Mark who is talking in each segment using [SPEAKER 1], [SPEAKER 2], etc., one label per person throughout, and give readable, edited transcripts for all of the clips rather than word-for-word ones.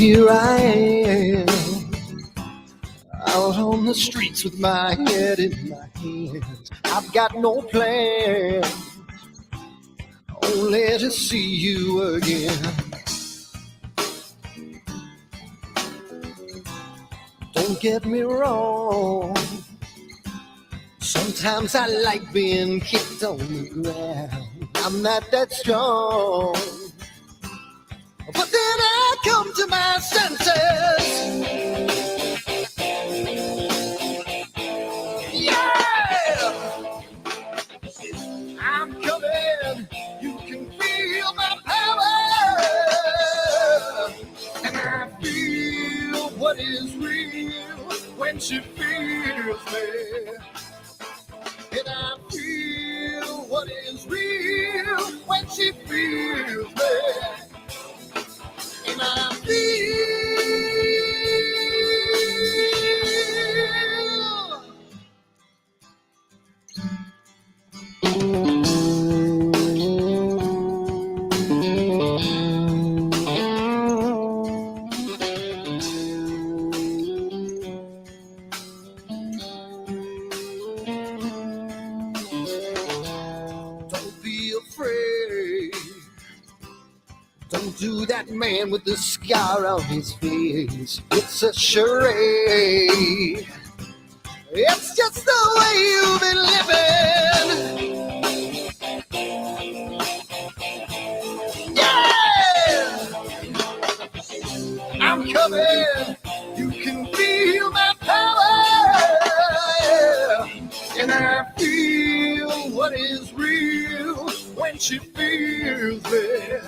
[SPEAKER 1] here I am, out on the streets with my head in my hands. I've got no plan, only to see you again. Don't get me wrong, sometimes I like being kicked on the ground. I'm not that strong, but then I come to my senses. Yeah, I'm coming. You can feel my power, and I feel what is real when she feels me. And I feel what is real when she feels me. And I feel to that man with the scar on his face. It's a charade. It's just the way you've been living. Yeah, I'm coming. You can feel my power, and I feel what is real when she feels me.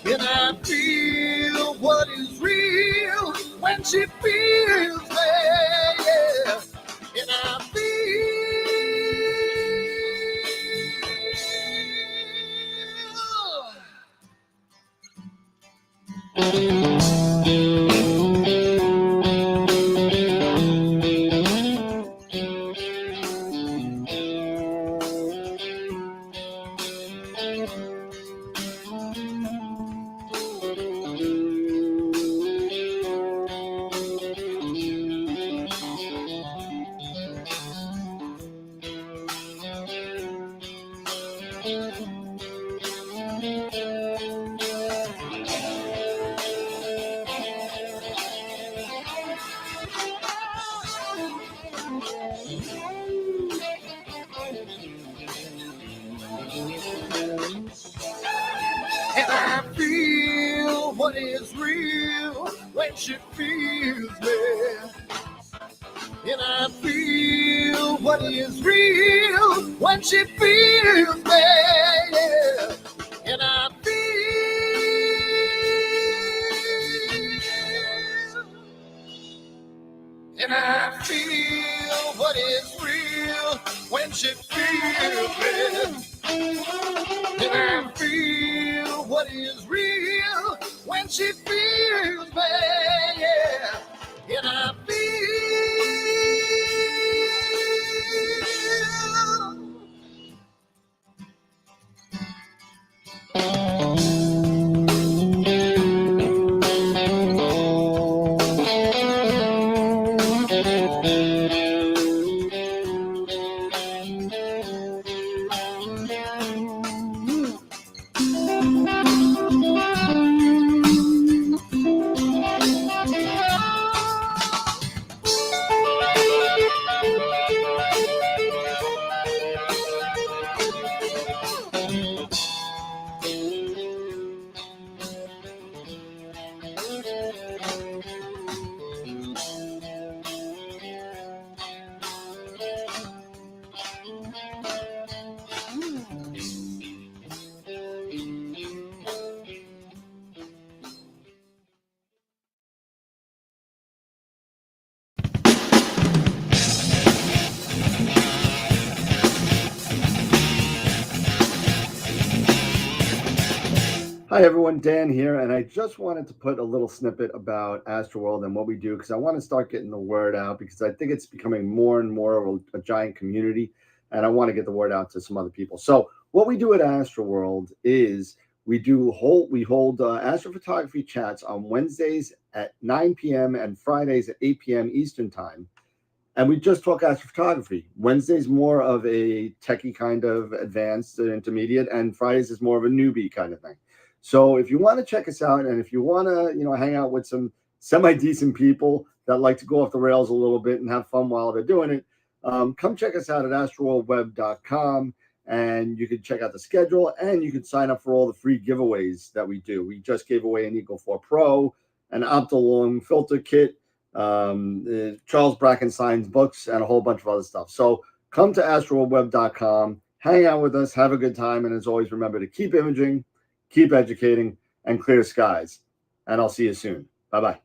[SPEAKER 1] And I feel what is real when she feels me, yeah. And I feel what is real when she feels me. And I feel what is real when she feels me, yeah. And I feel what is real when she feels me. And I feel what is real when she feels me, yeah. And I
[SPEAKER 2] Hi everyone, Dan here, and I just wanted to put a little snippet about AstroWorld and what we do because I want to start getting the word out because I think it's becoming more and more of a giant community, and I want to get the word out to some other people. So what we do at AstroWorld is We hold astrophotography chats on Wednesdays at 9 p.m. and Fridays at 8 p.m. Eastern time. And we just talk astrophotography. Wednesday's more of a techie kind of advanced intermediate, and Fridays is more of a newbie kind of thing. So if you want to check us out, and if you want to, hang out with some semi-decent people that like to go off the rails a little bit and have fun while they're doing it, come check us out at AstroWorldWeb.com, and you can check out the schedule, and you can sign up for all the free giveaways that we do. We just gave away an Eagle 4 Pro, an Optilong filter kit, Charles Brackenstein's books, and a whole bunch of other stuff. So come to AstroWorldWeb.com, hang out with us, have a good time, and as always, remember to keep imaging, keep educating, and clear skies. And I'll see you soon. Bye-bye.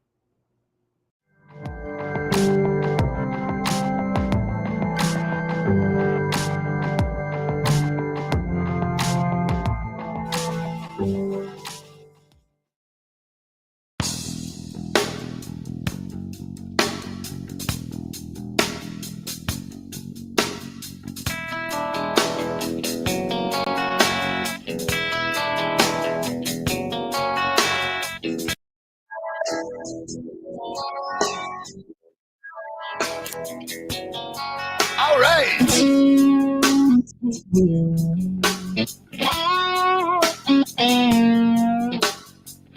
[SPEAKER 1] All right.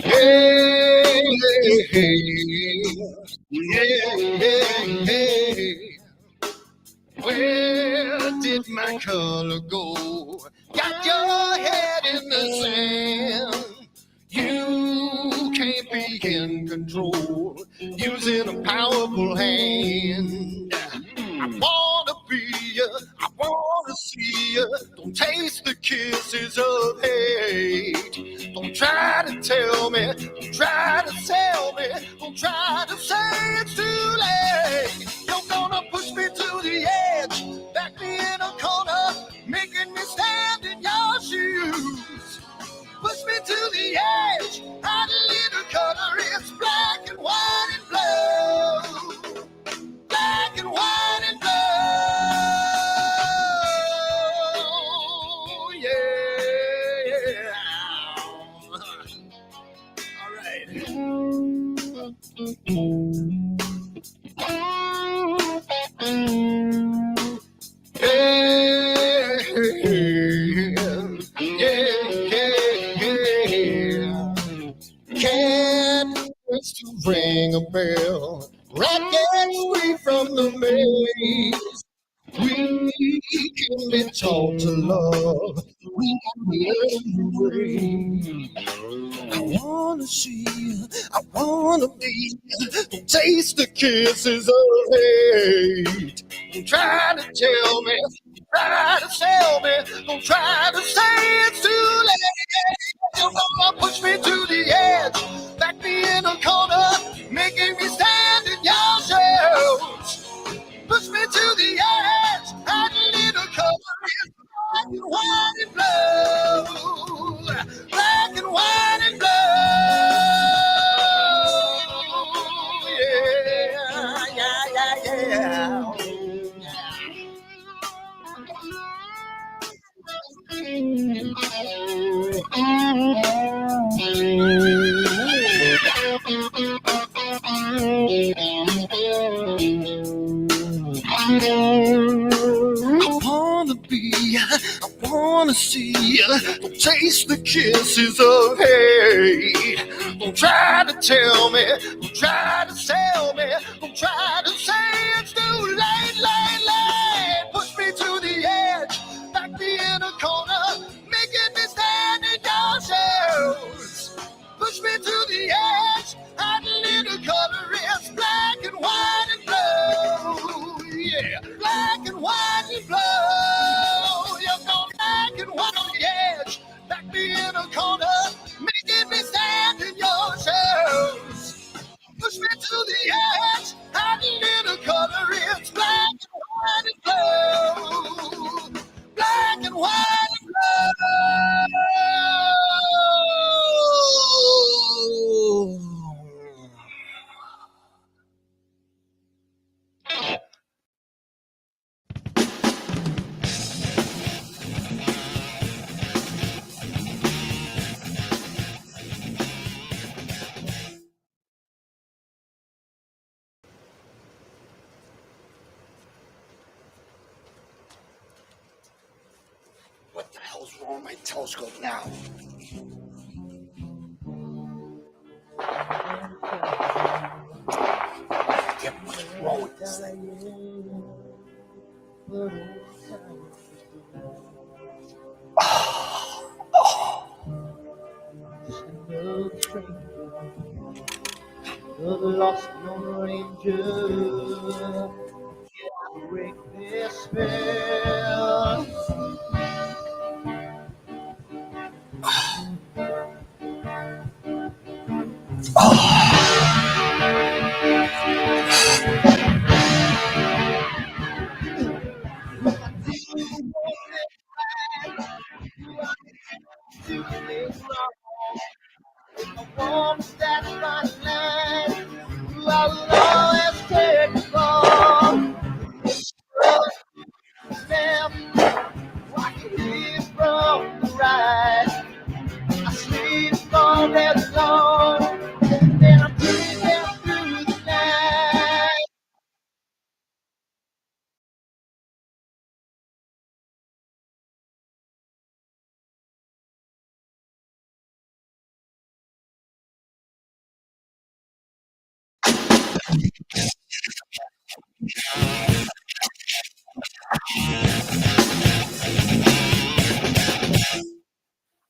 [SPEAKER 1] Hey, where did my color go? Got your head in the sand. You can't be in control using a powerful hand. I wanna be you, I wanna see you. Don't taste the kisses of hate. Don't try to tell me, don't try to sell me, don't try to say it's too late. You're gonna push me to the edge, back me in a corner, making me stand in your shoes. Push me to the edge, hide a little color, it's black and white and blue. Black and white and blue, yeah. All right. Can't wait to ring a bell. Rockets free from the maze. We can be taught to love. We can learn the way. I wanna see you, I wanna be. Don't taste the kisses of hate. Don't try to tell me, don't try to sell me. Don't try to say it's too late. You're gonna push me to the edge, back me in a corner, making me stand in your shoes. Push me to the edge, hide a little cover, it's black and white and blue. Black and white and blue, yeah. I wanna be, I wanna see, don't taste the kisses of hate. Don't try to tell me, don't try to sell me, don't try to say it's too late. Push me to the edge, back me in a corner, making me stand in your shoes. Push me to the edge, hide a little color, it's black and white and blue. Yeah, black and white and blue. You're going black and white on the edge, back me in a corner, making me stand in your shoes. Push me to on my telescope now. Get wrong with this thing.
[SPEAKER 3] Another lost Lone Ranger, break this spell. That fine line, I'll always take the fall. I can hear from the right. I sleep all day long, then I'm dreaming through the night.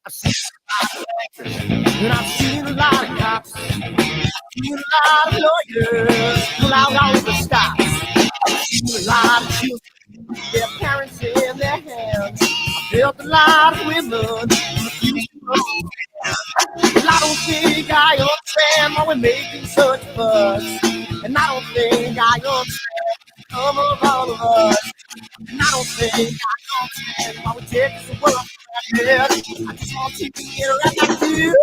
[SPEAKER 3] I've seen and I've seen a lot of cops, seen a lot of lawyers pull out all the stops, seen a lot of children, their parents in their hands. I felt a lot of women refuse to know. And I don't think I understand why we're making such a fuss. And I don't think I understand the come of all of us. And I don't think I understand why we take this world for granted. I just want to get right back to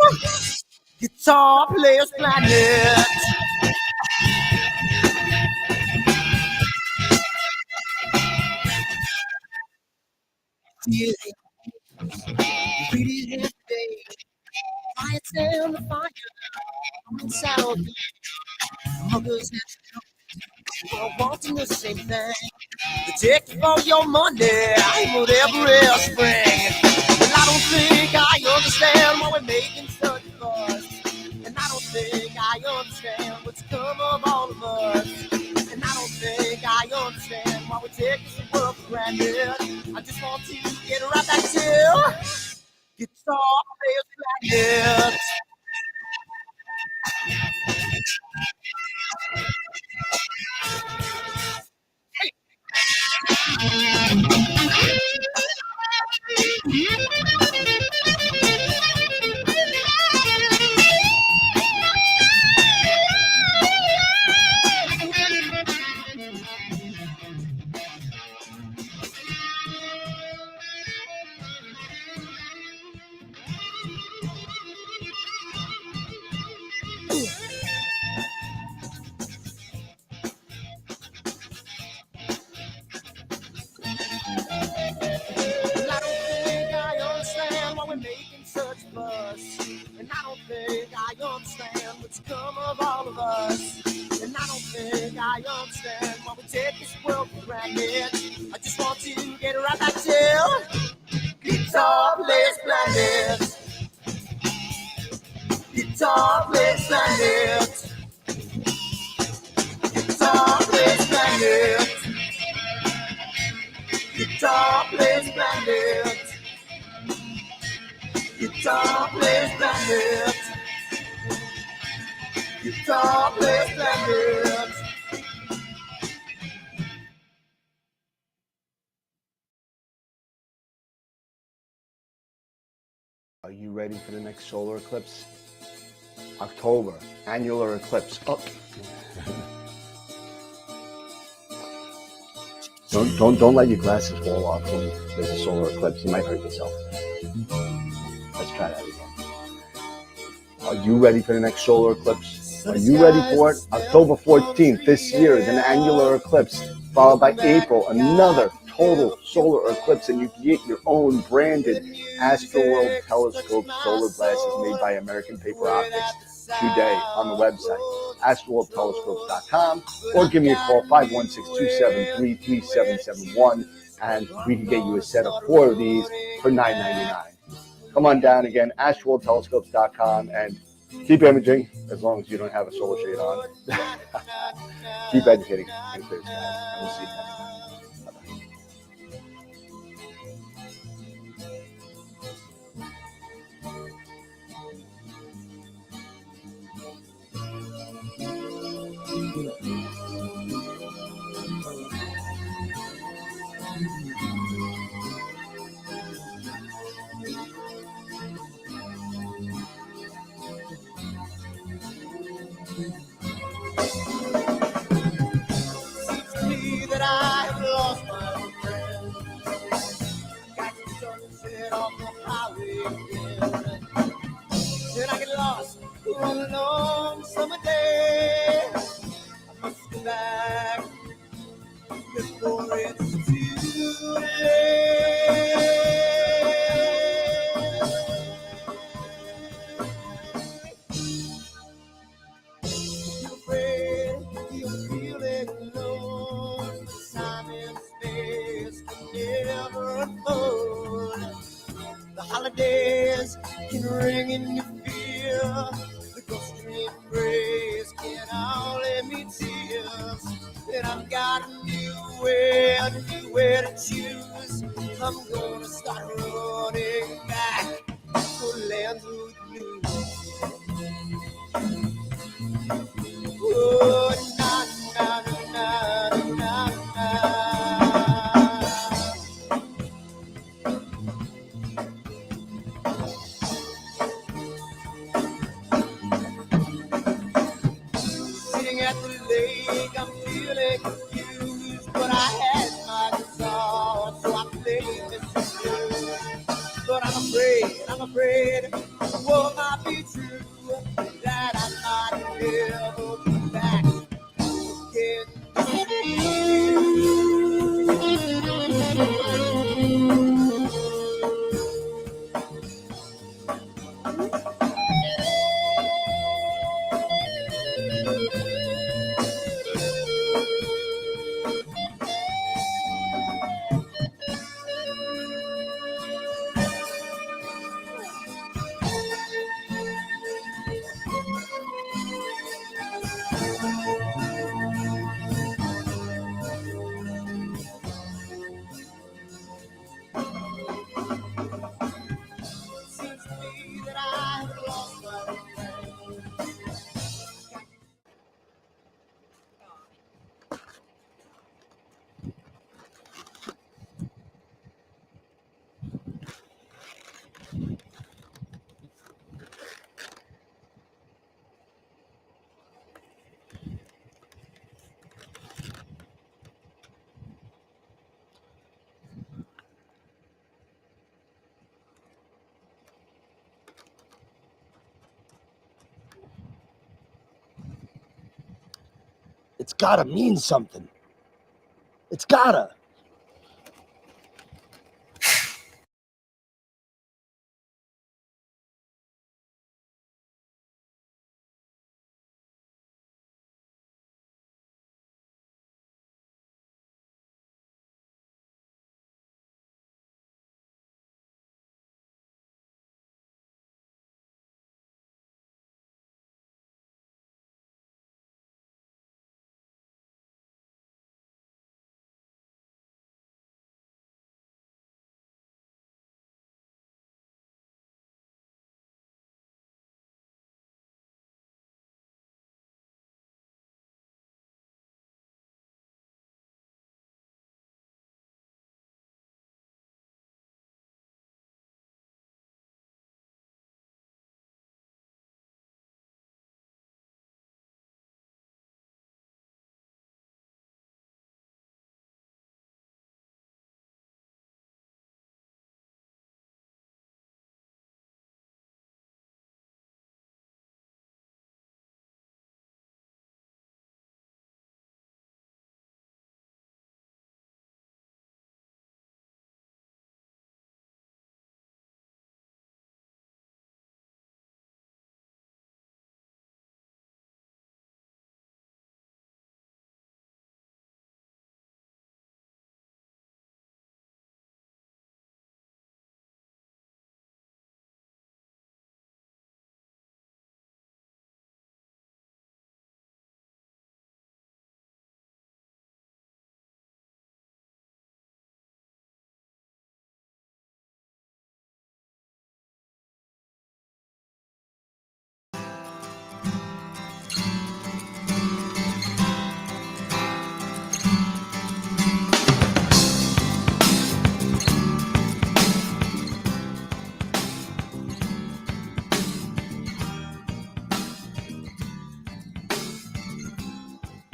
[SPEAKER 3] Guitar Players Planet. Yeah, pretty every day. Lights and the fire inside of the mothers are wanting the same thing. They take all your money whatever else bring. And I don't think I understand why we're making such a fuss. And I don't think I understand what's come of all of us. And I don't think I understand why we take this world for granted. I just want to get right back to Guitar Players Planet. And I don't think I understand why we're making such a fuss. And I don't think I understand what's come of all of us. And I don't think I understand why we take this world for granted. I just want to get right back to Guitar Players Planet. Guitar Players Planet. Guitar Players Planet. Guitar Players Planet. Guitar Players Planet. Guitar Players Planet.
[SPEAKER 2] Are you ready for the next solar eclipse? October, annular eclipse. Oh. Don't let your glasses fall off when there's a solar eclipse. You might hurt yourself. Let's try that again. Are you ready for the next solar eclipse? Are you ready for it? October 14th this year is an annular eclipse, followed by April, another total solar eclipse, and you can get your own branded AstroWorld telescope solar glasses made by American Paper Optics today on the website, astroworldtelescopes.com, or give me a call, 516-273-3771. and we can get you a set of 4 of these for $9.99. Come on down again, AstroWorldTelescopes.com, and keep imaging as long as you don't have a solar shade on. Keep educating in clear skies, and we'll see you next time. Bye-bye.
[SPEAKER 3] Seems to me that I have lost my friend. Got the sunset on the highway again. Then I get lost on a long summer day. I must go back before it's too late. You're afraid you're feeling alone. Time and space can never unfold. The holidays can ring in your fear. The ghost dream praise can only mean tears. And I've got a new way to choose. I'm gonna start running back to lands with blue. Oh, na na na na na na. Sitting at the lake, I'm feeling confused, but I had my guitar, so I played this blues. But I'm afraid, the world might be true, that I might never be back Seems to me that I've lost my friend. It's gotta mean something. It's gotta.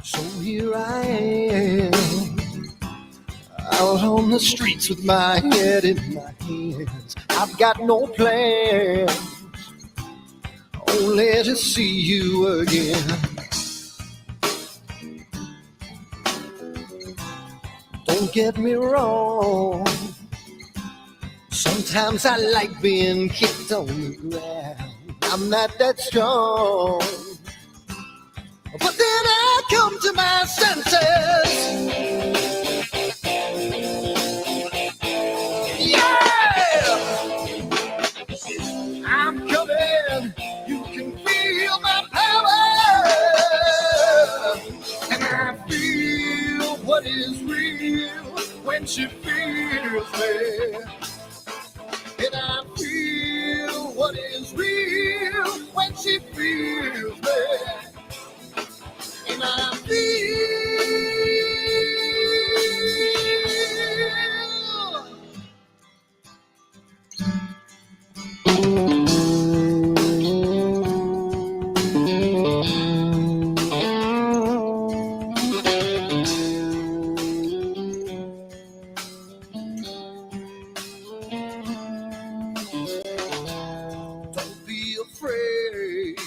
[SPEAKER 1] So here I am, out on the streets with my head in my hands. I've got no plan, only to see you again. Don't get me wrong, sometimes I like being kicked on the ground. I'm not that strong, but then I come to my senses. Yeah, I'm coming. You can feel my power, and I feel what is real when she feels me. And I feel what is real when she feels me. And I feel. Don't be afraid.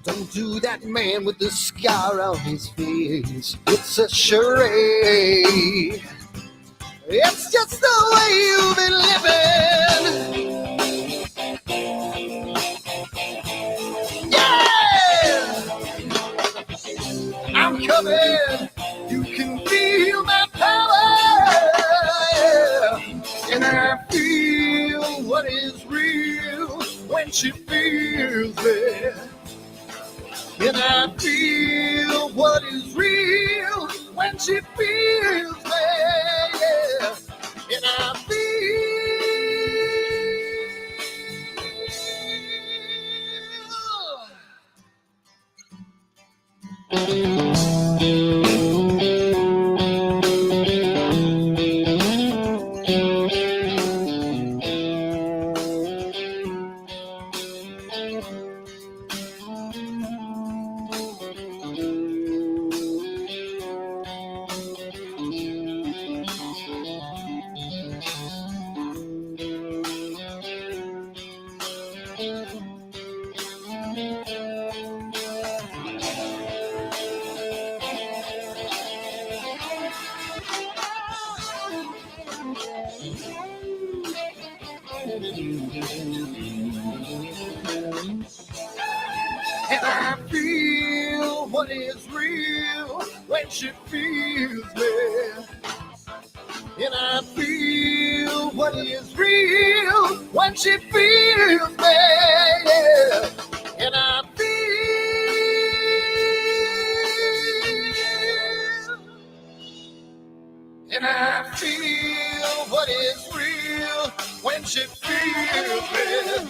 [SPEAKER 1] Don't do that man with the scar on his face. It's a charade. It's just the way you've been living. Yeah! I'm coming. You can feel my power. And I feel what is real when she feels me. And I feel what is real when she feels me. Yeah. And I And I feel what is real when she feels me. And I feel what is real when she feels me. Yeah. And I feel. And I feel what is real when she feels me.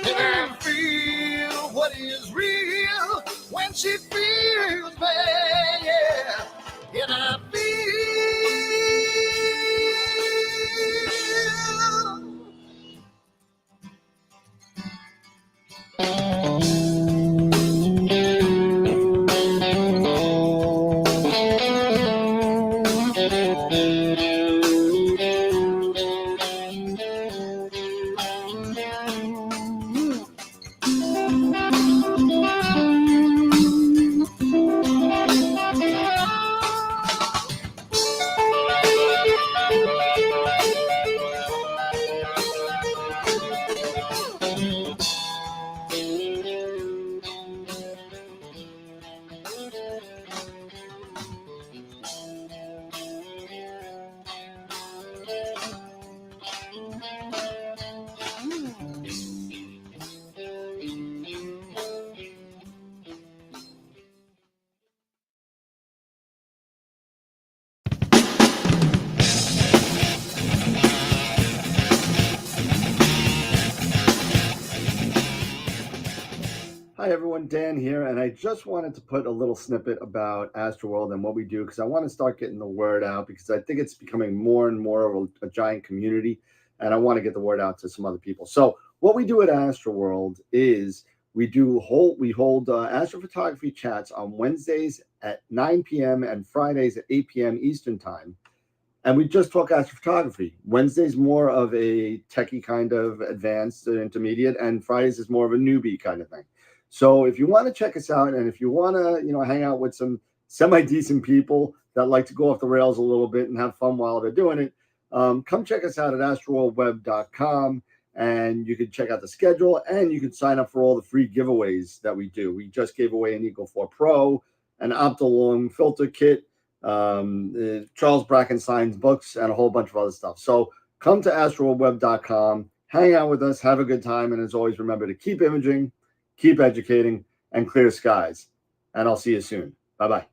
[SPEAKER 1] And I feel what is real when she feels me, yeah. And I feel.
[SPEAKER 2] Hi everyone, Dan here, and I just wanted to put a little snippet about AstroWorld and what we do because I want to start getting the word out because I think it's becoming more and more of a giant community, and I want to get the word out to some other people. So what we do at AstroWorld is We hold astrophotography chats on Wednesdays at 9 p.m. and Fridays at 8 p.m. Eastern time. And we just talk astrophotography. Wednesday's more of a techie kind of advanced intermediate, and Fridays is more of a newbie kind of thing. So if you want to check us out, and if you want to, hang out with some semi-decent people that like to go off the rails a little bit and have fun while they're doing it, come check us out at astroworldweb.com. And you can check out the schedule, and you can sign up for all the free giveaways that we do. We just gave away an Eagle 4 Pro, an Optolong filter kit, Charles Brackenstein's books, and a whole bunch of other stuff. So come to astroworldweb.com, hang out with us, have a good time, and as always, remember to keep imaging, keep educating, and clear skies. And I'll see you soon. Bye-bye.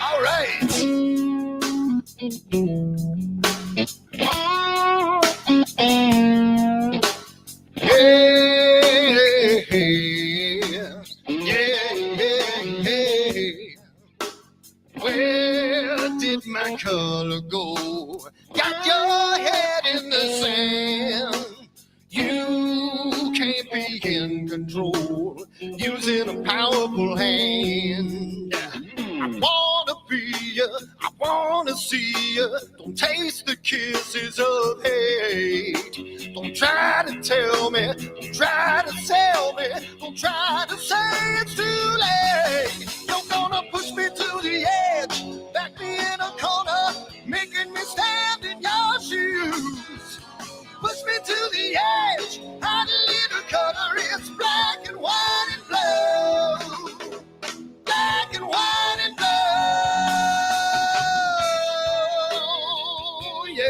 [SPEAKER 1] All right. Where did my color go? Got your head in the sand. You can't be in control using a powerful hand. I wanna be you, I wanna see you. Don't taste the kisses of hate. Don't try to tell me, don't try to sell me, don't try to say it's too late. You're gonna push me to the edge, back me in a corner, making me stand in your shoes. Push me to the edge, hide a little color, it's black and white and blue. Black and white and blue, yeah.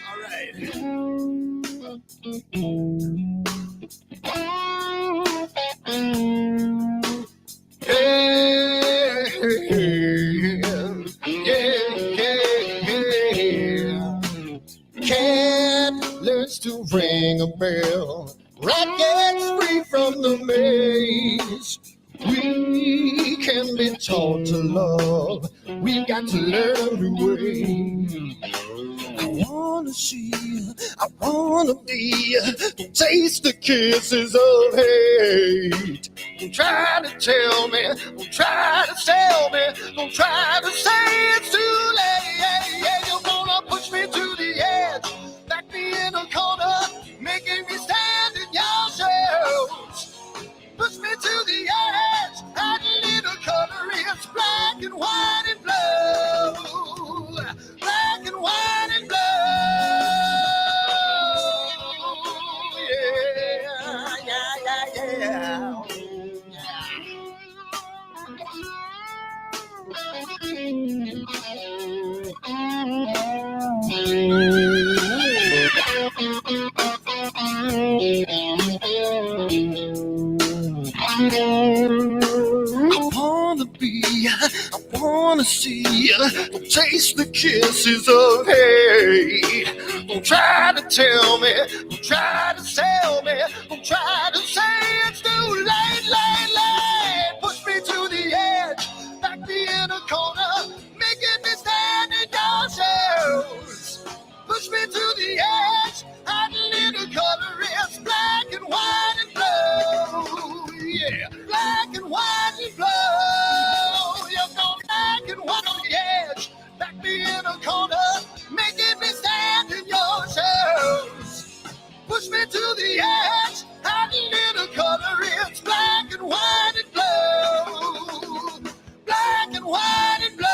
[SPEAKER 1] All right. Cat learns to ring a bell. Rat gets free from the maze. We can be taught to love. We've got to learn a new way. I wanna see you, I wanna be you. Don't taste the kisses of hate. Don't try to tell me, don't try to sell me, don't try to say it's too late. You're gonna push me to the edge, back me in a corner, making me stand in your shoes. Push me to the edge, add a little color, it's black and white and blue. Black and white and blue, yeah. I wanna be, I wanna see, don't taste the kisses of hate. Don't try to tell me, don't try to sell me, don't try to say it's too late. Push me to the edge, back me in a corner, making me stand in your shoes. Push me to the edge, add a little color, it's black and white and blue. Yeah, black and white and blue. You're going black and white on the edge, back me in a corner, making me stand in your shoes. Push me to the edge, add a little color, it's black and white and blue. Black and white and blue.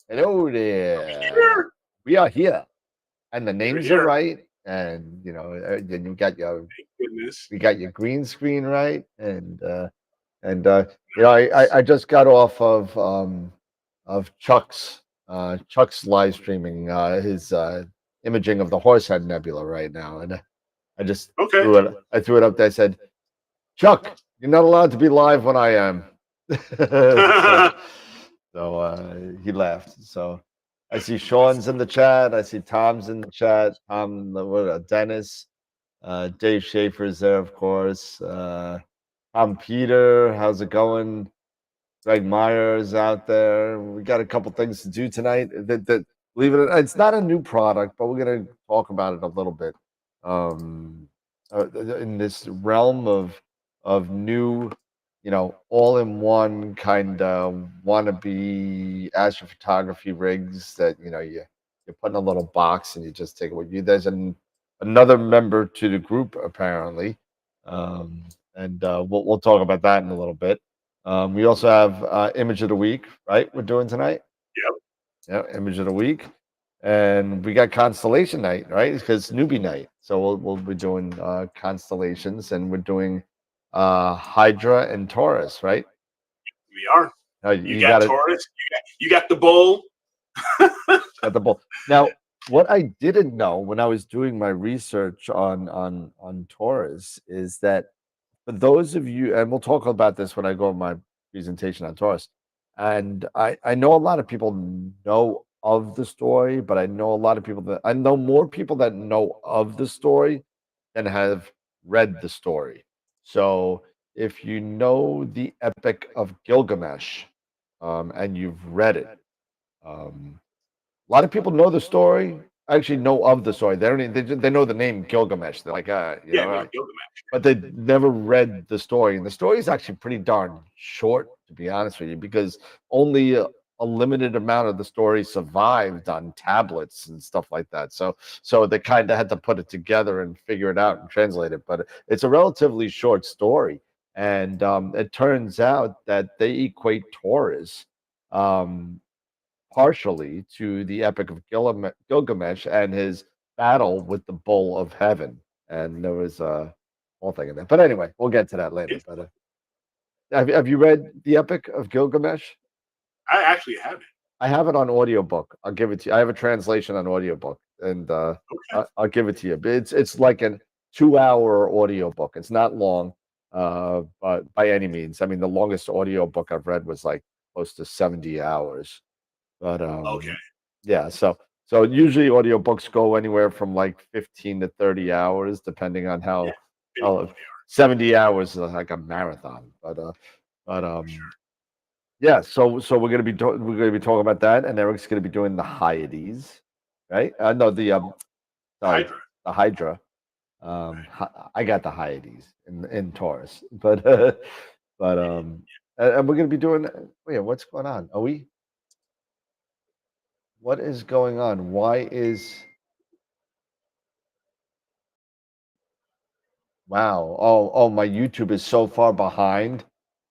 [SPEAKER 4] Hello there. We are here. And the names are right.
[SPEAKER 2] and then
[SPEAKER 1] Thank goodness.
[SPEAKER 2] you got your green screen right, and I just got off of Chuck's live streaming his imaging of the Horsehead Nebula right now, and I just
[SPEAKER 1] Okay.
[SPEAKER 2] threw it up there. I said, Chuck, you're not allowed to be live when I am. So he laughed. So I see Sean's in the chat. I see Tom's in the chat. Dennis, Dave Schaefer's there, of course. Tom Peter, how's it going? Greg Myers out there. We got a couple things to do tonight. That believe it or not, it's not a new product, but we're gonna talk about it a little bit. In this realm of new, all-in-one kind of wannabe astrophotography rigs that you put in a little box and you just take it with you. There's another member to the group apparently, and we'll talk about that in a little bit. We also have image of the week, right? We're doing tonight.
[SPEAKER 1] Yep.
[SPEAKER 2] Yeah, image of the week, and we got constellation night, right? Because newbie night, so we'll be doing constellations, and we're doing Hydra and Taurus, right?
[SPEAKER 1] We are. You got Taurus. You got the bull.
[SPEAKER 2] Got the bull. Now, what I didn't know when I was doing my research on Taurus is that for those of you, and we'll talk about this when I go on my presentation on Taurus, and I know a lot of people know of the story, but I know more people that know of the story than have read the story. So if you know the Epic of Gilgamesh, and you've read it, a lot of people know the story. Actually, know of the story. They know the name Gilgamesh. They're like,
[SPEAKER 1] Gilgamesh.
[SPEAKER 2] But they never read the story, and the story is actually pretty darn short, to be honest with you, because only a limited amount of the story survived on tablets and stuff like that. So they kind of had to put it together and figure it out and translate it. But it's a relatively short story, and it turns out that they equate Taurus. Partially to the Epic of Gilgamesh and his battle with the Bull of Heaven, and there was a whole thing in there. But anyway, we'll get to that later. But have you read the Epic of Gilgamesh?
[SPEAKER 1] I actually haven't.
[SPEAKER 2] I have it on audiobook. I'll give it to you. I have a translation on audiobook, and I'll give it to you. It's like a 2-hour audiobook. It's not long, but by any means. I mean, the longest audiobook I've read was like close to 70 hours. But yeah, so usually audiobooks go anywhere from like 15 to 30 hours, depending on how 70 hours is like a marathon. But yeah, so we're gonna be talking about that, and Eric's gonna be doing the Hyades, right? No, the Hydra. I got the Hyades in Taurus, but and we're gonna be doing. Wait, what's going on? Are we? What is going on? Why is... Wow. Oh, my YouTube is so far behind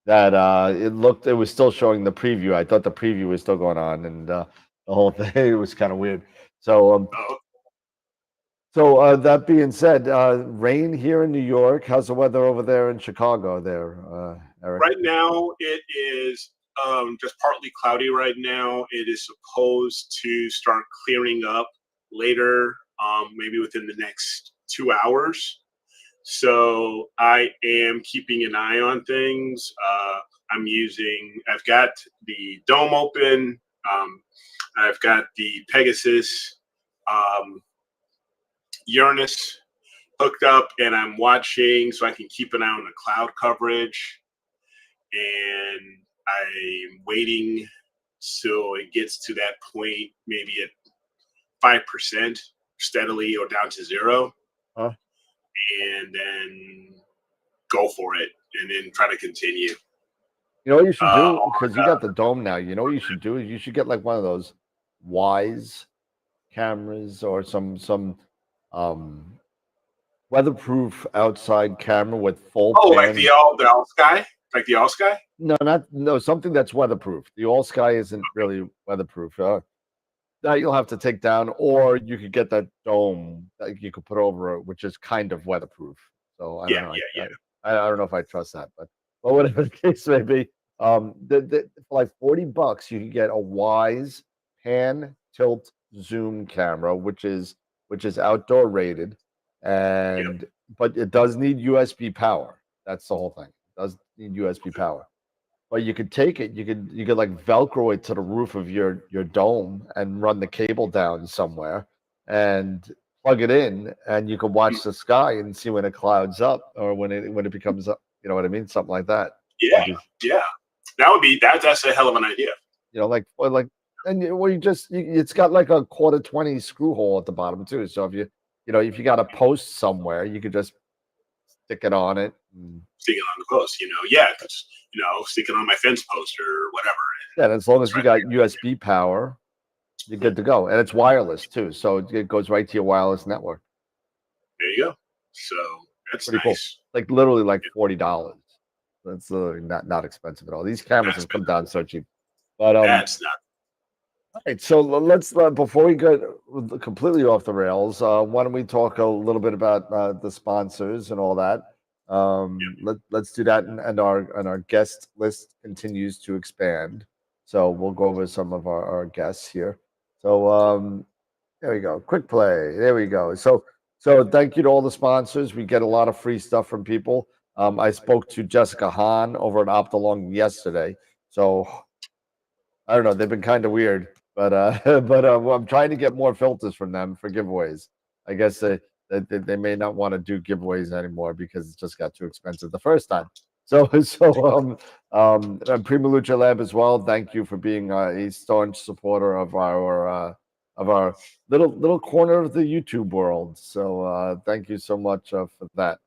[SPEAKER 2] that it was still showing the preview. I thought the preview was still going on, and the whole thing, it was kind of weird. So that being said, rain here in New York. How's the weather over there in Chicago there, Eric?
[SPEAKER 1] Right now it is just partly cloudy right now. It is supposed to start clearing up later, maybe within the next 2 hours. So I am keeping an eye on things. I've got the Dome open. I've got the Pegasus, Uranus hooked up, and I'm watching so I can keep an eye on the cloud coverage. And I'm waiting so it gets to that point, maybe at 5% steadily or down to 0. And then go for it, and then try to continue.
[SPEAKER 2] You know what you should do? Because you got the Dome now. You know what you should do? You should get like one of those Wise cameras or some weatherproof outside camera with full
[SPEAKER 1] like the all sky? Like the all sky?
[SPEAKER 2] No, something that's weatherproof. The all sky isn't really weatherproof. that you'll have to take down, or you could get that dome that you could put over it, which is kind of weatherproof. So I don't know. I don't know if I trust that, but whatever the case may be, for like $40, you can get a Wise pan tilt zoom camera, which is outdoor rated, and but it does need USB power. That's the whole thing. It does need USB power. But you could take it, you could like Velcro it to the roof of your dome and run the cable down somewhere and plug it in, and you can watch the sky and see when it clouds up or when it becomes up. You know what I mean? Something like that.
[SPEAKER 4] Yeah, yeah. That's a hell of an idea.
[SPEAKER 2] You know, like, and it's got like a quarter 20 screw hole at the bottom too. So if you got a post somewhere, you could just stick it on it.
[SPEAKER 4] Stick it on the post, stick it on my fence post or whatever.
[SPEAKER 2] Yeah, and as long as you got USB power, you're good to go. And it's wireless too, so it goes right to your wireless network.
[SPEAKER 4] There you go. So that's
[SPEAKER 2] pretty
[SPEAKER 4] nice.
[SPEAKER 2] Cool. Like literally like $40. That's literally not expensive at all. These cameras have come down so cheap. But
[SPEAKER 4] that's not.
[SPEAKER 2] All right, so let's before we go completely off the rails, why don't we talk a little bit about the sponsors and all that? Let's do that, and our guest list continues to expand. So we'll go over some of our guests here. So there we go. Quick play. There we go. So thank you to all the sponsors. We get a lot of free stuff from people. I spoke to Jessica Hahn over at Optalong yesterday. So I don't know. They've been kind of weird, but I'm trying to get more filters from them for giveaways. I guess they may not want to do giveaways anymore because it just got too expensive the first time. So Prima Lucha Lab as well. Thank you for being a staunch supporter of our little corner of the YouTube world. So thank you so much for that.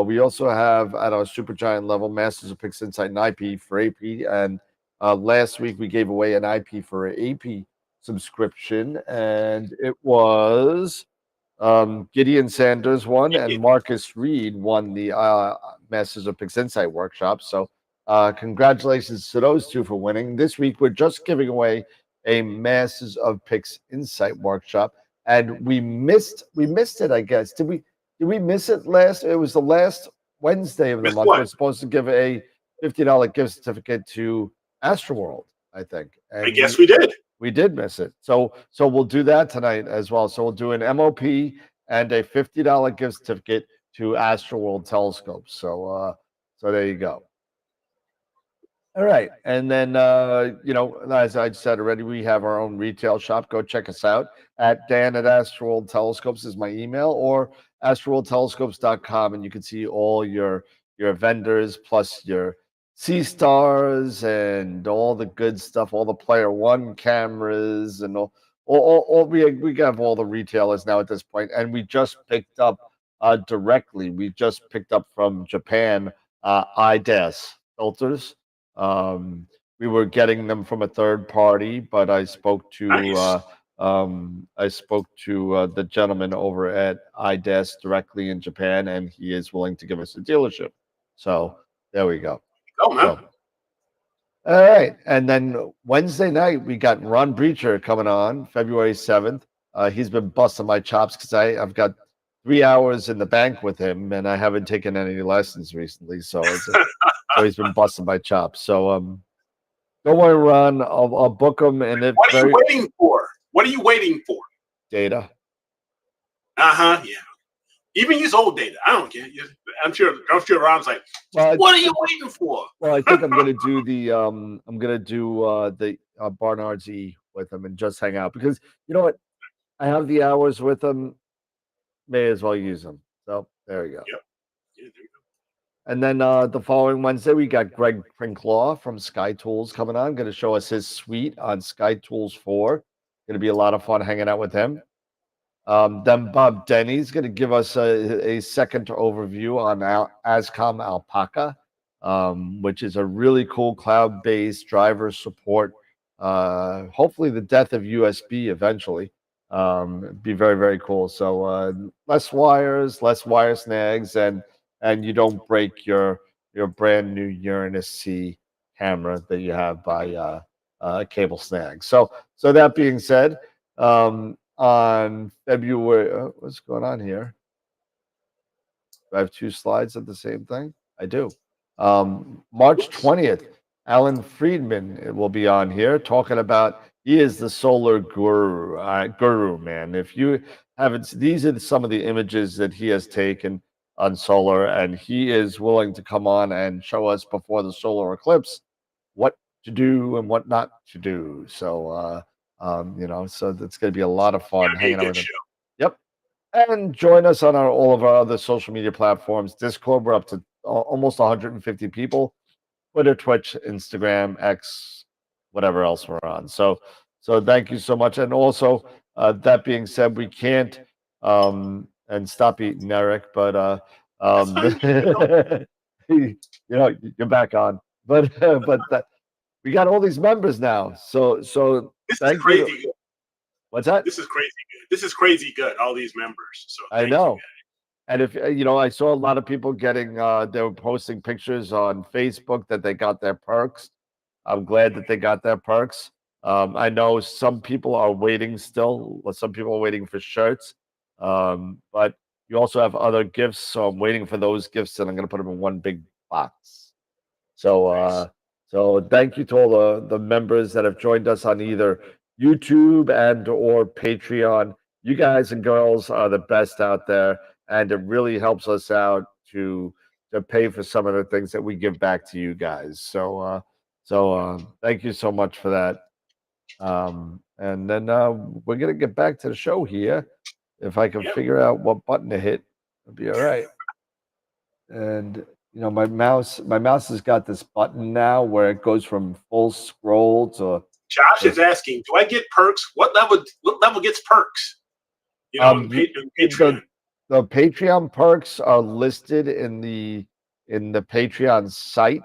[SPEAKER 2] We also have at our Supergiant level Masters of Pix Insight and IP for AP, and last week we gave away an IP for an AP subscription, and it was Gideon Sanders won, and Marcus Reed won the Masters of Pix Insight workshop. So congratulations to those two for winning. This week we're just giving away a Masters of Pix Insight workshop, and we missed it. I guess did we miss it last? It was the last Wednesday of the month. We're supposed to give a $50 gift certificate to AstroWorld, I think. And
[SPEAKER 4] I guess we did.
[SPEAKER 2] We did miss it. So we'll do that tonight as well. So we'll do an MOP and a $50 gift certificate to AstroWorld telescopes. So there you go. All right. And then, as I said already, we have our own retail shop. Go check us out at Dan at AstroWorld Telescopes is my email, or astroworldtelescopes.com, and you can see all your vendors plus your Sea Stars and all the good stuff, all the Player One cameras, and all we have all the retailers now at this point. And we just picked up directly. We just picked up from Japan IDAS filters. We were getting them from a third party, but I spoke to the gentleman over at IDAS directly in Japan, and he is willing to give us a dealership. So there we go.
[SPEAKER 4] Oh, man.
[SPEAKER 2] So, all right. And then Wednesday night, we got Ron Breacher coming on February 7th. He's been busting my chops because I've got 3 hours in the bank with him, and I haven't taken any lessons recently. So, so he's been busting my chops. So don't worry, Ron. I'll book him. And if
[SPEAKER 4] what are you waiting for? What are you waiting for?
[SPEAKER 2] Data.
[SPEAKER 4] Yeah. Even use old data. I don't care. I'm sure Ron's like, what are you waiting for?
[SPEAKER 2] Well, I think I'm gonna do the Barnard's E with him and just hang out, because you know what? I have the hours with him. May as well use them. So there you go.
[SPEAKER 4] Yep. Yeah, there you go.
[SPEAKER 2] And then the following Wednesday, we got Greg Prinklaw from Sky Tools coming on. Going to show us his suite on Sky Tools 4. Going to be a lot of fun hanging out with him. Then Bob Denny's going to give us a second overview on ASCOM Alpaca, which is a really cool cloud-based driver support. Hopefully the death of USB eventually. Be very, very cool. So less wires, less wire snags, and you don't break your brand new Uranus C camera that you have by cable snag. So that being said, on February. What's going on here? Do I have two slides of the same thing? I do. March 20th, Alan Friedman will be on here talking about, he is the solar guru, man. If you haven't, these are some of the images that he has taken on solar, and he is willing to come on and show us before the solar eclipse what to do and what not to do. So, so it's going to be a lot of fun hanging out with him. Yep. And join us on all of our other social media platforms. Discord, we're up to almost 150 people. Twitter, Twitch, Instagram, X, whatever else we're on. So thank you so much. And also, that being said, we can't and stop eating, Eric. But you're back on. But we got all these members now. So
[SPEAKER 4] this
[SPEAKER 2] thank
[SPEAKER 4] is crazy.
[SPEAKER 2] you. What's that?
[SPEAKER 4] This is crazy good. This is crazy good. All these members. So
[SPEAKER 2] I know. And if I saw a lot of people getting, they were posting pictures on Facebook that they got their perks. I'm glad that they got their perks. I know some people are waiting still. Some people are waiting for shirts. But you also have other gifts. So I'm waiting for those gifts, and I'm going to put them in one big box. So, so thank you to all the members that have joined us on either YouTube and or Patreon. You guys and girls are the best out there, and it really helps us out to pay for some of the things that we give back to you guys. So thank you so much for that. And then we're gonna get back to the show here. If I can figure out what button to hit, it'll be all right. And my mouse has got this button now where it goes from full scroll to.
[SPEAKER 4] Josh is asking, do I get perks? What level gets perks? Patreon.
[SPEAKER 2] The Patreon perks are listed in the Patreon site,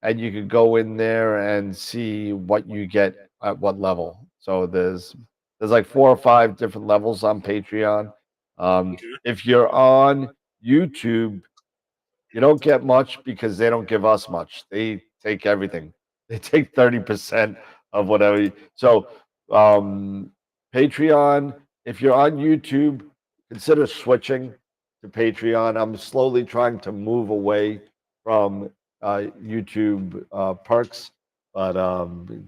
[SPEAKER 2] and you could go in there and see what you get at what level. So there's like 4 or 5 different levels on Patreon. If you're on YouTube, you don't get much because they don't give us much. They take everything. They take 30% of whatever. So Patreon, if you're on YouTube, consider switching to Patreon. I'm slowly trying to move away from YouTube perks, but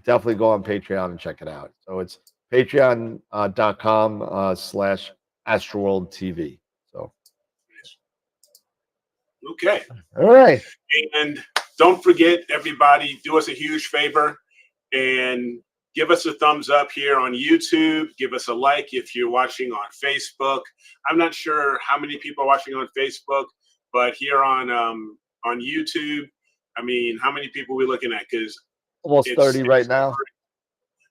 [SPEAKER 2] definitely go on Patreon and check it out. So it's patreon.com/AstroWorld TV. So.
[SPEAKER 4] Okay.
[SPEAKER 2] All right.
[SPEAKER 4] And don't forget, everybody, do us a huge favor and give us a thumbs up here on YouTube. Give us a like if you're watching on Facebook. I'm not sure how many people are watching on Facebook, but here on YouTube, I mean, how many people are we looking at? Because
[SPEAKER 2] almost 30 right now.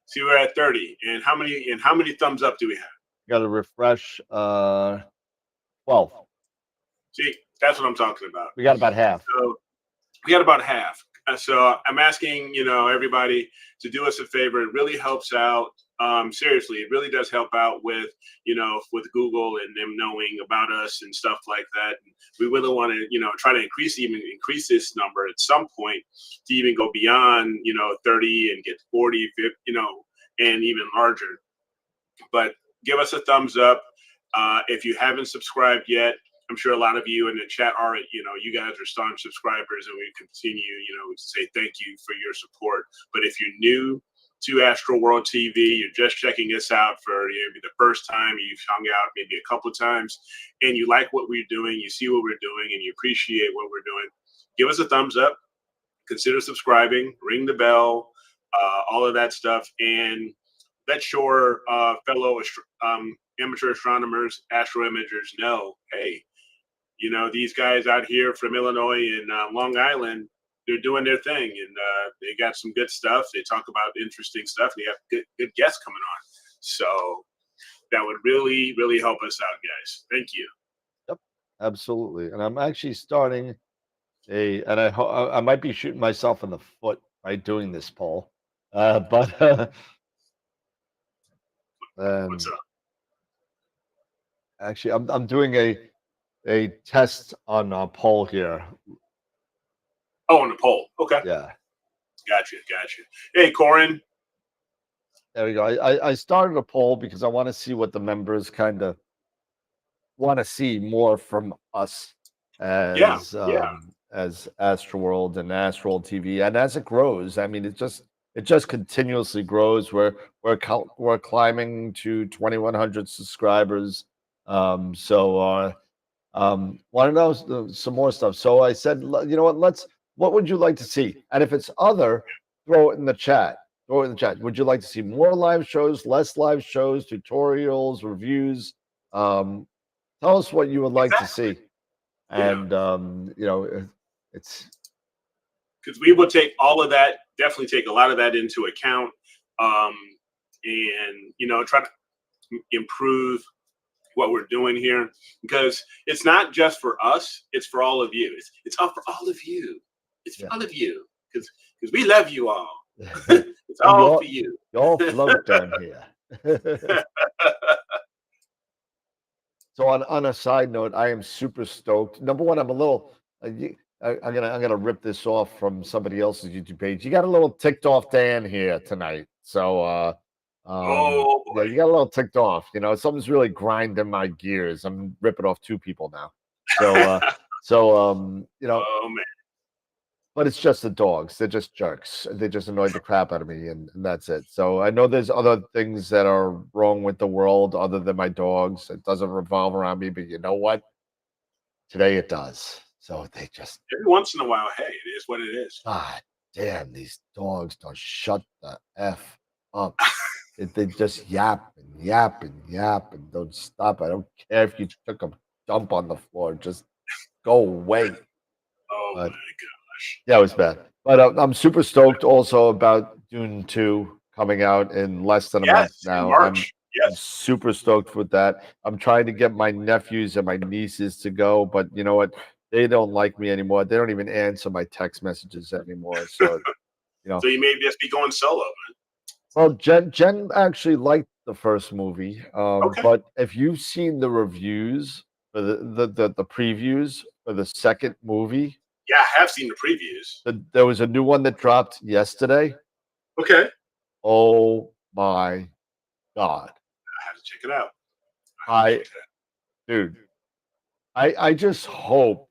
[SPEAKER 4] See, we're at 30. And how many thumbs up do we have?
[SPEAKER 2] Got to refresh. 12.
[SPEAKER 4] See, that's what I'm talking about.
[SPEAKER 2] We got about half.
[SPEAKER 4] So we got about half. So I'm asking, everybody to do us a favor. It really helps out. Seriously, it really does help out with Google and them knowing about us and stuff like that. And we really want to, try to increase this number at some point to even go beyond, 30 and get 40, 50, and even larger. But give us a thumbs up. If you haven't subscribed yet, I'm sure a lot of you in the chat are, you guys are staunch subscribers, and we continue, to say thank you for your support. But if you're new to AstroWorld TV, you're just checking us out for maybe the first time, you've hung out maybe a couple of times, and you like what we're doing, you see what we're doing, and you appreciate what we're doing, give us a thumbs up, consider subscribing, ring the bell, all of that stuff, and let your fellow amateur astronomers, astro imagers know, hey, these guys out here from Illinois and Long Island, they're doing their thing, and they got some good stuff. They talk about interesting stuff. They have good guests coming on. So that would really, really help us out, guys. Thank you.
[SPEAKER 2] Yep, absolutely. And I'm actually starting and I might be shooting myself in the foot by doing this poll, but
[SPEAKER 4] what's up?
[SPEAKER 2] Actually, I'm doing a test on a poll here.
[SPEAKER 4] Oh, on the poll. Okay.
[SPEAKER 2] Yeah.
[SPEAKER 4] Gotcha. Hey, Corin.
[SPEAKER 2] There we go. I started a poll because I want to see what the members kind of want to see more from us
[SPEAKER 4] Yeah,
[SPEAKER 2] as AstroWorld and AstroWorld TV, and as it grows, I mean, it just continuously grows. We're climbing to 2,100 subscribers. Want to know some more stuff. So I said, you know what? What would you like to see? And if it's other, throw it in the chat. Throw it in the chat. Would you like to see more live shows, less live shows, tutorials, reviews? Tell us what you would like to see. And it's
[SPEAKER 4] because we will take all of that, definitely take a lot of that into account, and try to improve what we're doing here, because it's not just for us, it's for all of you. It's all for all of you. It's for all of you, because we love you all. It's all for you.
[SPEAKER 2] You all float down here. So on a side note, I am super stoked. Number one, I'm a little. I'm gonna rip this off from somebody else's YouTube page. You got a little ticked off Dan here tonight. So
[SPEAKER 4] Oh boy.
[SPEAKER 2] yeah, you got a little ticked off. Something's really grinding my gears. I'm ripping off two people now. Oh
[SPEAKER 4] man.
[SPEAKER 2] But it's just the dogs. They're just jerks. They just annoyed the crap out of me, and that's it. So I know there's other things that are wrong with the world other than my dogs. It doesn't revolve around me, but you know what? Today it does. So they just
[SPEAKER 4] every once in a while, hey, it is what it is.
[SPEAKER 2] God damn, these dogs don't shut the F up. They just yap and yap and yap and don't stop. I don't care if you took a dump on the floor. Just go away.
[SPEAKER 4] Oh my gosh.
[SPEAKER 2] Yeah, it was bad. But I'm super stoked also about Dune 2 coming out in less than a month now.
[SPEAKER 4] March.
[SPEAKER 2] I'm super stoked with that. I'm trying to get my nephews and my nieces to go, but you know what? They don't like me anymore. They don't even answer my text messages anymore. So,
[SPEAKER 4] So you may just be going solo, man.
[SPEAKER 2] Well, Jen actually liked the first movie. But if you've seen the reviews for the previews for the second movie.
[SPEAKER 4] Yeah, I have seen the previews.
[SPEAKER 2] There was a new one that dropped yesterday.
[SPEAKER 4] Okay.
[SPEAKER 2] Oh my God.
[SPEAKER 4] I have to check it out.
[SPEAKER 2] Dude, I just hope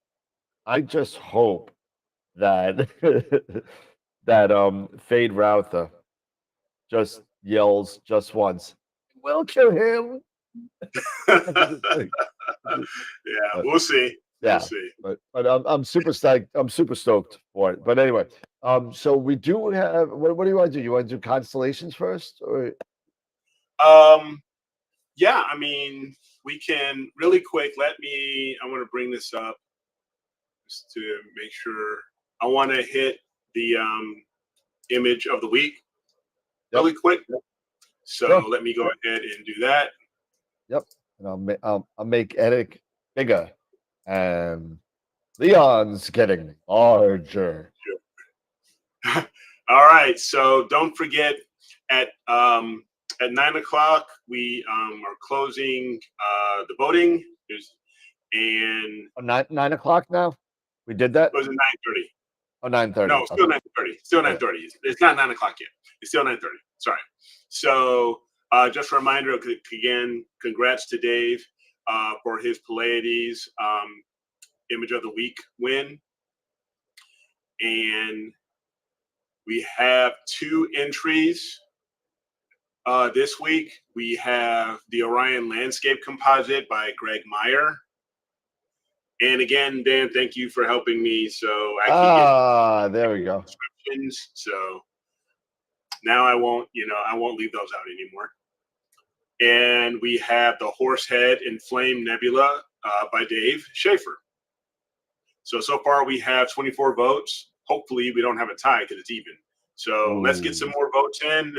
[SPEAKER 2] that that Fade Routher just yells just once, "We'll kill him."
[SPEAKER 4] Yeah, we'll see.
[SPEAKER 2] Yeah,
[SPEAKER 4] we'll see.
[SPEAKER 2] but I'm super stoked. I'm super stoked for it. But anyway, so we do have. What do you want to do? You want to do constellations first, or?
[SPEAKER 4] Yeah, I mean, we can really quick. I want to bring this up just to make sure. I want to hit the image of the week really quick. So let me go ahead and do that.
[SPEAKER 2] Yep, and I'll make Eric bigger, and Leon's getting larger.
[SPEAKER 4] All right, so don't forget at 9 o'clock we are closing the voting.
[SPEAKER 2] And 9 o'clock now. We did that.
[SPEAKER 4] It was at 9:30.
[SPEAKER 2] Oh, 9:30.
[SPEAKER 4] No, still 9:30. Still 9:30. It's not 9 o'clock yet. It's still 9:30. Sorry. So just a reminder again. Congrats to Dave for his Pleiades Image of the Week win, and we have 2 entries this week. We have the Orion Landscape Composite by Greg Meyer. And again, Dan, thank you for helping me. So I keep
[SPEAKER 2] there we go.
[SPEAKER 4] Descriptions. So now I won't leave those out anymore. And we have the Horsehead and Flame Nebula by Dave Schaefer. So far we have 24 votes. Hopefully we don't have a tie because it's even. So let's get some more votes in.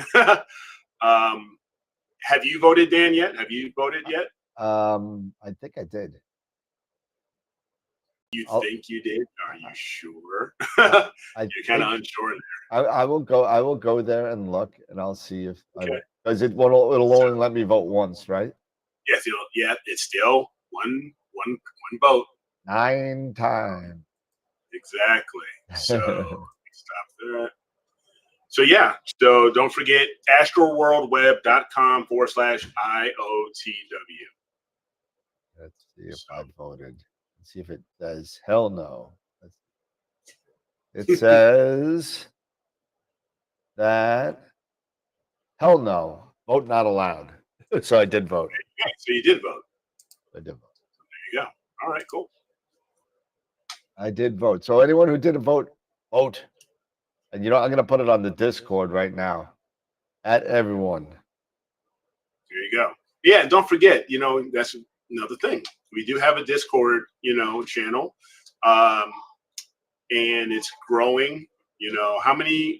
[SPEAKER 4] Have you voted, Dan, yet? Have you voted yet?
[SPEAKER 2] I think I did.
[SPEAKER 4] You think you did? Are you sure? You're kind of unsure there.
[SPEAKER 2] I will go there and look, and I'll see if because it'll only let me vote once, right?
[SPEAKER 4] Yes, it's still one vote.
[SPEAKER 2] 9 times.
[SPEAKER 4] Exactly. So stop that. So yeah, so don't forget astroworldweb.com/IOTW.
[SPEAKER 2] Let's see if I voted. Let's see if it says hell no. It says that hell no, vote not allowed. So I did vote.
[SPEAKER 4] Okay, so you did vote.
[SPEAKER 2] I did vote.
[SPEAKER 4] There you go. All right, cool.
[SPEAKER 2] I did vote. So anyone who didn't vote, vote. And I'm going to put it on the Discord right now. At everyone.
[SPEAKER 4] There you go. Yeah, and don't forget, that's another thing. We do have a Discord, channel, and it's growing. How many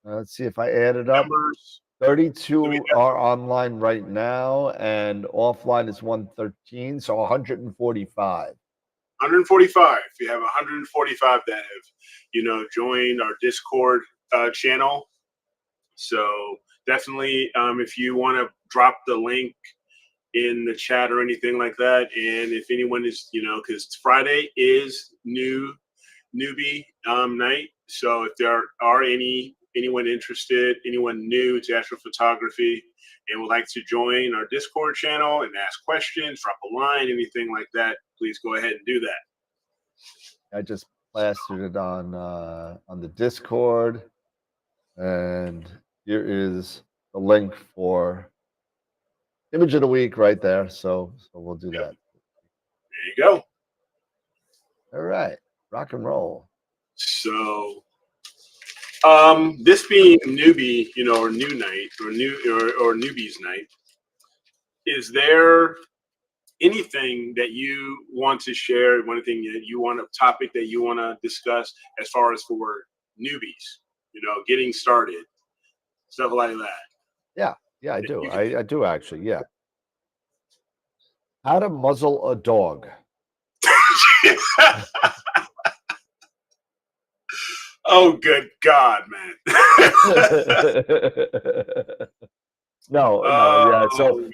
[SPEAKER 2] Let's see if I add it up.
[SPEAKER 4] members?
[SPEAKER 2] 32 are online right now, and offline is 113, so 145.
[SPEAKER 4] 145. You have 145 that have, joined our Discord channel. So definitely, if you want to drop the link in the chat or anything like that, and if anyone is, because Friday is newbie night. So if there are anyone interested, anyone new to astrophotography and would like to join our Discord channel and ask questions, drop a line, anything like that, please go ahead and do that.
[SPEAKER 2] I just plastered it on the Discord, and here is the link for image of the week right there. So we'll do that.
[SPEAKER 4] There you go.
[SPEAKER 2] All right, rock and roll.
[SPEAKER 4] So this being newbie, or new night, or newbies night, is there anything that you want to share? One thing that you want, a topic that you want to discuss as far as for newbies, getting started, stuff like that?
[SPEAKER 2] Yeah, I do. I do actually. Yeah. How to muzzle a dog.
[SPEAKER 4] Oh, good God, man.
[SPEAKER 2] Yeah. So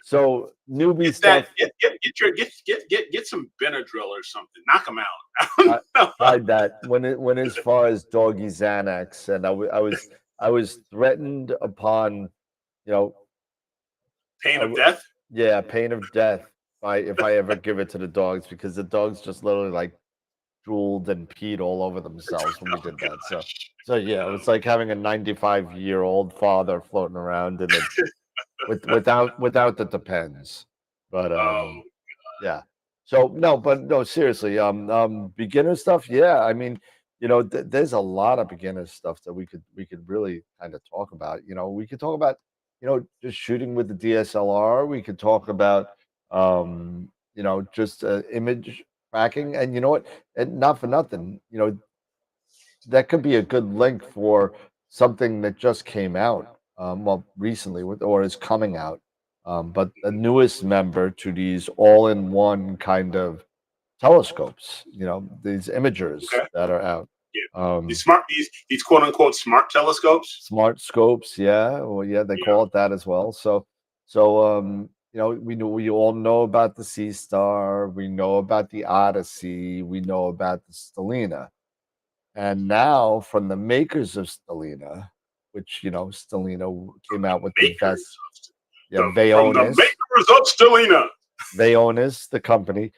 [SPEAKER 2] newbie stuff.
[SPEAKER 4] Get some Benadryl or something. Knock them out.
[SPEAKER 2] I tried that when as far as doggy Xanax, and I was threatened upon,
[SPEAKER 4] pain of death.
[SPEAKER 2] Yeah, pain of death. If I ever give it to the dogs, because the dogs just literally like drooled and peed all over themselves when we did that. So yeah, it was like having a 95-year-old father floating around in it without the depends. But yeah. So no, seriously, beginner stuff. Yeah, I mean, there's a lot of beginner stuff that we could really kind of talk about. We could talk about, just shooting with the DSLR. We could talk about, just image tracking. And you know what? And not for nothing, that could be a good link for something that just came out, recently, or is coming out. But the newest member to these all-in-one kind of telescopes, these imagers that are out.
[SPEAKER 4] Yeah. These quote unquote smart telescopes.
[SPEAKER 2] Smart scopes, yeah. Well, yeah, they call it that as well. So we all know about the Sea Star, we know about the Odyssey, we know about the Stellina. And now from the makers of Stellina, which Stellina came out with the best. Yeah, Vaonis. From the
[SPEAKER 4] makers of Stellina.
[SPEAKER 2] Vaonis, the company,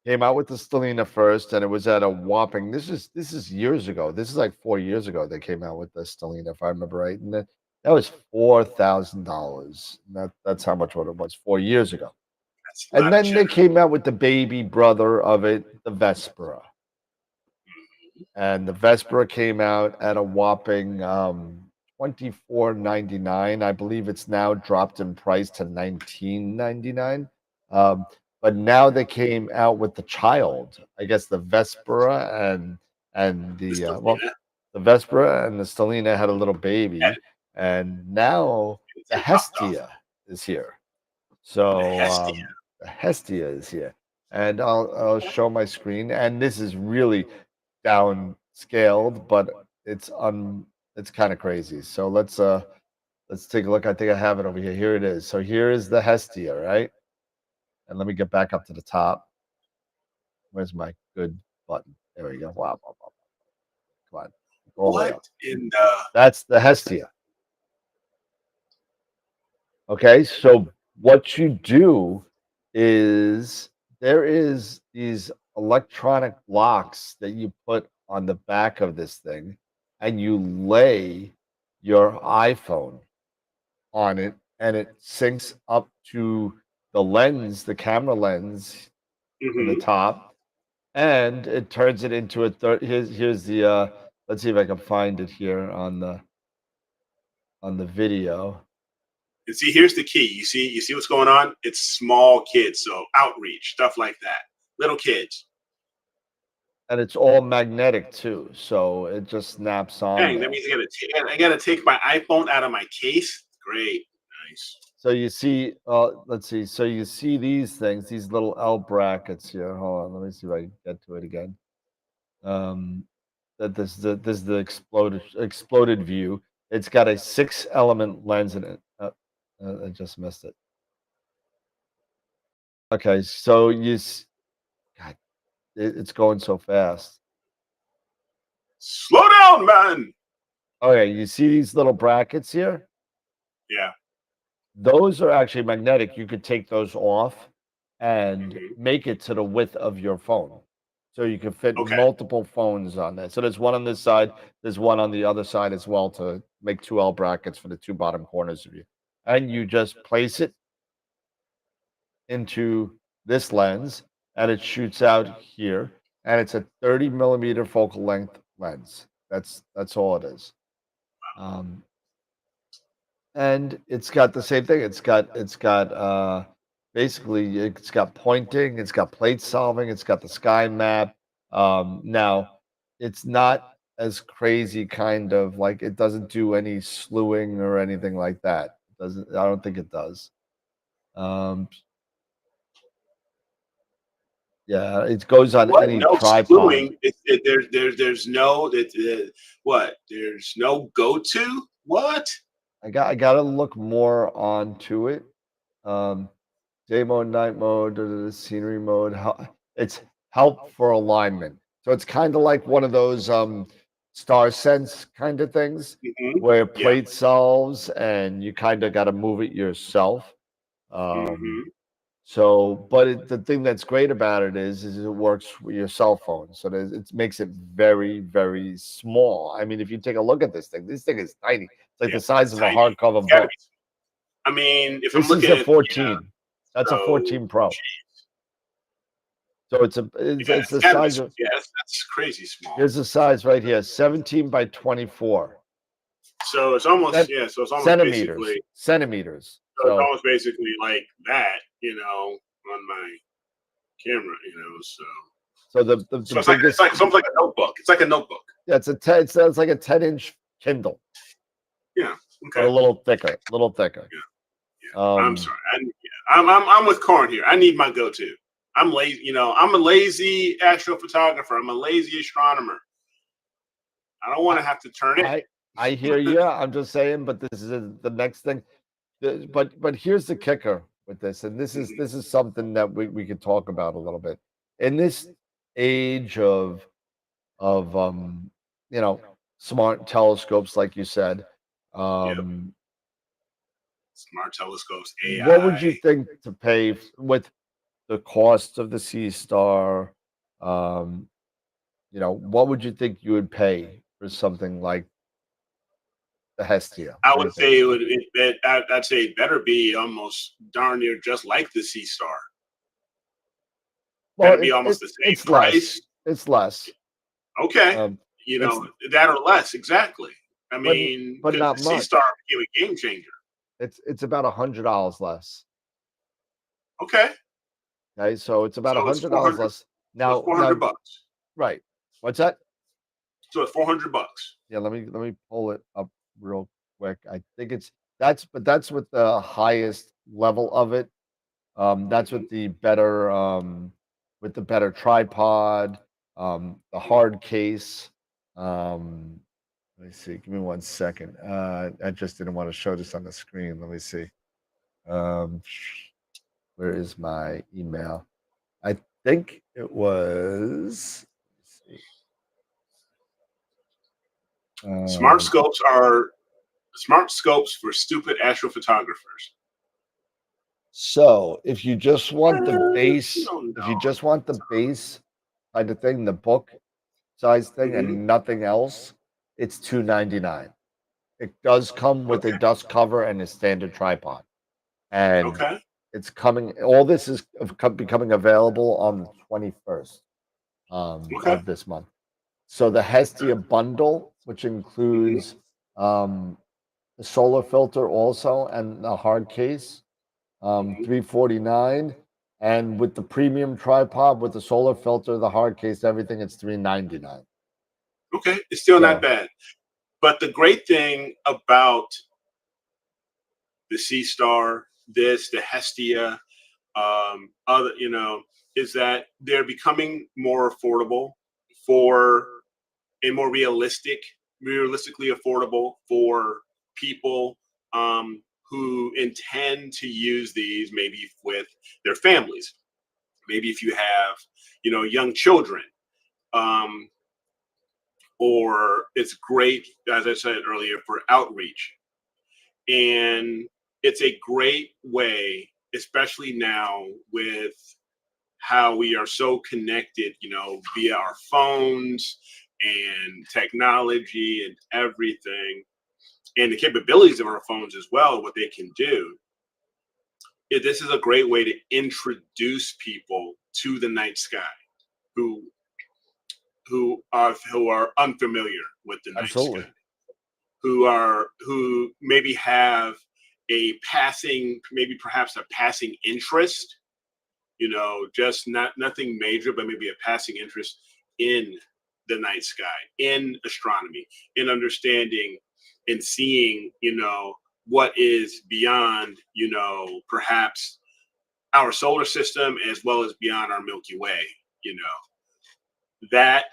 [SPEAKER 2] came out with the Stellina first, and it was at a whopping. This is years ago. This is like 4 years ago they came out with the Stellina, if I remember right, and that was $4,000. That's how much what it was 4 years ago. And then they came out with the baby brother of it, the Vespera. And the Vespera came out at a whopping $24.99. I believe it's now dropped in price to $19.99. But now they came out with the child. I guess the Vespera and the Vespera and the Stellina had a little baby, and now the Hestia is here. So the Hestia is here, and I'll show my screen. And this is really downscaled, but it's kind of crazy. So let's take a look. I think I have it over here. Here it is. So here is the Hestia, right? And let me get back up to the top. Where's my good button? There we go. Wow. Come on. all the way
[SPEAKER 4] What
[SPEAKER 2] up.
[SPEAKER 4] in the?
[SPEAKER 2] That's the Hestia. Okay, so what you do is there is these electronic blocks that you put on the back of this thing, and you lay your iPhone on it, and it syncs up to the lens, the camera lens in the
[SPEAKER 4] Mhm.
[SPEAKER 2] top, and it turns it into a here's the let's see if I can find it here on the video.
[SPEAKER 4] And see, here's the key. You see what's going on? It's small kids, so outreach, stuff like that. Little kids.
[SPEAKER 2] And it's all magnetic too, so it just snaps on
[SPEAKER 4] Dang, that
[SPEAKER 2] there.
[SPEAKER 4] means I gotta take my iPhone out of my case. Great, nice.
[SPEAKER 2] So you see, let's see. So you see these things, these little L brackets here. Hold on, let me see if I can get to it again. That this is the exploded view. It's got a 6-element lens in it. I just missed it. Okay, so God, it's going so fast.
[SPEAKER 4] Slow down, man.
[SPEAKER 2] Okay, you see these little brackets here?
[SPEAKER 4] Yeah.
[SPEAKER 2] Those are actually magnetic. You could take those off and
[SPEAKER 4] Mhm.
[SPEAKER 2] make it to the width of your phone. So you can fit
[SPEAKER 4] Okay.
[SPEAKER 2] multiple phones on there. So there's one on this side, there's one on the other side as well to make 2L brackets for the two bottom corners of you. And you just place it into this lens and it shoots out here. And it's a 30 millimeter focal length lens. That's all it is. Um, and it's got the same thing. It's got basically it's got pointing, it's got plate solving, it's got the sky map. Now it's not as crazy kind of like it doesn't do any slewing or anything like that. It doesn't I don't think it does. Um yeah, it goes on
[SPEAKER 4] What?
[SPEAKER 2] any
[SPEAKER 4] No
[SPEAKER 2] tripod.
[SPEAKER 4] screwing. There's no what? There's no go to. What?
[SPEAKER 2] I gotta look more onto it. Um Day mode, night mode, scenery mode. It's help for alignment. So it's kind of like one of those star sense kind of things
[SPEAKER 4] Hmm.
[SPEAKER 2] where
[SPEAKER 4] Yeah.
[SPEAKER 2] plate solves and you kind of got to move it yourself. Um,
[SPEAKER 4] Hmm.
[SPEAKER 2] but the thing that's great about it is it works with your cell phone. So it makes it very, very small. I mean, if you take a look at this thing is tiny. It's like
[SPEAKER 4] Yeah.
[SPEAKER 2] the size
[SPEAKER 4] It's
[SPEAKER 2] of a
[SPEAKER 4] tiny.
[SPEAKER 2] hardcover
[SPEAKER 4] It's gotta
[SPEAKER 2] book.
[SPEAKER 4] be. I mean, if I'm
[SPEAKER 2] This is
[SPEAKER 4] looking
[SPEAKER 2] a
[SPEAKER 4] at,
[SPEAKER 2] 14. That's a
[SPEAKER 4] so
[SPEAKER 2] 14 Pro. So it's the
[SPEAKER 4] it's gotta be.
[SPEAKER 2] size of
[SPEAKER 4] Yeah, that's crazy small.
[SPEAKER 2] here's the size right here, 17 by 24
[SPEAKER 4] So it's almost
[SPEAKER 2] Cent-
[SPEAKER 4] yeah. So it's almost
[SPEAKER 2] centimeters.
[SPEAKER 4] basically.
[SPEAKER 2] Centimeters.
[SPEAKER 4] So it's
[SPEAKER 2] So
[SPEAKER 4] almost basically like that, on my camera, So.
[SPEAKER 2] so the
[SPEAKER 4] So it's
[SPEAKER 2] biggest
[SPEAKER 4] like something like a notebook. It's like a notebook.
[SPEAKER 2] yeah, it's like a 10-inch Kindle,
[SPEAKER 4] Yeah.
[SPEAKER 2] but
[SPEAKER 4] Okay.
[SPEAKER 2] a little thicker.
[SPEAKER 4] Yeah. Yeah. I'm
[SPEAKER 2] Um
[SPEAKER 4] sorry. I'm with Corn here. I need my go-to. I'm lazy. I'm a lazy astrophotographer. I'm a lazy astronomer. I don't want
[SPEAKER 2] I
[SPEAKER 4] to have to turn it.
[SPEAKER 2] I I hear you. I'm just saying, but this is the next thing. But here's the kicker with this, and
[SPEAKER 4] Mhm.
[SPEAKER 2] this is something that we could talk about a little bit. In this age of you know smart telescopes, like you said,
[SPEAKER 4] Yep.
[SPEAKER 2] um,
[SPEAKER 4] Smart telescopes,
[SPEAKER 2] what would you
[SPEAKER 4] AI.
[SPEAKER 2] think to pay with the cost of the Sea Star? Um, what would you think you would pay for something like the Hestia?
[SPEAKER 4] I
[SPEAKER 2] What do you
[SPEAKER 4] would
[SPEAKER 2] think?
[SPEAKER 4] say I'd say it better be almost darn near just like the Sea Star. Got
[SPEAKER 2] Well,
[SPEAKER 4] to be almost the same
[SPEAKER 2] it's less.
[SPEAKER 4] price.
[SPEAKER 2] It's less.
[SPEAKER 4] Okay.
[SPEAKER 2] Um,
[SPEAKER 4] You
[SPEAKER 2] it's
[SPEAKER 4] know, that or less, exactly. I
[SPEAKER 2] but
[SPEAKER 4] mean,
[SPEAKER 2] but
[SPEAKER 4] because
[SPEAKER 2] not
[SPEAKER 4] the Sea
[SPEAKER 2] much.
[SPEAKER 4] Star became a game changer.
[SPEAKER 2] It's about $100 less.
[SPEAKER 4] Okay.
[SPEAKER 2] Okay, so it's about
[SPEAKER 4] So it's
[SPEAKER 2] $100
[SPEAKER 4] 400.
[SPEAKER 2] less.
[SPEAKER 4] So it's
[SPEAKER 2] Now,
[SPEAKER 4] 400 bucks.
[SPEAKER 2] right. What's that?
[SPEAKER 4] So it's 400 bucks.
[SPEAKER 2] Yeah, let me pull it up real quick. I think that's with the highest level of it. That's
[SPEAKER 4] Mhm.
[SPEAKER 2] with the better tripod, the hard case. Um, let me see. Give me 1 second. I just didn't want to show this on the screen. Let me see. Um, where is my email? I think it was. Let's see.
[SPEAKER 4] Smart scopes are smart scopes for stupid astrophotographers.
[SPEAKER 2] So if you just want the base,
[SPEAKER 4] don't
[SPEAKER 2] if you
[SPEAKER 4] know.
[SPEAKER 2] just want the base kind of thing, the book size thing, and nothing else, it's $299. It does come with a dust cover and a standard tripod, and
[SPEAKER 4] Okay.
[SPEAKER 2] it's coming. All this is becoming available on the 21st
[SPEAKER 4] Okay.
[SPEAKER 2] of this month. So the Hestia bundle, which includes the solar filter also and the hard case, $349, and with the premium tripod with the solar filter, the hard case, everything, it's $399.
[SPEAKER 4] Okay, it's still
[SPEAKER 2] So-
[SPEAKER 4] not bad. But the great thing about the Sea Star, the Hestia, other, is that they're becoming more affordable for and more realistically affordable for people who intend to use these maybe with their families. Maybe if you have, young children, or it's great, as I said earlier, for outreach. And it's a great way, especially now with how we are so connected, via our phones and technology and everything, and the capabilities of our phones as well, what they can do. This is a great way to introduce people to the night sky who are unfamiliar with the night sky, who maybe have perhaps a passing interest, just nothing major, but maybe a passing interest in the night sky, in astronomy, in understanding and seeing, what is beyond, perhaps our solar system as well as beyond our Milky Way, that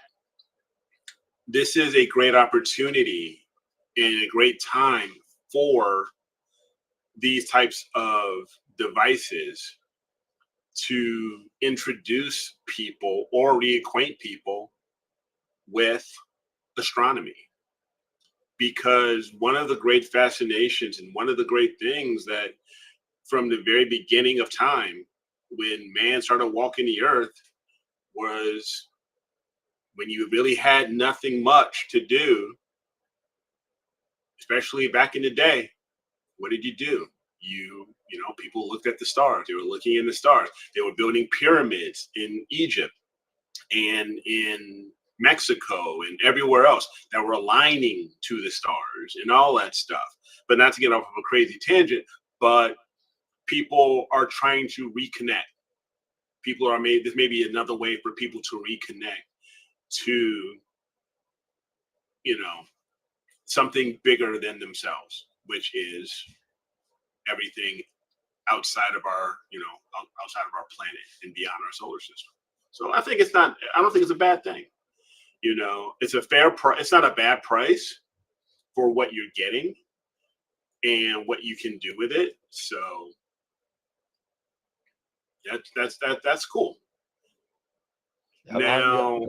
[SPEAKER 4] this is a great opportunity and a great time for these types of devices to introduce people or reacquaint people with astronomy. Because one of the great fascinations and one of the great things that from the very beginning of time, when man started walking the earth, was when you really had nothing much to do, especially back in the day, what did you do? People looked at the stars. They were looking in the stars. They were building pyramids in Egypt and in Mexico and everywhere else that were aligning to the stars and all that stuff. But not to get off of a crazy tangent, but people are trying to reconnect. This may be another way for people to reconnect to, something bigger than themselves, which is everything outside of our planet and beyond our solar system. So I don't think it's a bad thing. It's a fair price. It's not a bad price for what you're getting and what you can do with it. So that's cool.
[SPEAKER 2] Yeah,
[SPEAKER 4] Now,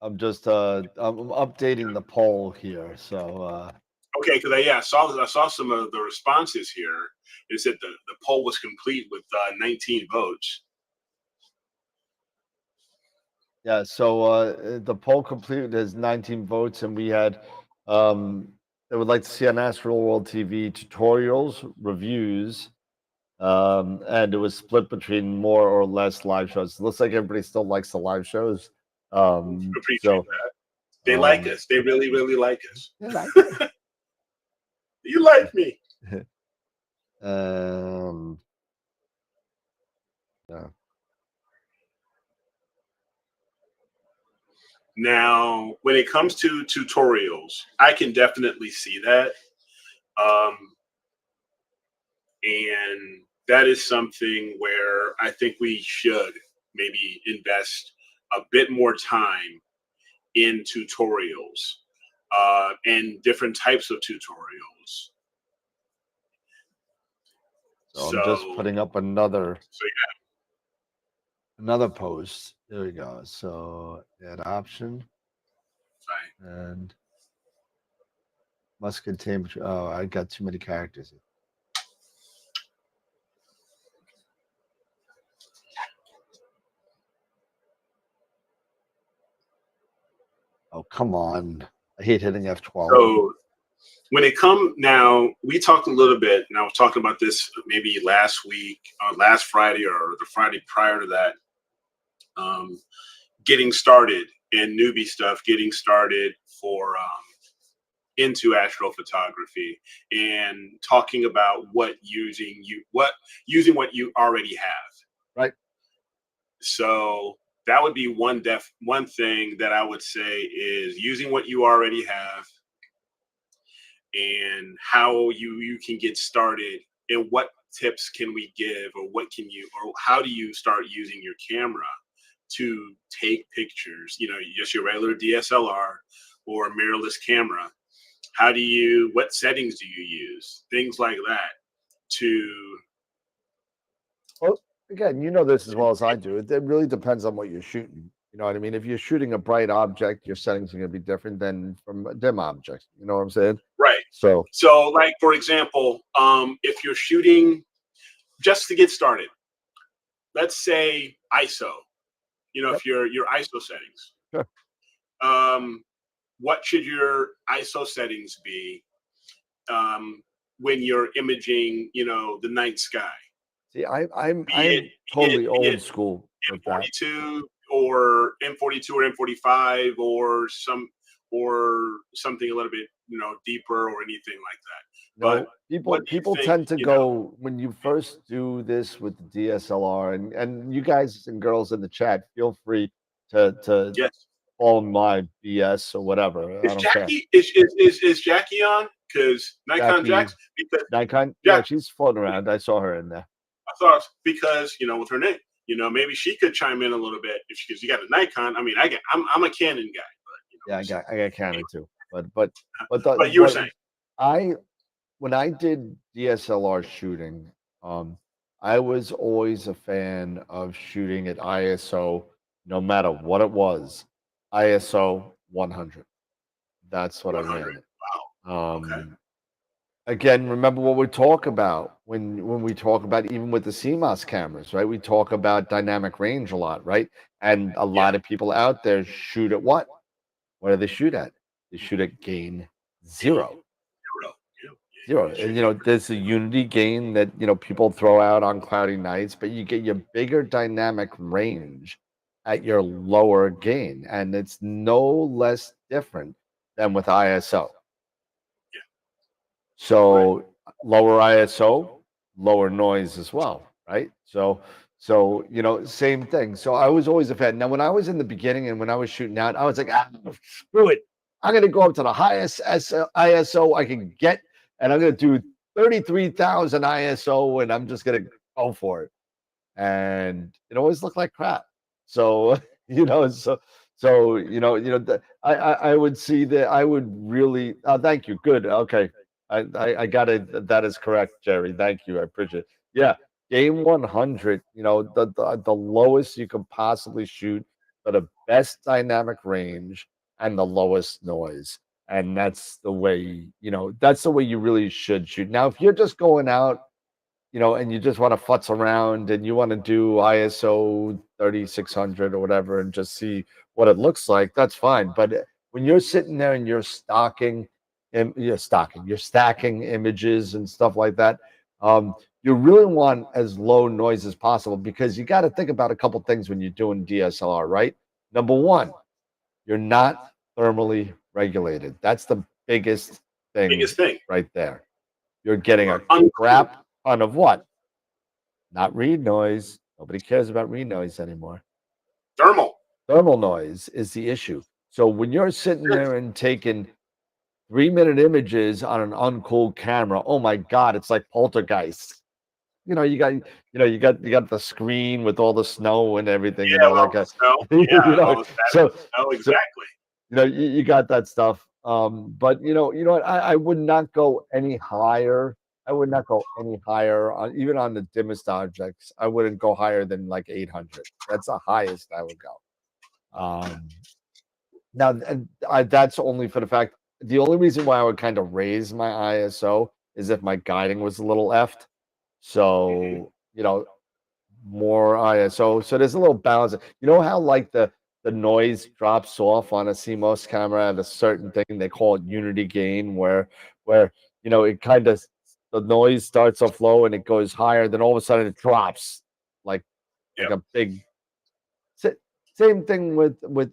[SPEAKER 2] I'm just I'm updating the poll here. So
[SPEAKER 4] okay, because I saw some of the responses here. It said the poll was complete with 19 votes.
[SPEAKER 2] yeah, so the poll completed has 19 votes, and we had they would like to see on AstroWorld TV tutorials, reviews, and it was split between more or less live shows. It looks like everybody still likes the live shows.
[SPEAKER 4] Appreciate
[SPEAKER 2] So
[SPEAKER 4] that. They like us. They really, really like us.
[SPEAKER 2] they like it.
[SPEAKER 4] You like me.
[SPEAKER 2] Yeah.
[SPEAKER 4] Now, when it comes to tutorials, I can definitely see that. And that is something where I think we should maybe invest a bit more time in tutorials and different types of tutorials.
[SPEAKER 2] So I'm just putting up another post. There we go. So add option.
[SPEAKER 4] Right.
[SPEAKER 2] And Must contain. Oh, I got too many characters. Oh, come on. I hate hitting F12.
[SPEAKER 4] So when it come now, we talked a little bit, and I was talking about this maybe last week, last Friday, or the Friday prior to that. Getting started in newbie stuff, getting started for into astrophotography, and talking about using what you already have.
[SPEAKER 2] Right.
[SPEAKER 4] So that would be one thing that I would say is using what you already have, and how you can get started, and what tips can we give, or how do you start using your camera to take pictures, just your regular DSLR or mirrorless camera. What settings do you use? Things like that to.
[SPEAKER 2] Well, again, you know this as well as I do. It really depends on what you're shooting. You know what I mean? If you're shooting a bright object, your settings are going to be different than from a dim object. You know what I'm saying?
[SPEAKER 4] Right.
[SPEAKER 2] So
[SPEAKER 4] Like, for example, if you're shooting just to get started, let's say ISO,
[SPEAKER 2] Yep.
[SPEAKER 4] if your ISO settings,
[SPEAKER 2] Sure.
[SPEAKER 4] What should your ISO settings be when you're imaging, the night sky?
[SPEAKER 2] See, I'm
[SPEAKER 4] Be
[SPEAKER 2] totally
[SPEAKER 4] it
[SPEAKER 2] old school with that.
[SPEAKER 4] M42 or M42 or M45 or something a little bit, deeper, or anything like that.
[SPEAKER 2] No,
[SPEAKER 4] But
[SPEAKER 2] people tend to go when you first do this with the DSLR, and you guys and girls in the chat, feel free to
[SPEAKER 4] yes.
[SPEAKER 2] follow my BS or whatever. I
[SPEAKER 4] Is
[SPEAKER 2] don't care.
[SPEAKER 4] Jackie is Jackie on? Because Nikon Jax, because
[SPEAKER 2] Nikon, yeah, she's floating around. I saw her in there.
[SPEAKER 4] I thought because with her name, maybe she could chime in a little bit because you got a Nikon. I mean, I'm a Canon guy, but
[SPEAKER 2] Yeah, I got Canon too. But
[SPEAKER 4] you were saying
[SPEAKER 2] when I did DSLR shooting, I was always a fan of shooting at ISO, no matter what it was, ISO 100. That's what
[SPEAKER 4] 100.
[SPEAKER 2] I ran it.
[SPEAKER 4] Wow. Okay.
[SPEAKER 2] Again, remember what we talk about when we talk about, even with the CMOS cameras, right? We talk about dynamic range a lot, right? And a lot of people out there shoot at what? What do they shoot at? They shoot at gain 0. And there's a unity gain that people throw out on cloudy nights, but you get your bigger dynamic range at your lower gain, and it's no less different than with ISO. So lower ISO, lower noise as well, right? So same thing. So I was always a fan. Now, when I was in the beginning and when I was shooting out, I was like, screw it. I'm going to go up to the highest ISO I can get, and I'm going to do 33,000 ISO, and I'm just going to go for it. And it always looked like crap. So, I would see that. I would really, thank you. Good. Okay. I got it. That is correct, Jerry. Thank you. I appreciate it. Yeah. Game 100, the lowest you can possibly shoot, for the best dynamic range and the lowest noise. And that's the way, that's the way you really should shoot. Now, if you're just going out, and you just want to futz around and you want to do ISO 3600 or whatever and just see what it looks like, that's fine. But when you're sitting there and you're stacking images and stuff like that, you really want as low noise as possible, because you got to think about a couple things when you're doing DSLR, right? Number one, you're not thermally regulated. That's the biggest thing right there. You're getting a crap ton of what? Not read noise. Nobody cares about read noise anymore. Thermal noise is the issue. So when you're sitting there and taking 3-minute images on an uncooled camera, oh my God, it's like Poltergeist. You got the screen with all the snow and everything.
[SPEAKER 4] Snow. Yeah, exactly.
[SPEAKER 2] You got that stuff. But you know what? I would not go any higher. I would not go any higher even on the dimmest objects. I wouldn't go higher than like 800. That's the highest I would go. Now, and that's only for the fact. the only reason why I would kind of raise my ISO is if my guiding was a little effed.
[SPEAKER 4] Hmm.
[SPEAKER 2] So, more ISO. So there's a little balance. You know how like the noise drops off on a CMOS camera at a certain thing, they call it unity gain, where it kind of the noise starts off low and it goes higher, then all of a sudden it drops like
[SPEAKER 4] Yep.
[SPEAKER 2] a big Sa- same thing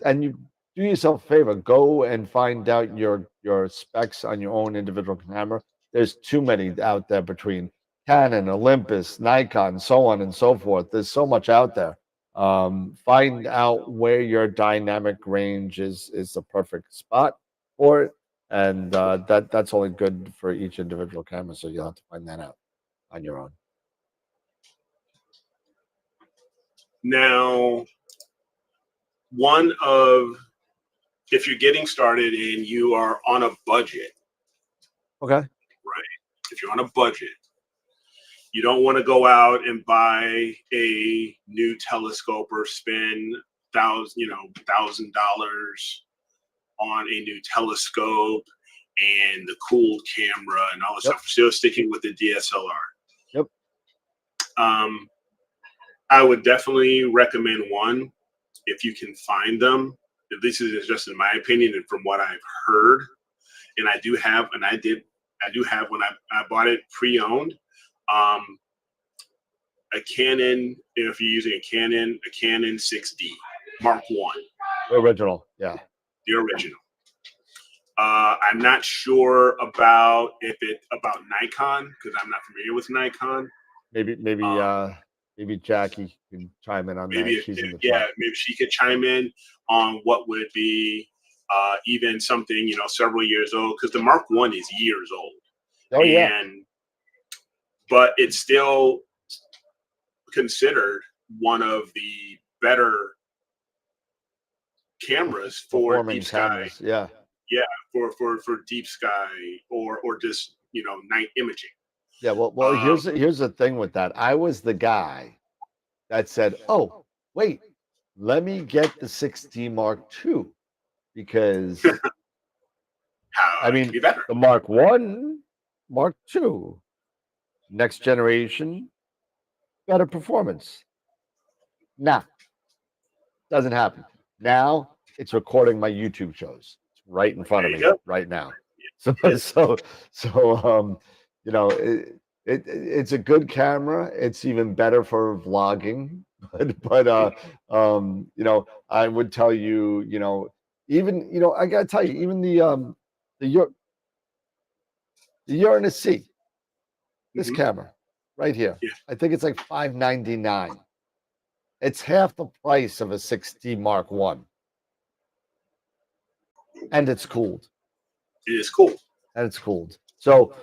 [SPEAKER 2] and you do yourself a favor, go and find out your specs on your own individual camera. There's too many out there between Canon, Olympus, Nikon, so on and so forth. There's so much out there. Find out where your dynamic range is the perfect spot for it, and that's only good for each individual camera. So you'll have to find that out on your own.
[SPEAKER 4] Now, if you're getting started and you are on a budget,
[SPEAKER 2] Okay.
[SPEAKER 4] right? If you're on a budget, you don't want to go out and buy a new telescope or spend $1,000 on a new telescope and the cooled camera and all this
[SPEAKER 2] Yep.
[SPEAKER 4] stuff. Still sticking with the DSLR.
[SPEAKER 2] Yep.
[SPEAKER 4] I would definitely recommend one if you can find them. This is just in my opinion and from what I've heard, and I do have when I bought it pre-owned. A Canon, if you're using a Canon 6D Mark One,
[SPEAKER 2] Original, yeah.
[SPEAKER 4] the original. I'm not sure about Nikon because I'm not familiar with Nikon.
[SPEAKER 2] Maybe Jackie can chime in on that. She's in the chat.
[SPEAKER 4] Maybe she could chime in on what would be even something several years old, because the Mark One is years old.
[SPEAKER 2] Oh yeah.
[SPEAKER 4] But it's still considered one of the better cameras for
[SPEAKER 2] Performing
[SPEAKER 4] deep sky.
[SPEAKER 2] cameras, yeah.
[SPEAKER 4] Yeah, for deep sky or just night imaging.
[SPEAKER 2] Yeah, well, here's the thing with that. I was the guy that said, "Oh, wait, let me get the 6D Mark II because
[SPEAKER 4] How
[SPEAKER 2] I
[SPEAKER 4] it can be better.
[SPEAKER 2] the Mark I, Mark II, next generation, better performance." Nah, doesn't happen. Now it's recording my YouTube shows. It's right in front of me right now. So it's a good camera. It's even better for vlogging. But I would tell you, even I gotta tell you, even the Uranus C, this camera right here.
[SPEAKER 4] Yeah.
[SPEAKER 2] I think it's like $599. It's half the price of a 6D Mark One, and it's cooled.
[SPEAKER 4] It is cool.
[SPEAKER 2] And it's cooled. So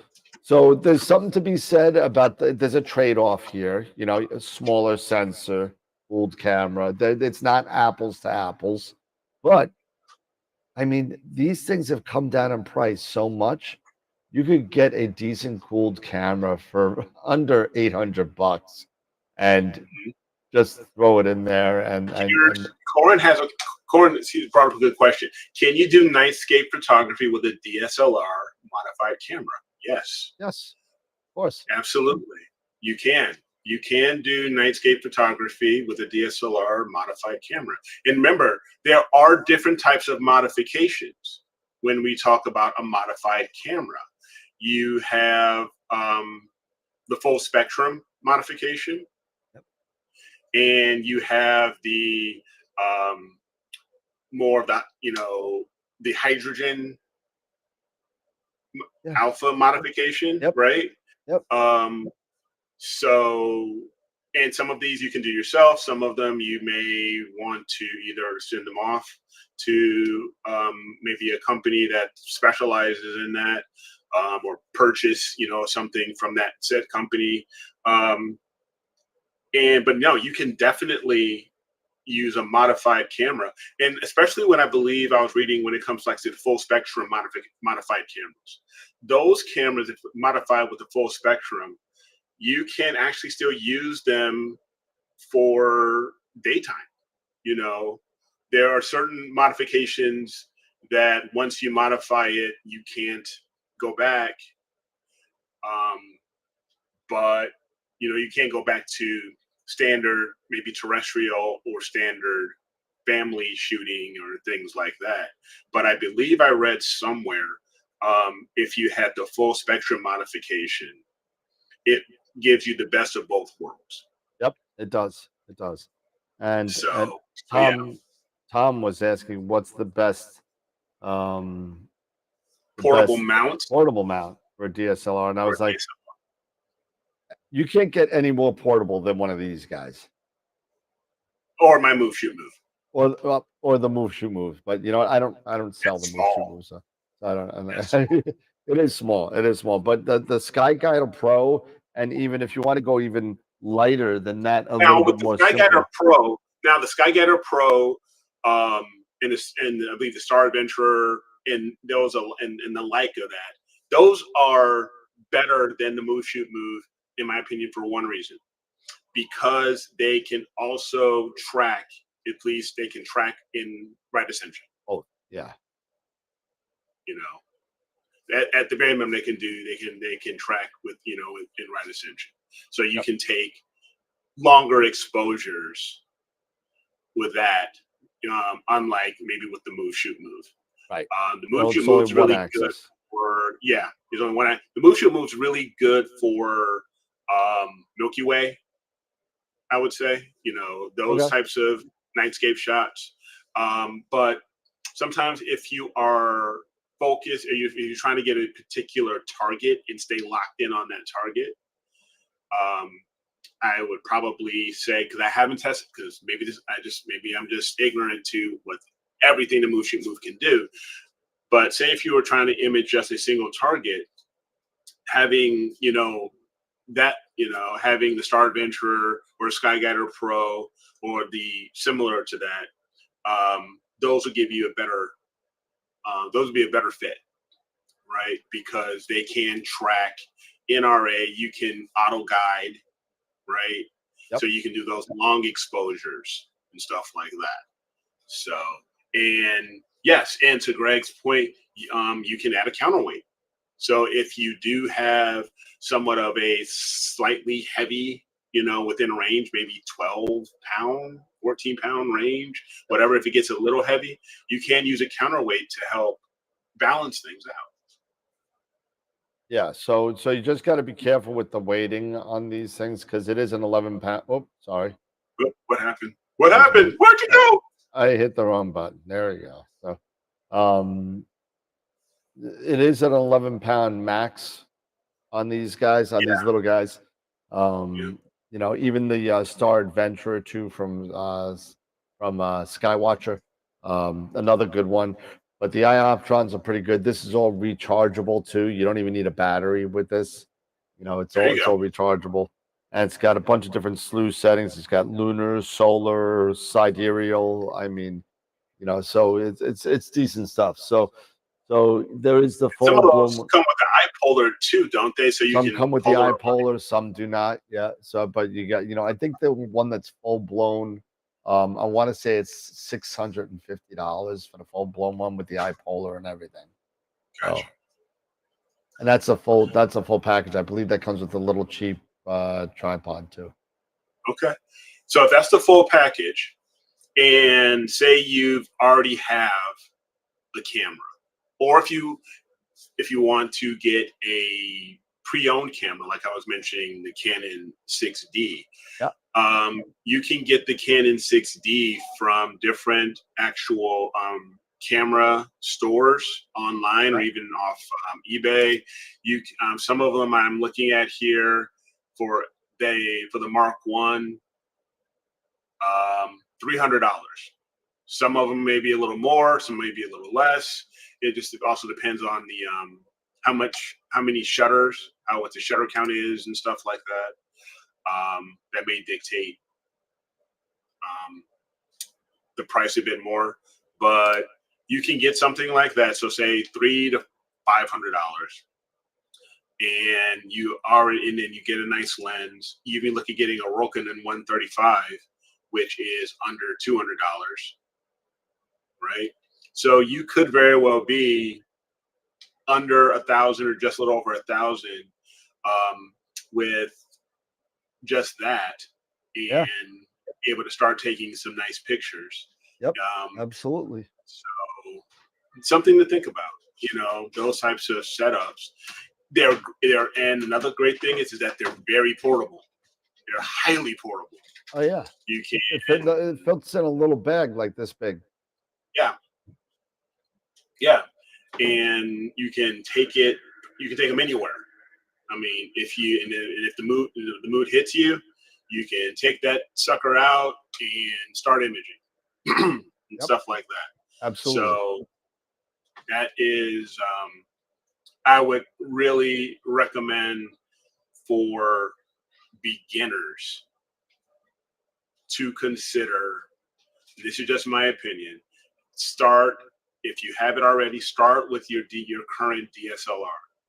[SPEAKER 2] there's something to be said about there's a trade-off here. A smaller sensor, cooled camera. It's not apples to apples, but I mean these things have come down in price so much. You could get a decent cooled camera for under $800, and just throw it in there. And
[SPEAKER 4] Corin he's brought up a good question. Can you do nightscape photography with a DSLR modified camera? Yes.
[SPEAKER 2] Yes, of course.
[SPEAKER 4] Absolutely. You can. You can do nightscape photography with a DSLR modified camera. And remember, there are different types of modifications when we talk about a modified camera. You have the full spectrum modification, and you have the more of that, the hydrogen alpha modification, right?
[SPEAKER 2] Yep.
[SPEAKER 4] So, and some of these you can do yourself. Some of them you may want to either send them off to maybe a company that specializes in that, or purchase, something from that said company. But no, you can definitely use a modified camera, and especially when I believe I was reading when it comes to, like, the full spectrum modified cameras. Those cameras, if modified with the full spectrum, you can actually still use them for daytime. There are certain modifications that once you modify it, you can't go back. But you can't go back to standard, maybe terrestrial or standard family shooting or things like that. But I believe I read somewhere if you had the full spectrum modification, it gives you the best of both worlds.
[SPEAKER 2] Yep, it does. It does. And
[SPEAKER 4] So yeah.
[SPEAKER 2] Tom was asking what's the best the
[SPEAKER 4] Portable
[SPEAKER 2] best
[SPEAKER 4] mount
[SPEAKER 2] portable mount for DSLR, and I
[SPEAKER 4] or
[SPEAKER 2] was like, you can't get any more portable than one of these guys,
[SPEAKER 4] or my move shoot move.
[SPEAKER 2] or the move shoot move. But you know what? I don't sell
[SPEAKER 4] It's
[SPEAKER 2] the move shoot
[SPEAKER 4] small.
[SPEAKER 2] moves. So I don't.
[SPEAKER 4] It's small.
[SPEAKER 2] It is small. It is small. But the Sky Guider Pro, and even if you want to go even lighter than that, a
[SPEAKER 4] Now
[SPEAKER 2] little
[SPEAKER 4] with
[SPEAKER 2] bit
[SPEAKER 4] the
[SPEAKER 2] more
[SPEAKER 4] Skyguider
[SPEAKER 2] simple.
[SPEAKER 4] Pro, now the Skyguider Pro, and I believe the Star Adventurer and those and the like of that, those are better than the move shoot move, in my opinion, for one reason. Because they can also track, at least they can track in right ascension.
[SPEAKER 2] Oh yeah.
[SPEAKER 4] At the very minimum they can track with in right ascension. So you can take longer exposures with that, unlike maybe with the move shoot move.
[SPEAKER 2] Right.
[SPEAKER 4] The move shoot
[SPEAKER 2] only
[SPEAKER 4] move's really
[SPEAKER 2] one
[SPEAKER 4] good
[SPEAKER 2] axis.
[SPEAKER 4] for there's only one. The move shoot move's really good for Milky Way, I would say. Those
[SPEAKER 2] Okay.
[SPEAKER 4] types of nightscape shots. But sometimes if you are focused, or if you're trying to get a particular target and stay locked in on that target, I would probably say, because I haven't tested, because maybe I'm just ignorant to what everything the move shoot move can do. But say if you were trying to image just a single target, having having the Star Adventurer or Skyguider Pro or the similar to that, those will give you a better fit, right? Because they can track NRA, you can auto guide, right?
[SPEAKER 2] Yep.
[SPEAKER 4] So you can do those long exposures and stuff like that. So, and yes, and to Greg's point, you can add a counterweight. So if you do have somewhat of a slightly heavy, within range, maybe 12-pound, 14-pound range, whatever, if it gets a little heavy, you can use a counterweight to help balance things out.
[SPEAKER 2] Yeah, so you just got to be careful with the weighting on these things because it is an 11-pound. Oh, sorry.
[SPEAKER 4] What happened? What happened? Where'd you go?
[SPEAKER 2] I hit the wrong button. There we go. So, it is an 11-pound max on these guys, on these little guys. Even the Star Adventurer 2 from Skywatcher, another good one. But the Ioptrons are pretty good. This is all rechargeable too. You don't even need a battery with this. It's all rechargeable, and it's got a bunch of different slew settings. It's got lunar, solar, sidereal. I mean, so it's decent stuff. So there is the
[SPEAKER 4] Some
[SPEAKER 2] full
[SPEAKER 4] of those
[SPEAKER 2] blown.
[SPEAKER 4] come with the iPolar too, don't they? So you
[SPEAKER 2] Some
[SPEAKER 4] can
[SPEAKER 2] come with the iPolar, some do not. Yeah. So, but you got, I think the one that's full blown, I want to say it's $650 for the full blown one with the iPolar and everything.
[SPEAKER 4] Gotcha.
[SPEAKER 2] So, and that's a full package. I believe that comes with a little cheap tripod too.
[SPEAKER 4] Okay. So if that's the full package, and say you've already have a camera, or if you want to get a pre-owned camera, like I was mentioning, the Canon 6D, you can get the Canon 6D from different actual camera stores online, or even off eBay. Some of them I'm looking at here for the Mark One, $300. Some of them may be a little more, some may be a little less. It just also depends on the how many shutters, what the shutter count is, and stuff like that. That may dictate the price a bit more, but you can get something like that. So say $300 to $500, and then you get a nice lens. You even look at getting a Rokinon 135, which is under $200, right? So you could very well be under 1,000 or just a little over 1,000 with just that,
[SPEAKER 2] Yeah.
[SPEAKER 4] and be able to start taking some nice pictures.
[SPEAKER 2] Yep.
[SPEAKER 4] Um,
[SPEAKER 2] Absolutely.
[SPEAKER 4] so it's something to think about. Those types of setups. They're and another great thing is that they're very portable. They're highly portable.
[SPEAKER 2] Oh yeah.
[SPEAKER 4] You can,
[SPEAKER 2] It fits in a little bag like this big.
[SPEAKER 4] yeah, yeah, and you can take it. You can take them anywhere. I mean, if the mood hits you, you can take that sucker out and start imaging and stuff like that.
[SPEAKER 2] Absolutely.
[SPEAKER 4] So that is, I would really recommend for beginners to consider. This is just my opinion. Start, if you have it already, start with your current DSLR.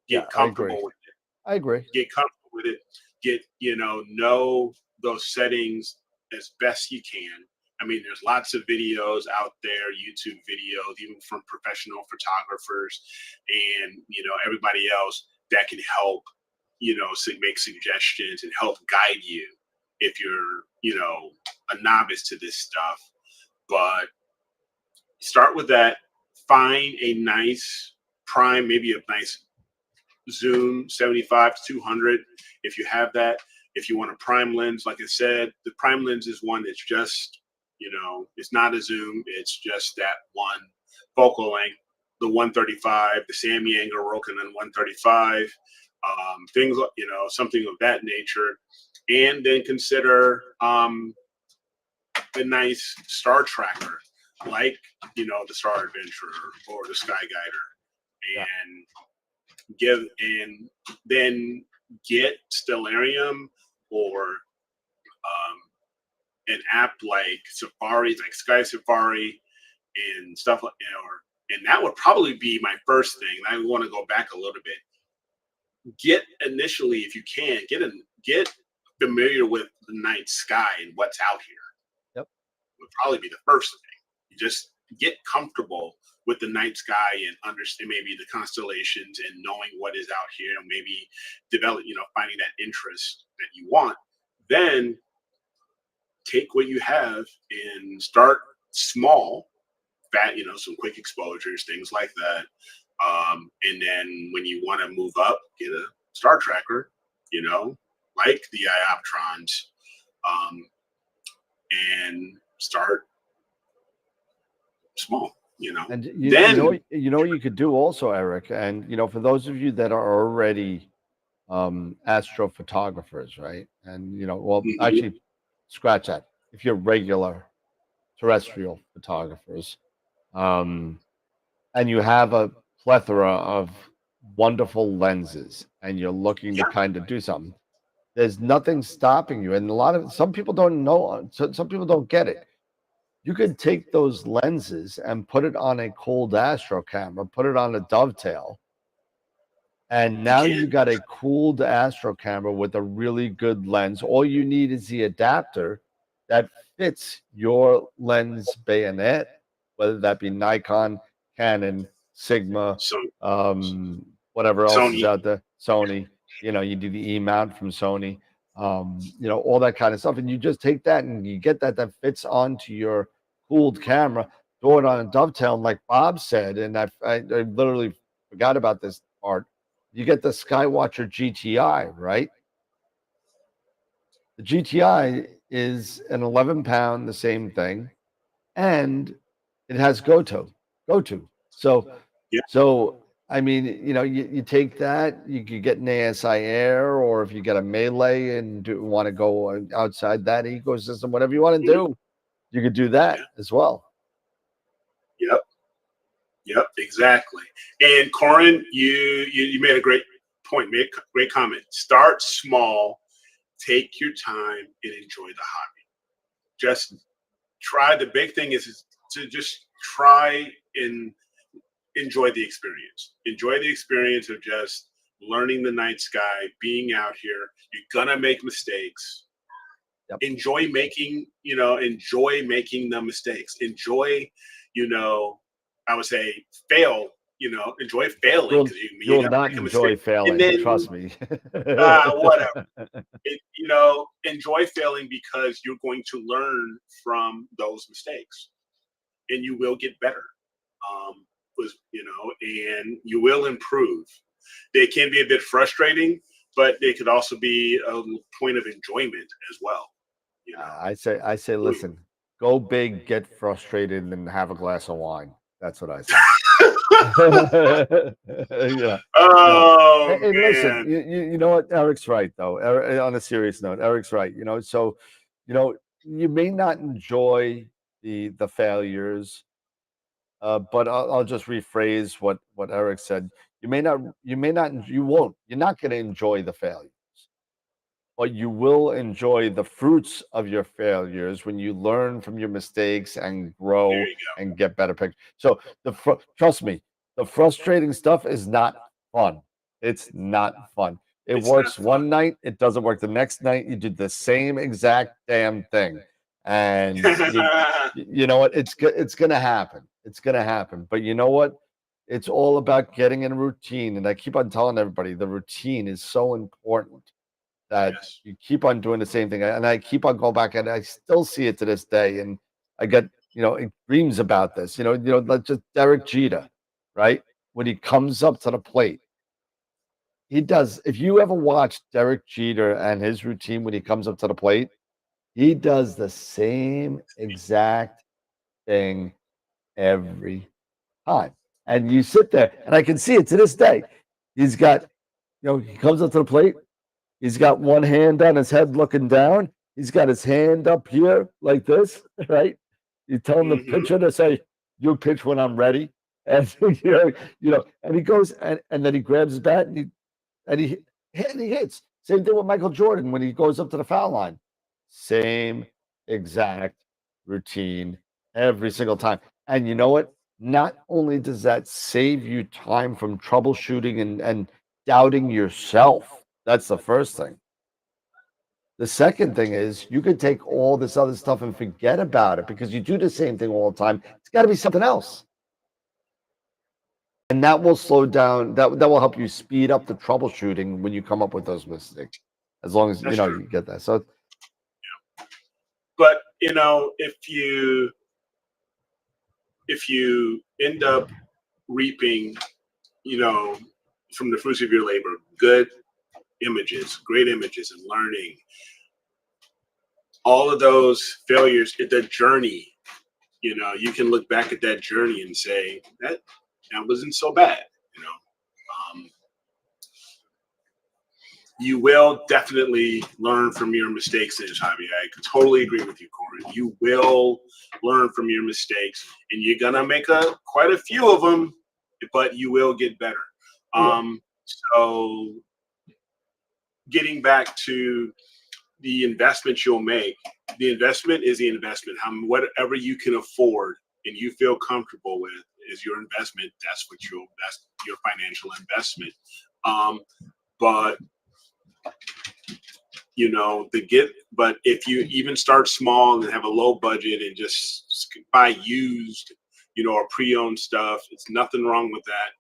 [SPEAKER 4] Get comfortable with it.
[SPEAKER 2] I agree.
[SPEAKER 4] Get comfortable with it. Get, know those settings as best you can. I mean, there's lots of videos out there, YouTube videos, even from professional photographers and, everybody else that can help, make suggestions and help guide you if you're, a novice to this stuff. But start with that. Find a nice prime, maybe a nice zoom 75 to 200 if you have that. If you want a prime lens, like I said, the prime lens is one that's just, it's not a zoom, it's just that one focal length, the 135, the Samyang or Rokinon 135, things like, something of that nature. And then consider a nice star tracker like, the Star Adventurer or the Sky Guider, and then get Stellarium or an app like Safari, like Sky Safari and stuff like and that would probably be my first thing. I want to go back a little bit. Get initially, if you can, get familiar with the night sky and what's out here.
[SPEAKER 2] Yep.
[SPEAKER 4] Would probably be the first thing. You just get comfortable with the night sky and understand maybe the constellations and knowing what is out here, and maybe develop, finding that interest that you want. Then take what you have and start small, some quick exposures, things like that. And then when you want to move up, get a star tracker, like the Ioptrons, and start small.
[SPEAKER 2] And
[SPEAKER 4] then
[SPEAKER 2] you could do also, Eric, and for those of you that are already astrophotographers, right? And actually scratch that. If you're regular terrestrial photographers, and you have a plethora of wonderful lenses and you're looking to kind of do something, there's nothing stopping you. And some people don't know, some people don't get it. You could take those lenses and put it on a cold astro camera, put it on a dovetail, and now you got a cooled astro camera with a really good lens. All you need is the adapter that fits your lens bayonet, whether that be Nikon, Canon, Sigma, whatever else is out there, Sony. You do the E mount from Sony. All that kind of stuff. And you just take that and you get that fits onto your cooled camera, throw it on a dovetail. And like Bob said, and I literally forgot about this part, you get the Skywatcher GTI, right? The GTI is an 11-pound, the same thing, and it has go-to. So I mean, you take that, you could get an ASI Air, or if you get a Melee and want to go outside that ecosystem, whatever you want to do, you could do that as well.
[SPEAKER 4] Yep, exactly. And Corin, you made a great point, made a great comment. Start small, take your time, and enjoy the hobby. Just try. The big thing is to just try and enjoy the experience. Enjoy the experience of just learning the night sky, being out here. You're gonna make mistakes.
[SPEAKER 2] Yep.
[SPEAKER 4] Enjoy making the mistakes. Enjoy, I would say fail. Enjoy failing.
[SPEAKER 2] You'll
[SPEAKER 4] Never
[SPEAKER 2] not
[SPEAKER 4] make a
[SPEAKER 2] enjoy
[SPEAKER 4] mistake.
[SPEAKER 2] failing.
[SPEAKER 4] And then,
[SPEAKER 2] Trust me.
[SPEAKER 4] whatever. Enjoy failing because you're going to learn from those mistakes, and you will get better. And you will improve. They can be a bit frustrating, but they could also be a point of enjoyment as well.
[SPEAKER 2] I say, listen, go big, get frustrated, and have a glass of wine. That's what I say. Yeah.
[SPEAKER 4] Oh,
[SPEAKER 2] Hey, listen,
[SPEAKER 4] man.
[SPEAKER 2] you know what? Eric's right, though. On a serious note, Eric's right. So, you may not enjoy the failures, but I'll just rephrase what Eric said. You won't. You're not going to enjoy the failures, but you will enjoy the fruits of your failures when you learn from your mistakes and grow
[SPEAKER 4] There you go.
[SPEAKER 2] and get better pictures. So trust me, the frustrating stuff is not fun. It's not fun. It's works one night, it doesn't work the next night. You did the same exact damn thing, and you know what? It's gonna happen. It's gonna happen. But you know what? It's all about getting in a routine, and I keep on telling everybody the routine is so important that
[SPEAKER 4] Yes.
[SPEAKER 2] you keep on doing the same thing. And I keep on going back, and I still see it to this day. And I get, dreams about this. Like just Derek Jeter, right? When he comes up to the plate, he does. If you ever watch Derek Jeter and his routine when he comes up to the plate, he does the same exact thing every time. And you sit there, and I can see it to this day. He's got, he comes up to the plate. He's got one hand on his head looking down. He's got his hand up here like this, right? You tell him the pitcher to say, "You pitch when I'm ready," and and he goes and then he grabs his bat and he hits. Same thing with Michael Jordan when he goes up to the foul line. Same exact routine every single time. And you know what? Not only does that save you time from troubleshooting and doubting yourself. That's the first thing. The second thing is you could take all this other stuff and forget about it because you do the same thing all the time. It's got to be something else. And that will slow down, that will help you speed up the troubleshooting when you come up with those mistakes. As long as you get that. So
[SPEAKER 4] but if you end up reaping, from the fruits of your labor, good images, great images, and learning, all of those failures, the journey, you can look back at that journey and say that wasn't so bad. You will definitely learn from your mistakes in this hobby. I could totally agree with you, Corey. You will learn from your mistakes, and you're gonna make quite a few of them, but you will get better. So getting back to the investment you'll make, the investment is the investment. Whatever you can afford and you feel comfortable with is your investment. That's your financial investment. But but if you even start small and have a low budget and just buy used, or pre-owned stuff, it's nothing wrong with that.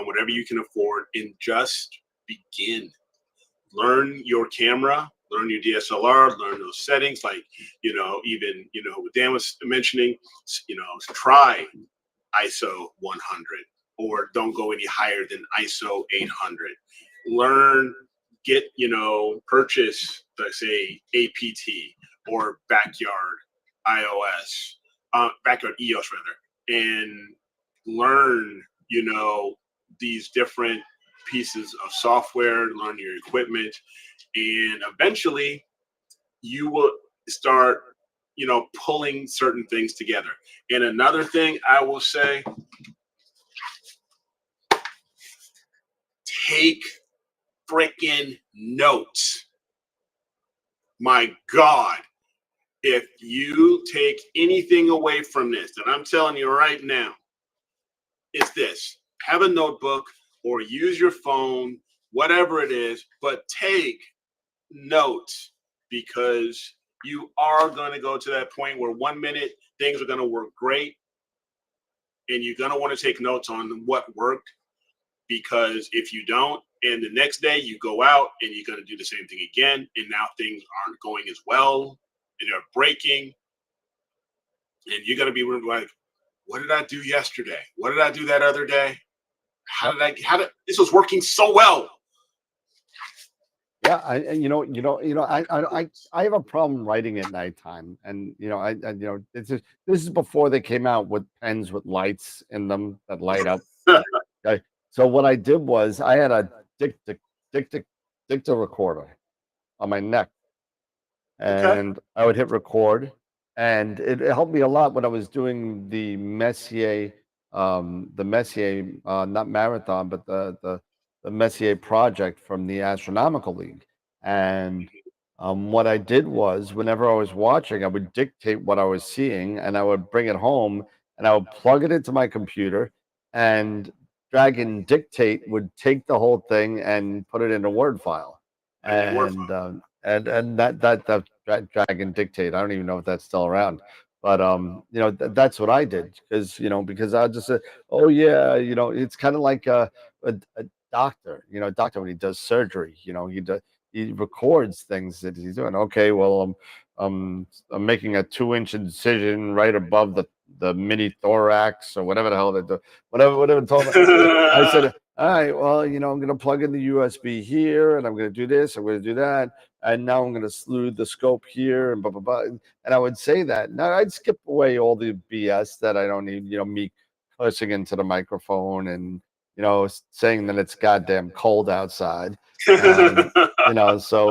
[SPEAKER 4] Whatever you can afford, and just begin. Learn your camera, learn your DSLR, learn those settings. Like, even, what Dan was mentioning, try ISO 100 or don't go any higher than ISO 800. Learn, purchase, let's say, APT or backyard backyard EOS rather, and learn, these different pieces of software, learn your equipment, and eventually you will start, pulling certain things together. And another thing I will say, take freaking notes. My God, if you take anything away from this, and I'm telling you right now, it's this: have a notebook or use your phone, whatever it is, but take notes, because you are going to go to that point where 1 minute things are going to work great, and you're going to want to take notes on what worked, because if you don't, and the next day you go out and you're going to do the same thing again, and now things aren't going as well, and they're breaking, and you're going to be like, what did I do yesterday? What did I do that other day? How did this was working so well?
[SPEAKER 2] Yeah, I have a problem writing at nighttime, and this is before they came out with pens with lights in them that light up. Okay, so what I did was I had a dicta recorder on my neck, and I would hit record, and it helped me a lot when I was doing the Messier, not marathon, but the Messier project from the Astronomical League. And what I did was, whenever I was watching, I would dictate what I was seeing, and I would bring it home, and I would plug it into my computer, and drag and dictate would take the whole thing and put it in a Word file. And that drag and dictate, I don't even know if that's still around. But that's what I did, because I just said, oh yeah, it's kind of like a doctor, doctor when he does surgery, he records things that he's doing. Okay, well, I'm making a 2-inch incision right above the mini thorax or whatever the hell they do, whatever. I said, all right, well, I'm going to plug in the USB here, and I'm going to do this, I'm going to do that, and now I'm going to slew the scope here, and blah blah blah. And I would say that. Now I'd skip away all the BS that I don't need, me cursing into the microphone and saying that it's goddamn cold outside. So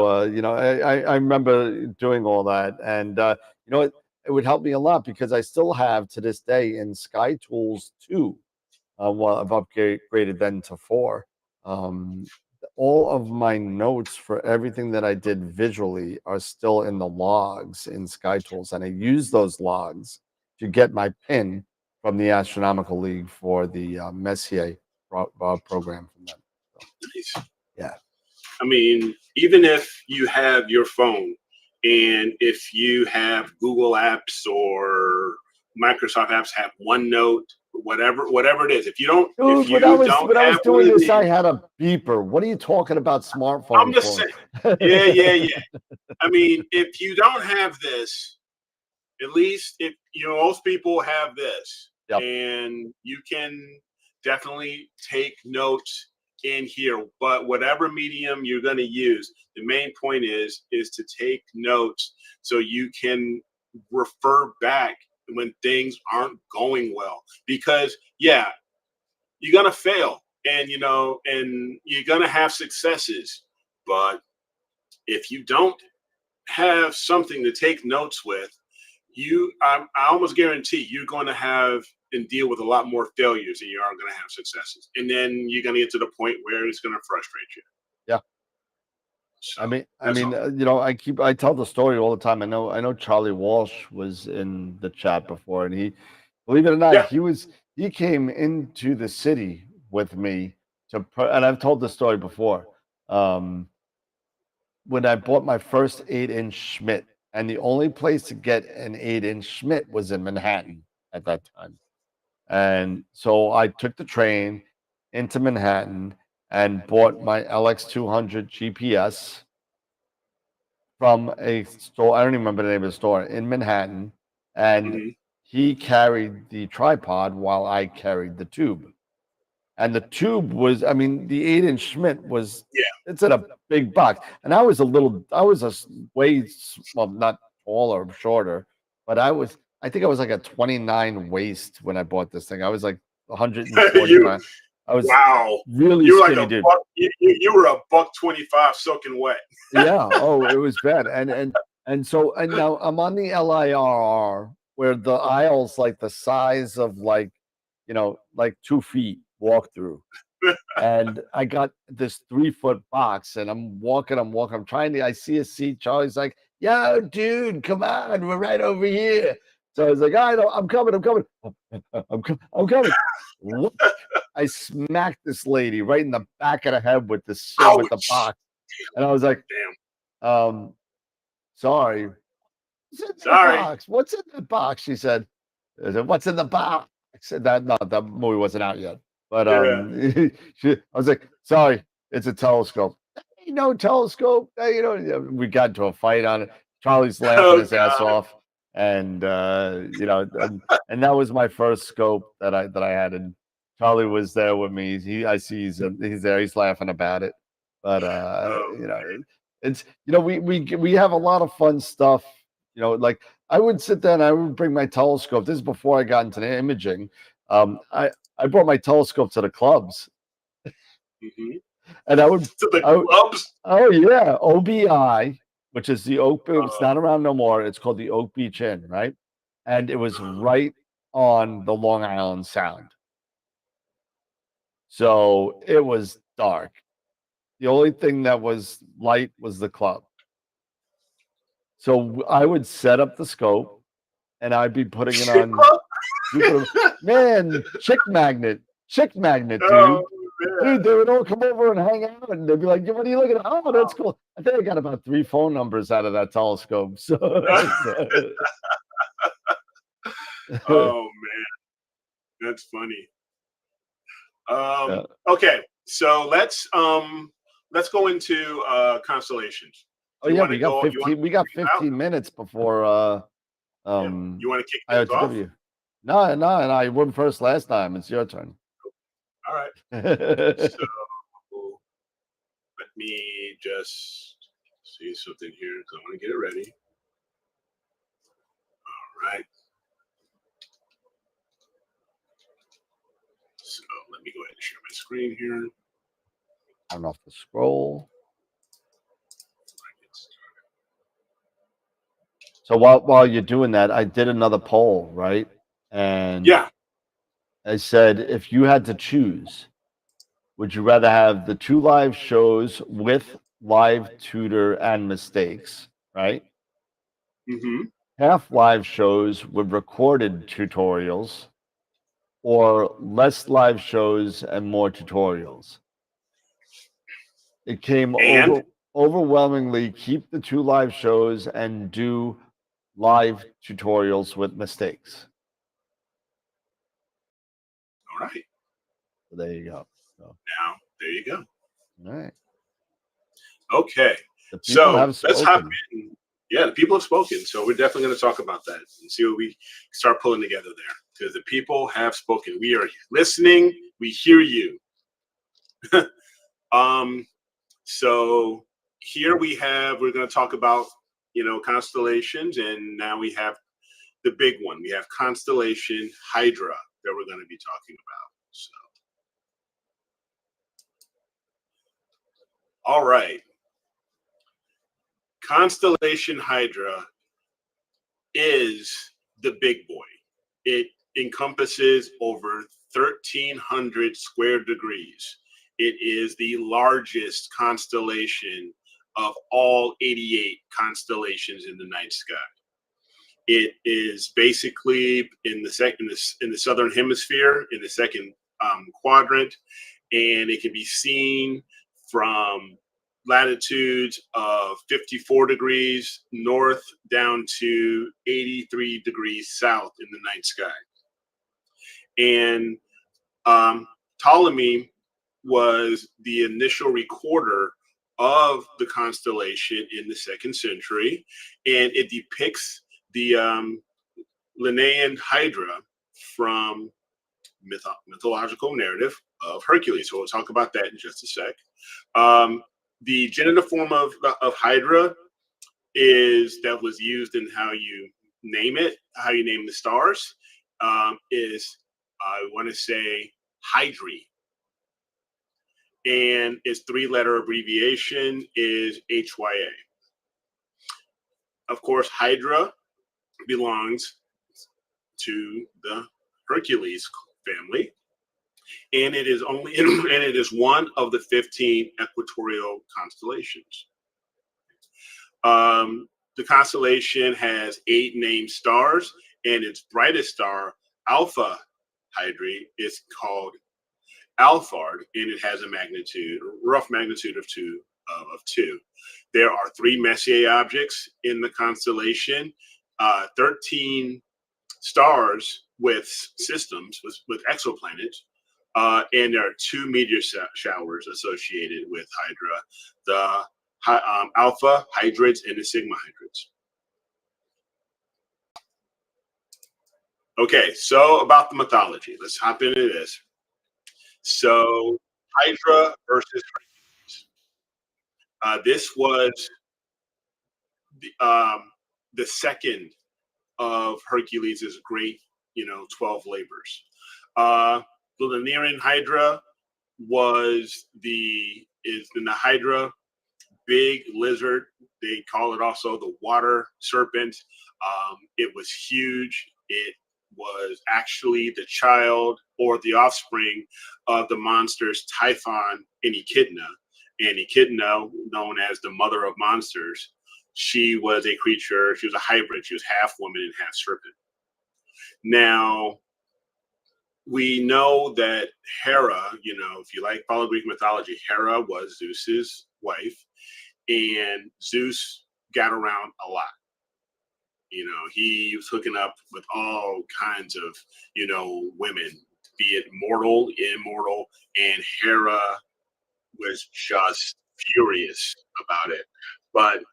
[SPEAKER 2] I remember doing all that, and it would help me a lot, because I still have to this day in Sky Tools 2. Well, I've upgraded then to 4. All of my notes for everything that I did visually are still in the logs in Sky Tools, and I use those logs to get my pin from the Astronomical League for the Messier program from them. So,
[SPEAKER 4] nice.
[SPEAKER 2] Yeah.
[SPEAKER 4] I mean, even if you have your phone, and if you have Google apps or Microsoft apps, have OneNote, whatever it is. If you don't,
[SPEAKER 2] dude,
[SPEAKER 4] if you
[SPEAKER 2] when I was
[SPEAKER 4] have
[SPEAKER 2] doing
[SPEAKER 4] one of
[SPEAKER 2] this, I
[SPEAKER 4] these,
[SPEAKER 2] had a beeper. What are you talking about, smartphone?
[SPEAKER 4] I'm just saying. Yeah. I mean, if you don't have this, at least if most people have this,
[SPEAKER 2] Yep.
[SPEAKER 4] and you can definitely take notes in here. But whatever medium you're going to use, the main point is to take notes so you can refer back when things aren't going well. Because you're going to fail, and and you're going to have successes, but if you don't have something to take notes with, I almost guarantee you're going to have and deal with a lot more failures than you are going to have successes, and then you're going to get to the point where it's going to frustrate you.
[SPEAKER 2] Yeah.
[SPEAKER 4] So,
[SPEAKER 2] I tell the story all the time. I know Charlie Walsh was in the chat before, and he, believe it or not, he came into the city with me and I've told the story before. When I bought my first 8-inch Schmidt, and the only place to get an 8-inch Schmidt was in Manhattan at that time. And so I took the train into Manhattan and bought my LX200 GPS from a store. I don't even remember the name of the store in Manhattan. And he carried the tripod while I carried the tube. And the tube was, the 8-inch Schmidt was, it's in a big box. And I was not taller, shorter, but I think I was like a 29 waist when I bought this thing. I was like 149. I was really skinny, dude.
[SPEAKER 4] You were a $125 soaking wet.
[SPEAKER 2] Yeah. Oh, it was bad. And now I'm on the LIRR, where the aisle's like the size of like 2 feet walk through. And I got this 3-foot box, and I'm walking. I see a seat. Charlie's like, yo, dude, come on, we're right over here. So I was like, I'm coming. I'm coming. Look, I smacked this lady right in the back of the head with the box. And I was like, sorry.
[SPEAKER 4] Sorry.
[SPEAKER 2] What's in the box? She said, what's in the box? I said that no, that movie wasn't out yet. But
[SPEAKER 4] Yeah.
[SPEAKER 2] I was like, sorry, it's a telescope. Hey, no telescope. Hey, we got into a fight on it. Charlie's laughing
[SPEAKER 4] Oh
[SPEAKER 2] his ass
[SPEAKER 4] God.
[SPEAKER 2] off, and and that was my first scope that I had, and Charlie was there with me. I see he's there. He's laughing about it, but
[SPEAKER 4] Oh,
[SPEAKER 2] it's we have a lot of fun stuff. Like I would sit there and I would bring my telescope. This is before I got into the imaging. I brought my telescope to the clubs,
[SPEAKER 4] mhm.
[SPEAKER 2] and
[SPEAKER 4] To the
[SPEAKER 2] I would
[SPEAKER 4] clubs.
[SPEAKER 2] oh yeah, OBI, which is the Oak. It's
[SPEAKER 4] Uh,
[SPEAKER 2] not around no more. It's called the Oak Beach Inn, right? And it was right on the Long Island Sound, so it was dark. The only thing that was light was the club. So I would set up the scope, and I'd be putting it on Jupiter. Man, chick magnet,
[SPEAKER 4] oh
[SPEAKER 2] dude.
[SPEAKER 4] man.
[SPEAKER 2] Dude, they would all come over and hang out, and they'd be like, "What are you looking at?" Oh, that's cool. I think I got about 3 phone numbers out of that telescope. So,
[SPEAKER 4] Oh man, that's funny.
[SPEAKER 2] yeah.
[SPEAKER 4] Okay, so let's go into constellations.
[SPEAKER 2] Oh
[SPEAKER 4] You
[SPEAKER 2] yeah,
[SPEAKER 4] want to go? You want to
[SPEAKER 2] we got
[SPEAKER 4] out?
[SPEAKER 2] 15 minutes before
[SPEAKER 4] Yeah. You want to kick things off?
[SPEAKER 2] IOTW. No, and I went first last time. It's your turn.
[SPEAKER 4] All right. So let me just see something here because I want to get it ready. All right. So let me go ahead and share my screen here.
[SPEAKER 2] Turn off the scroll. So while you're doing that, I did another poll, right? And
[SPEAKER 4] Yeah.
[SPEAKER 2] I said, if you had to choose, would you rather have the 2 live shows with live tutor and mistakes, right?
[SPEAKER 4] Mm-hmm.
[SPEAKER 2] Half live shows with recorded tutorials, or less live shows and more tutorials? It came
[SPEAKER 4] And
[SPEAKER 2] overwhelmingly keep the 2 live shows and do live tutorials with mistakes.
[SPEAKER 4] all right.
[SPEAKER 2] So there you go. So,
[SPEAKER 4] Now there you go.
[SPEAKER 2] all right.
[SPEAKER 4] Okay.
[SPEAKER 2] The people
[SPEAKER 4] So
[SPEAKER 2] have
[SPEAKER 4] let's hop
[SPEAKER 2] spoken.
[SPEAKER 4] in. Yeah, the people have spoken. So we're definitely going to talk about that and see what we start pulling together there. Because the people have spoken. We are listening. We hear you. So here we're going to talk about, constellations, and now we have the big one. We have Constellation Hydra that we're going to be talking about. So, all right. Constellation Hydra is the big boy. It encompasses over 1,300 square degrees. It is the largest constellation of all 88 constellations in the night sky. It is basically in the southern hemisphere, in the second quadrant, and it can be seen from latitudes of 54 degrees north down to 83 degrees south in the night sky. And Ptolemy was the initial recorder of the constellation in the 2nd century, and it depicts the Linnaean Hydra from mythological narrative of Hercules. So we'll talk about that in just a sec. The genitive form of Hydra that was used in how you name it, how you name the stars, is, I want to say, Hydri. And its 3-letter abbreviation is HYA. Of course, Hydra belongs to the Hercules family, and it is one of the 15 equatorial constellations. The constellation has 8 named stars, and its brightest star, Alpha Hydri, is called Alphard, and it has a rough magnitude of 2. There are 3 Messier objects in the constellation, 13 stars with systems with exoplanets. And there are two meteor showers associated with Hydra: the Alpha Hydrates and the Sigma Hydrates. Okay, so about the mythology. Let's hop into this. So Hydra versus Hercules. This was the second of Hercules' great, 12 labors. The Lemurian Hydra is in the Hydra, big lizard. They call it also the water serpent. It was huge. It was actually the child or the offspring of the monsters Typhon and Echidna. And Echidna, known as the mother of monsters, she was a creature. She was a hybrid. She was half woman and half serpent. Now, we know that Hera, if you follow Greek mythology, Hera was Zeus's wife, and Zeus got around a lot. He was hooking up with all kinds of, women, be it mortal, immortal, and Hera was just furious about it. But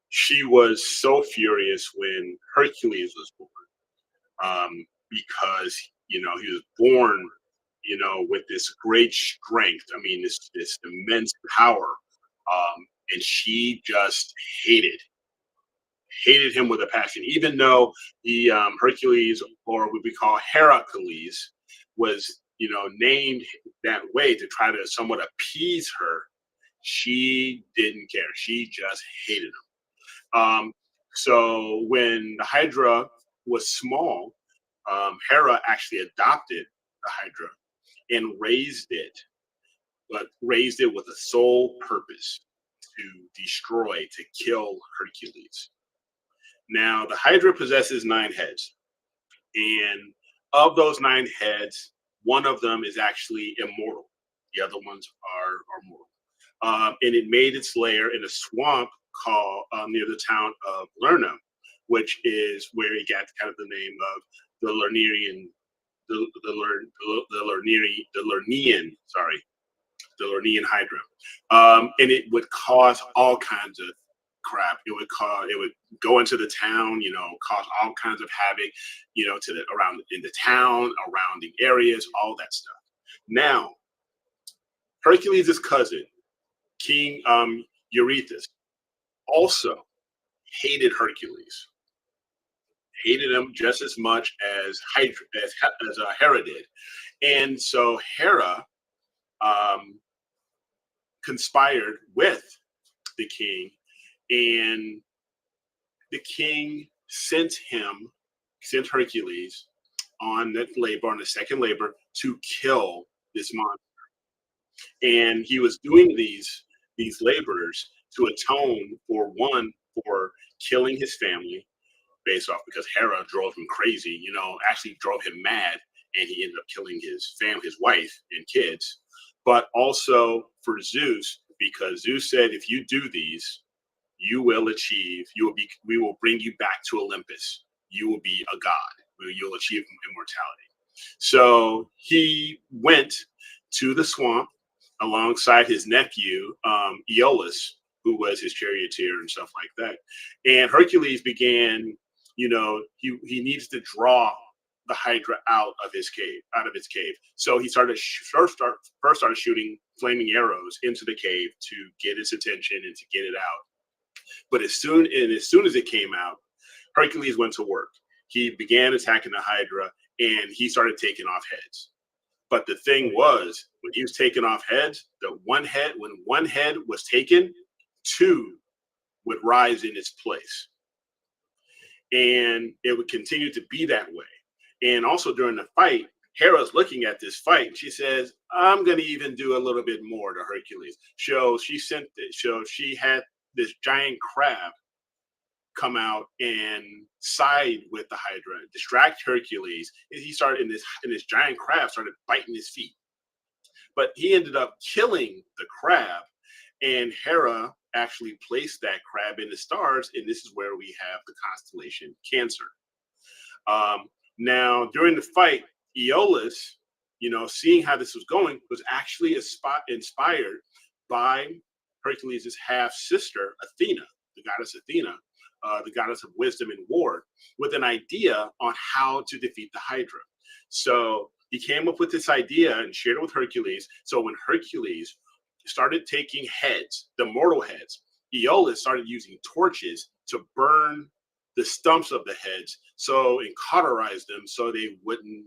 [SPEAKER 4] she was so furious when Hercules was born, because he was born with this great strength. I mean, this immense power, and she just hated him with a passion. Even though the Hercules, or what we call Heracles, was named that way to try to somewhat appease her, she didn't care. She just hated him. So when the Hydra was small, Hera actually adopted the Hydra and raised it, but raised it with a sole purpose: to destroy, to kill Hercules. Now, the Hydra possesses 9 heads, and of those 9 heads, one of them is actually immortal. The other ones are mortal. And it made its lair in a swamp called near the town of Lerna, which is where it got kind of the name of the Lernean, the Lernean Hydra. And it would cause all kinds of crap. It would go into the town, cause all kinds of havoc, around in the town, around the areas, all that stuff. Now, Hercules' cousin, King Eurystheus, also hated Hercules. Hated him just as much as Hera did. And so Hera conspired with the king, and the king sent Hercules on the second labor, to kill this monster. And he was doing these labors to atone for killing his family, based off because Hera drove him crazy, actually drove him mad, and he ended up killing his family, his wife and kids. But also for Zeus, because Zeus said, if you do these, we will bring you back to Olympus. You will be a god. You'll achieve immortality. So he went to the swamp alongside his nephew, Aeolus, who was his charioteer and stuff like that. And Hercules began, he needs to draw the Hydra out of its cave. So he first started shooting flaming arrows into the cave to get its attention and to get it out. But as soon as it came out, Hercules went to work. He began attacking the Hydra, and he started taking off heads. But the thing was, when he was taking off heads, when one head was taken, 2 would rise in its place. And it would continue to be that way. And also during the fight, Hera's looking at this fight, and she says, I'm going to even do a little bit more to Hercules. So she had this giant crab come out and side with the Hydra, distract Hercules. And he started and this giant crab started biting his feet. But he ended up killing the crab, and Hera actually placed that crab in the stars, and this is where we have the constellation Cancer. Now, during the fight, Aeolus, seeing how this was going, was actually inspired by Hercules' half sister, Athena, the goddess Athena, the goddess of wisdom and war, with an idea on how to defeat the Hydra. So he came up with this idea and shared it with Hercules. So when Hercules started taking heads, the mortal heads, Aeolus started using torches to burn the stumps of the heads and cauterize them so they wouldn't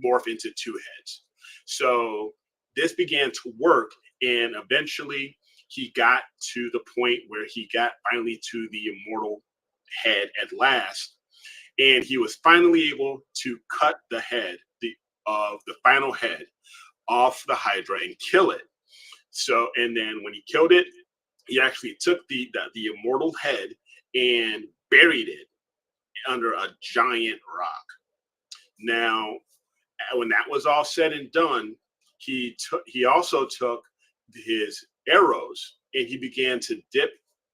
[SPEAKER 4] morph into two heads. So this began to work, and eventually he got to the point where he got finally to the immortal head at last, and he was finally able to cut the head of the final head off the Hydra and kill it. So, and then when he killed it, he actually took the immortal head and buried it under a giant rock. Now, when that was all said and done, he also took his arrows and he began to dip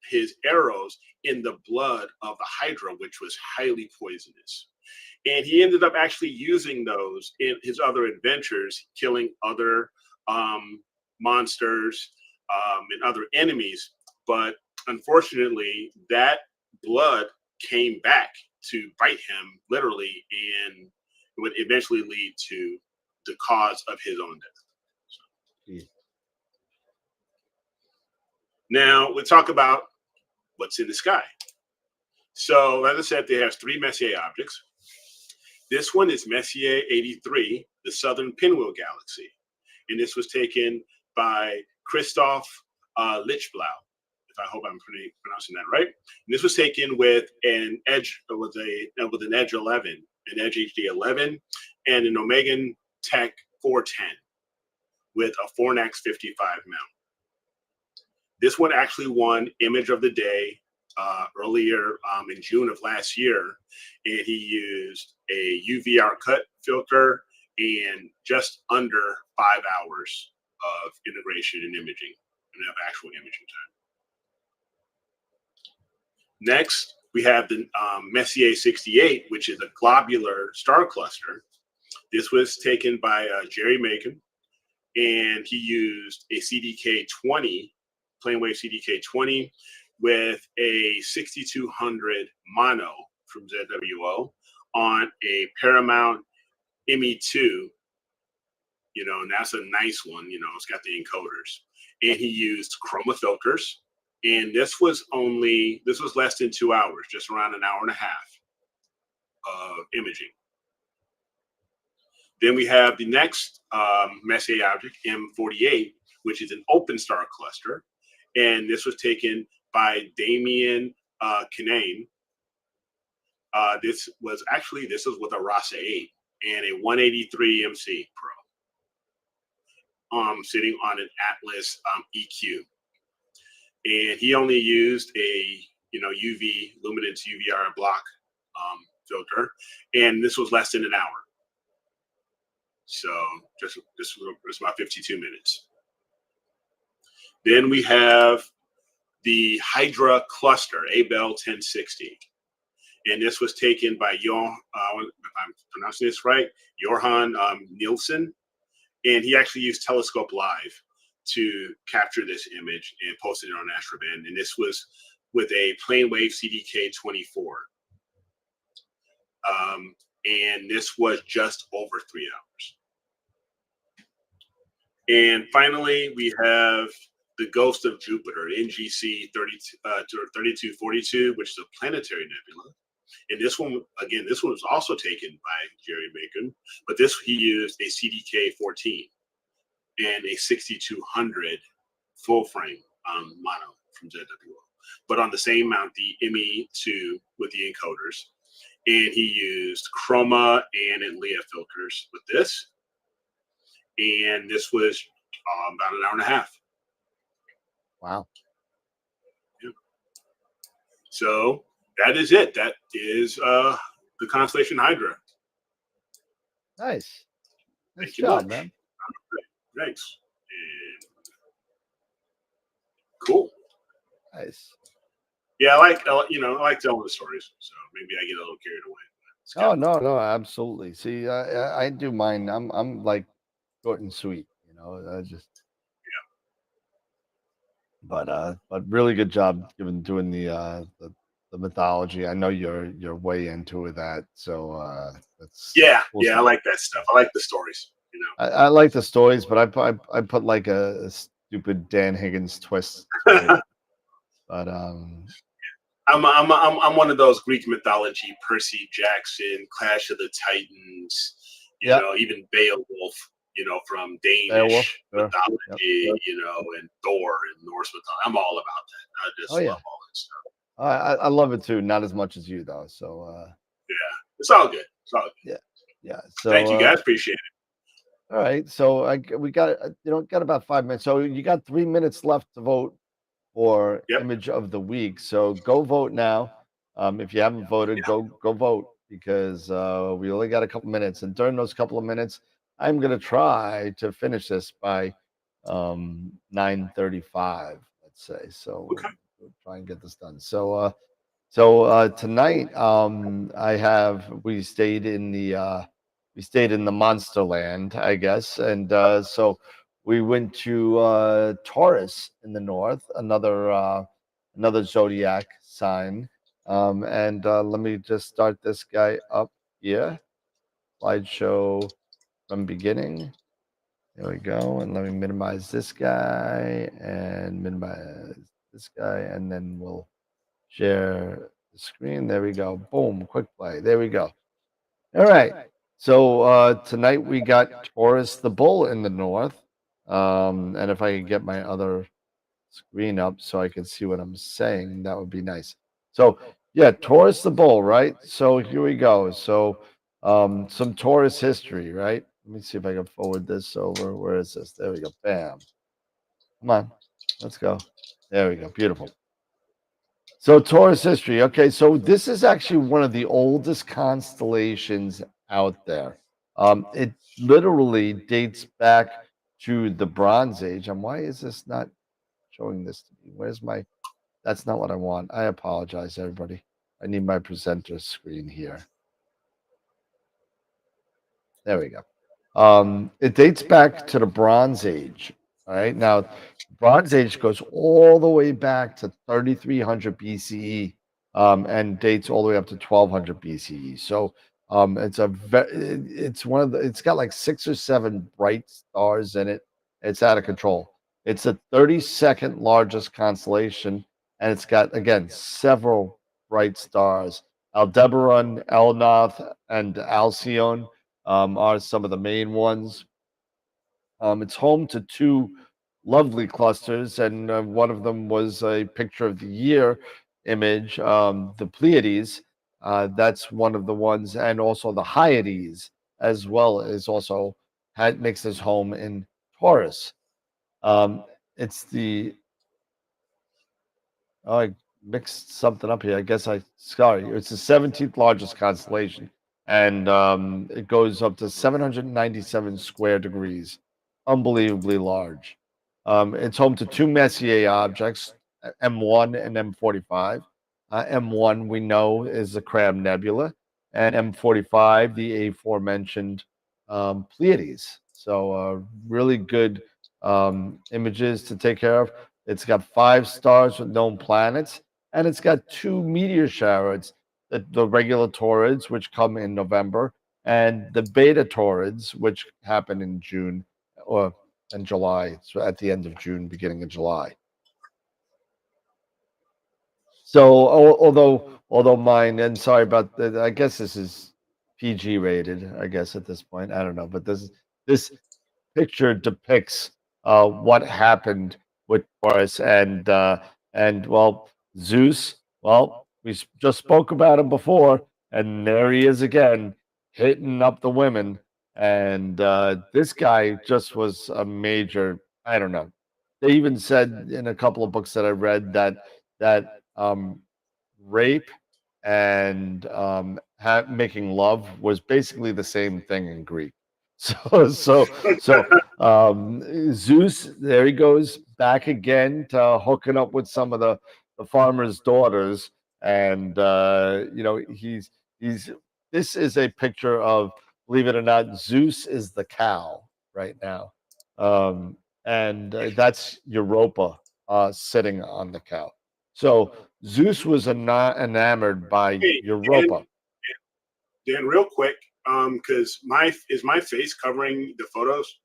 [SPEAKER 4] his arrows in the blood of the Hydra, which was highly poisonous. And he ended up actually using those in his other adventures, killing other monsters and other enemies. But unfortunately, that blood came back to bite him literally, and would eventually lead to the cause of his own death. So. Now we'll talk about what's in the sky. So, as I said, they have 3 Messier objects. This one is Messier 83, the Southern Pinwheel Galaxy, and this was taken by Christoph Lichtblau. If I hope I'm pronouncing that right. And this was taken with an Edge, with an Edge 11, an Edge HD 11, and an Omega Tech 410 with a Fornax 55 mount. This one actually won Image of the Day earlier in June of last year, and he used a UV cut filter and just under 5 hours of integration and imaging, and of actual imaging time. Next, we have the Messier 68, which is a globular star cluster. This was taken by Jerry Macon, and he used a CDK-20, Planewave CDK-20, with a 6200 mono from ZWO on a Paramount ME2, and that's a nice one, it's got the encoders. And he used chroma filters, and this was less than 2 hours, just around an hour and a half of imaging. Then we have the next Messier object, M48, which is an open star cluster, and this was taken by Damien Kinane. This was with a RASA 8 and a 183 MC Pro, sitting on an Atlas EQ. And he only used a UV luminance UVR block filter, and this was less than an hour. So this was about 52 minutes. Then we have the Hydra cluster, Abel 1060. And this was taken by if I'm pronouncing this right, Johan Nielsen. And he actually used Telescope Live to capture this image and posted it on AstroBand. And this was with a Planewave CDK-24. And this was just over 3 hours. And finally, we have the Ghost of Jupiter, NGC 3242, which is a planetary nebula. And this one was also taken by Jerry Bacon, but he used a CDK-14 and a 6200 full frame mono from ZWO. But on the same mount, the ME2 with the encoders. And he used chroma and Enlea filters with this. And this was about an hour and a half.
[SPEAKER 1] Wow.
[SPEAKER 4] Yeah. So that is it. That is the Constellation Hydra.
[SPEAKER 1] Nice.
[SPEAKER 4] Nice
[SPEAKER 1] job, man.
[SPEAKER 4] Thanks. And cool.
[SPEAKER 1] Nice.
[SPEAKER 4] Yeah, I like telling the stories. So maybe I get a little carried away.
[SPEAKER 2] Oh no, absolutely. See, I do mine. I'm like short and sweet, you know. I just but really good job doing the mythology. I know you're way into that, so that's
[SPEAKER 4] Yeah,
[SPEAKER 2] cool
[SPEAKER 4] yeah, I
[SPEAKER 2] stuff.
[SPEAKER 4] like that stuff. I like the stories. You know,
[SPEAKER 2] I like the stories, but I put like a stupid Dan Higgins twist to it. But
[SPEAKER 4] I'm one of those Greek mythology, Percy Jackson, Clash of the Titans. You
[SPEAKER 2] yeah,
[SPEAKER 4] know, even Beowulf. You know, from
[SPEAKER 2] Beowulf,
[SPEAKER 4] Danish
[SPEAKER 2] sure. Yep.
[SPEAKER 4] mythology. You know, and Thor and Norse mythology. I'm all about that. I
[SPEAKER 2] Oh
[SPEAKER 4] just
[SPEAKER 2] yeah,
[SPEAKER 4] love all that stuff.
[SPEAKER 2] I love it too. Not as much as you though. So
[SPEAKER 4] Yeah, it's all good. It's all good.
[SPEAKER 2] yeah, yeah.
[SPEAKER 4] Thank
[SPEAKER 2] So
[SPEAKER 4] you, guys. Appreciate it.
[SPEAKER 2] all right. So we got got about 5 minutes. So you got 3 minutes left to vote for
[SPEAKER 4] Yep.
[SPEAKER 2] image of the week. So go vote now. If you haven't voted, go vote because we only got a couple minutes, and during those couple of minutes, I'm gonna try to finish this by 9:35. Let's say. So
[SPEAKER 4] Okay.
[SPEAKER 2] we'll try and get this done. So tonight, we stayed in the Monster Land, I guess, and so we went to Taurus in the north, another zodiac sign. And let me just start this guy up here. Slideshow from beginning. There we go, and let me minimize this guy and minimize this guy, and then we'll share the screen. There we go. Boom. Quick play. There we go. All right. So tonight we got Taurus the Bull in the north. And if I could get my other screen up so I can see what I'm saying, that would be nice. So yeah, Taurus the Bull, right? So here we go. So some Taurus history, right? Let me see if I can forward this over. Where is this? There we go. Bam. Come on. Let's go. There we go. Beautiful. So Taurus history. Okay, so this is actually one of the oldest constellations out there. It literally dates back to the Bronze Age. And why is this not showing this to me? Where's my? That's not what I want. I apologize, everybody. I need my presenter screen here. There we go. It dates back to the Bronze Age. All right. Now, Bronze Age goes all the way back to 3300 BCE, and dates all the way up to 1200 BCE. So it's one of the. It's got like 6 or 7 bright stars in it. It's out of control. It's the 32nd largest constellation, and it's got again several bright stars. Aldebaran, Elnath, and Alcyone are some of the main ones. It's home to 2 lovely clusters, and one of them was a picture of the year image, the Pleiades. That's one of the ones, and also the Hyades as well is also makes its home in Taurus. It's the Oh, I mixed something up here. I guess sorry. It's the 17th largest constellation, and it goes up to 797 square degrees. Unbelievably large. It's home to 2 Messier objects, M1 and M45. M1 we know is the Crab Nebula, and M45 the aforementioned Pleiades. So really good images to take care of. It's got 5 stars with known planets, and it's got 2 meteor showers, the regular Taurids, which come in November, and the Beta Taurids, which happen in June or in July. So at the end of June, beginning of July. So although mine, and sorry about that, I guess this is PG rated. I guess at this point, I don't know, but this picture depicts what happened with Taurus and well Zeus. Well, just spoke about him before, and there he is again, hitting up the women. And this guy just was a major. I don't know. They even said in a couple of books that I read that rape and making love was basically the same thing in Greek. So Zeus, there he goes back again to hooking up with some of the farmers' daughters, and he's this is a picture of, believe it or not, Zeus is the cow right now. Um, and that's Europa sitting on the cow. So Zeus was enamored by
[SPEAKER 4] Hey, Dan,
[SPEAKER 2] Europa.
[SPEAKER 4] Dan, real quick, because my face covering the photos?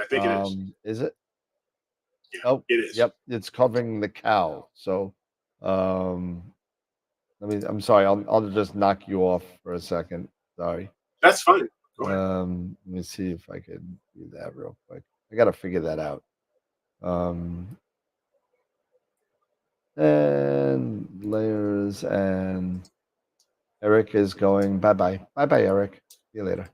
[SPEAKER 4] I think it is.
[SPEAKER 2] Is it?
[SPEAKER 4] Yeah,
[SPEAKER 2] Oh,
[SPEAKER 4] it is.
[SPEAKER 2] yep, it's covering the cow. So um, I'm sorry, I'll just knock you off for a second. Sorry.
[SPEAKER 4] That's fine. Go ahead.
[SPEAKER 2] Let me see if I can do that real quick. I got to figure that out. Um, and layers, and Eric is going bye bye. Bye bye, Eric. See you later.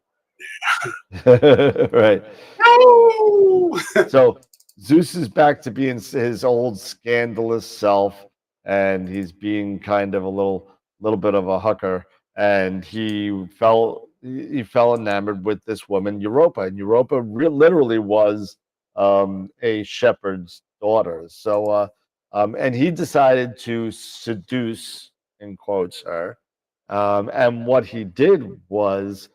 [SPEAKER 2] Right.
[SPEAKER 4] No!
[SPEAKER 2] So Zeus is back to being his old scandalous self, and he's being kind of a little bit of a hooker. And he fell enamored with this woman, Europa, and Europa literally was a shepherd's daughter. So, and he decided to seduce, in quotes, her. And what he did was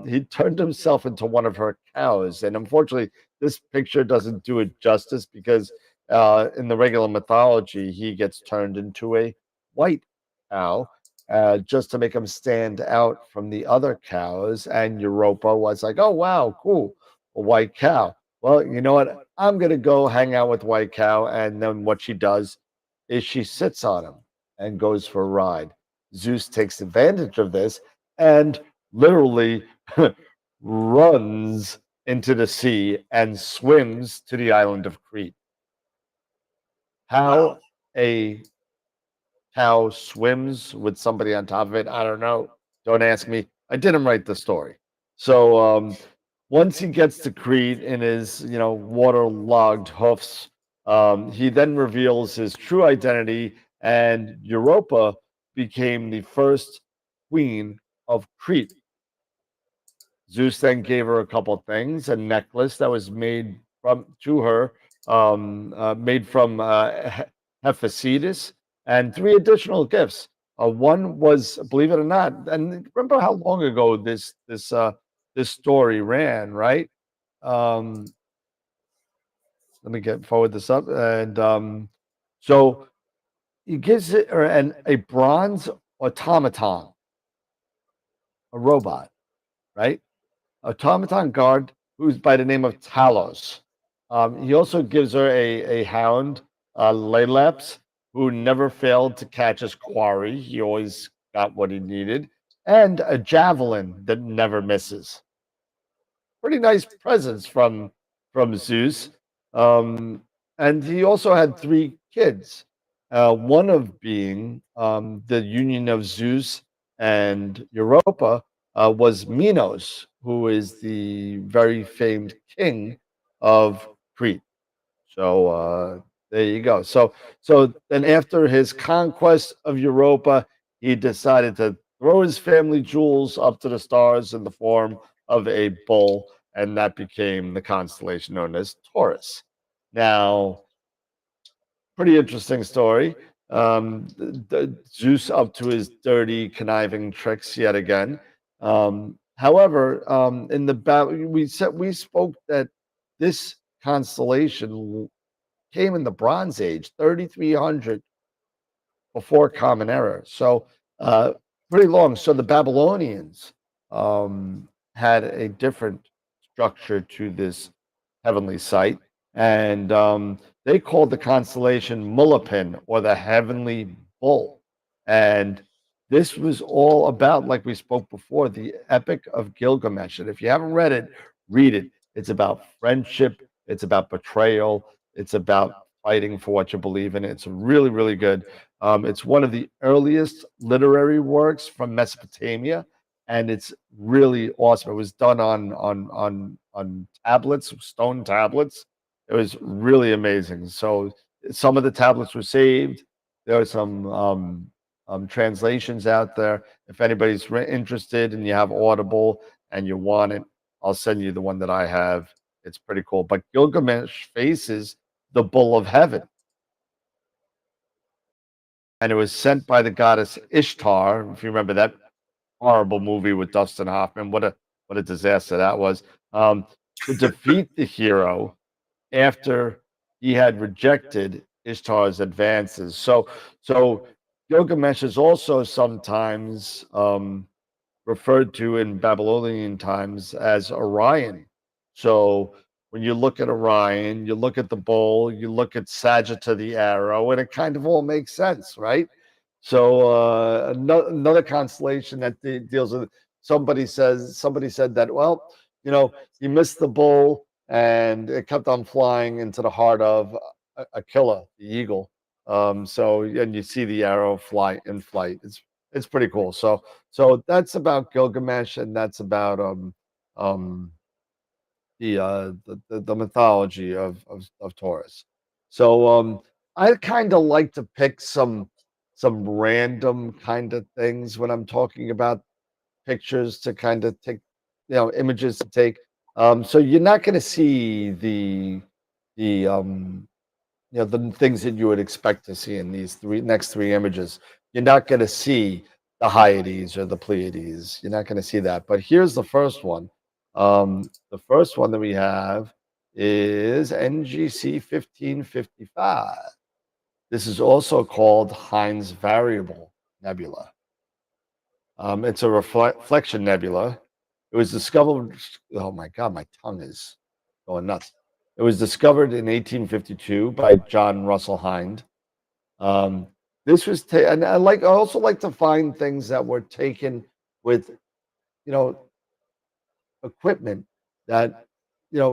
[SPEAKER 2] he turned himself into one of her cows. And unfortunately, this picture doesn't do it justice because in the regular mythology, he gets turned into a white cow just to make him stand out from the other cows. And Europa was like, oh, wow, cool, a white cow. Well, you know what? I'm going to go hang out with White Cow. And then what she does is she sits on him and goes for a ride. Zeus takes advantage of this and literally runs into the sea and swims to the island of Crete. How
[SPEAKER 4] Wow.
[SPEAKER 2] a cow swims with somebody on top of it, I don't know. Don't ask me. I didn't write the story. So once he gets to Crete in his, waterlogged hoofs, he then reveals his true identity, and Europa became the first queen of Crete. Zeus then gave her a couple things, a necklace that was made made from Hephaestus, and three additional gifts. One was, believe it or not, and remember how long ago this story ran, right? Um, Let me get forward this up, and so he gives it her a bronze automaton, a robot, right? Automaton guard who's by the name of Talos. He also gives her a hound, Lelaps, who never failed to catch his quarry. He always got what he needed, and a javelin that never misses. Pretty nice presents from Zeus. Um, and he also had three kids. One of being the union of Zeus and Europa was Minos, who is the very famed king of Crete. So there you go. So then after his conquest of Europa, he decided to throw his family jewels up to the stars in the form of a bull, and that became the constellation known as Taurus. Now, pretty interesting story. Zeus up to his dirty, conniving tricks yet again. However, in the battle, we spoke that this constellation came in the Bronze Age, 3,300 before Common Era. So uh, pretty long. So the Babylonians had a different structure to this heavenly site, and they called the constellation Mulapin, or the heavenly bull. And this was all about, like we spoke before, the Epic of Gilgamesh. And if you haven't read it, read it. It's about friendship. It's about betrayal. It's about fighting for what you believe in. It's really, really good. It's one of the earliest literary works from Mesopotamia, and it's really awesome. It was done on tablets, stone tablets. It was really amazing. So some of the tablets were saved. There are some translations out there. If anybody's interested and you have Audible and you want it, I'll send you the one that I have. It's pretty cool. But Gilgamesh faces the bull of heaven, and it was sent by the goddess Ishtar, if you remember that horrible movie with Dustin Hoffman. What a disaster that was. To defeat the hero after he had rejected Ishtar's advances. So Gilgamesh is also sometimes referred to in Babylonian times as Orion. So when you look at Orion, you look at the bull, you look at Sagitta the arrow, and it kind of all makes sense, right? So another constellation that deals with somebody said that, well, he missed the bull and it kept on flying into the heart of Aquila, the eagle. So and you see the arrow fly in flight. It's pretty cool. So that's about Gilgamesh, and that's about um the mythology of Taurus. So I kind of like to pick some random kind of things when I'm talking about pictures to kind of take, images to take. So you're not going to see the the things that you would expect to see in these next three images. You're not going to see the Hyades or the Pleiades. You're not going to see that. But here's the first one. The first one that we have is NGC 1555. This is also called Heinz Variable Nebula. It's a reflection nebula. It was discovered. Oh my God, my tongue is going nuts. It was discovered in 1852 by John Russell Hind. This was, and I also like to find things that were taken with, equipment that,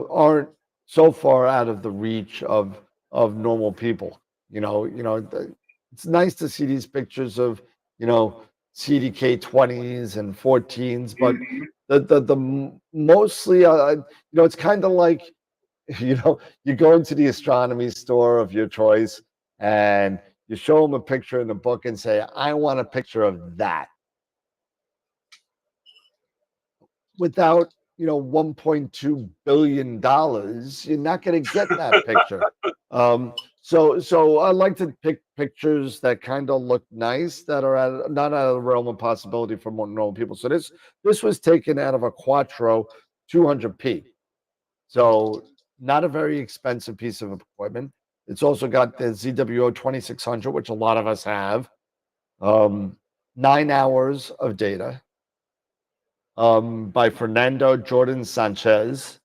[SPEAKER 2] aren't so far out of the reach of normal people. It's nice to see these pictures of, CDK 20s and 14s, but mostly, it's kind of like, you go into the astronomy store of your choice and you show them a picture in the book and say, I want a picture of that. Without, $1.2 billion, you're not going to get that picture. So I like to pick pictures that kind of look nice, that are not out of the realm of possibility for more normal people. So this was taken out of a Quattro 200p. So not a very expensive piece of equipment. It's also got the ZWO 2600, which a lot of us have. 9 hours of data. By Fernando Jordan Sanchez,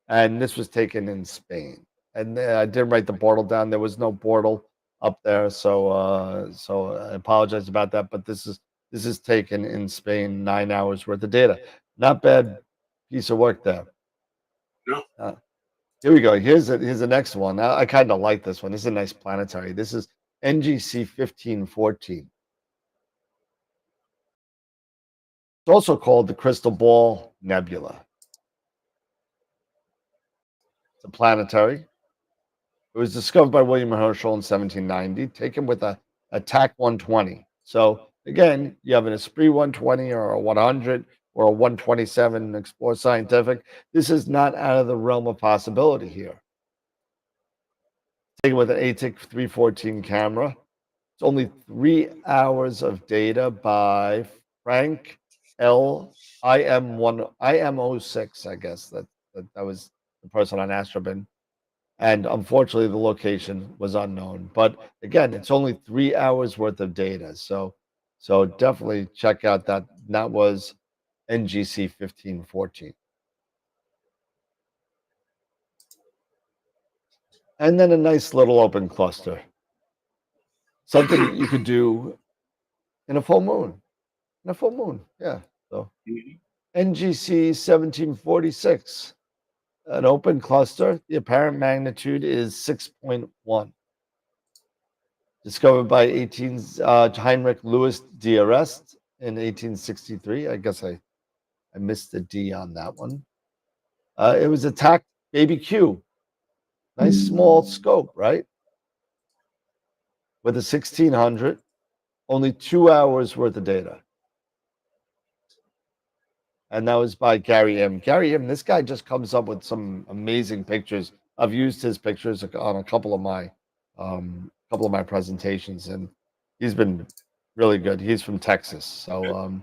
[SPEAKER 2] and this was taken in Spain. And I didn't write the portal down. There was no portal up there, so I apologize about that. But this is taken in Spain. 9 hours worth of data. Not bad piece of work there.
[SPEAKER 4] No.
[SPEAKER 2] Here we go. Here's the next one. I kind of like this one. This is a nice planetary. This is NGC 1514. It's also called the Crystal Ball Nebula. It's a planetary. It was discovered by William Herschel in 1790, taken with a TAC 120. So again, you have an Esprit 120 or a 100 or a 127 Explore Scientific. This is not out of the realm of possibility here. Taken with an ATIC 314 camera. It's only 3 hours of data by Frank L. IM06, I guess. That was the person on Astrobin. And unfortunately, the location was unknown. But again, it's only 3 hours worth of data. So definitely check out that. That was NGC 1514. And then a nice little open cluster. Something you could do in a full moon. In a full moon, yeah. So NGC 1746, an open cluster. The apparent magnitude is 6.1. Discovered by Heinrich Louis d'Arrest in 1863. I guess I missed the D on that one. It was attacked baby Q. Nice small scope, right? With a 1600, only 2 hours worth of data. And that was by Gary M. Gary M. This guy just comes up with some amazing pictures. I've used his pictures on a couple of my presentations, and he's been really good. He's from Texas, so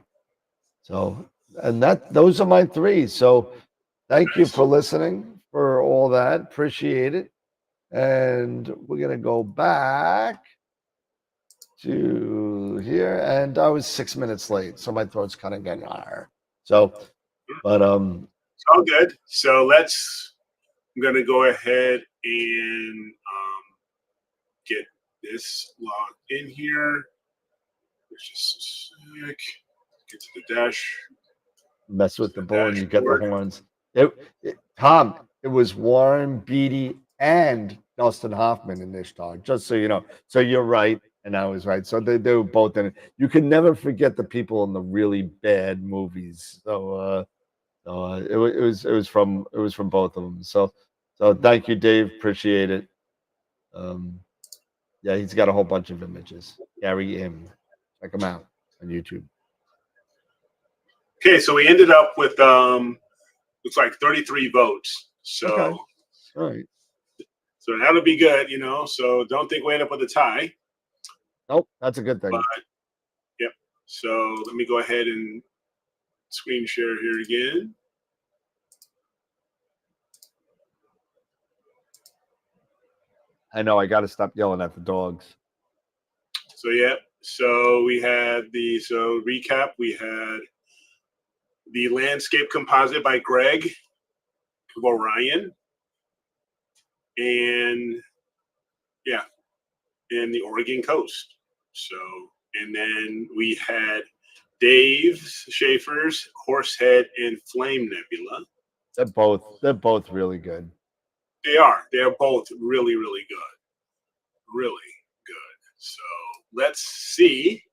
[SPEAKER 2] So, and those are my three. So, thank you for listening for all that. Appreciate it. And we're gonna go back to here, and I was 6 minutes late, so my throat's kind of getting higher. So, but
[SPEAKER 4] It's all good. So I'm gonna go ahead and get this logged in here. Just a sec. Get to the dash.
[SPEAKER 2] mess with the bull and you get the horns. Tom, it was Warren Beatty and Dustin Hoffman in Ishtar, just so you know. So you're right, and I was right. So they were both in it. You can never forget the people in the really bad movies. So it was from both of them. So thank you, Dave. Appreciate it. Yeah, he's got a whole bunch of images. Gary M. Check him out on YouTube.
[SPEAKER 4] Okay, so we ended up with looks like 33 votes. So
[SPEAKER 2] okay. All right.
[SPEAKER 4] So that'll be good, you know. So don't think we end up with a tie.
[SPEAKER 2] Nope, that's a good thing.
[SPEAKER 4] But, yep. So let me go ahead and screen share here again.
[SPEAKER 2] I know I got to stop yelling at the dogs.
[SPEAKER 4] So yeah, so we had recap. We had the landscape composite by Greg of Orion, and yeah, and the Oregon coast. So, and then we had Dave Schaefer's Horsehead and Flame Nebula.
[SPEAKER 2] They're both really good.
[SPEAKER 4] They are. They're both really, really good. Really good. So let's see.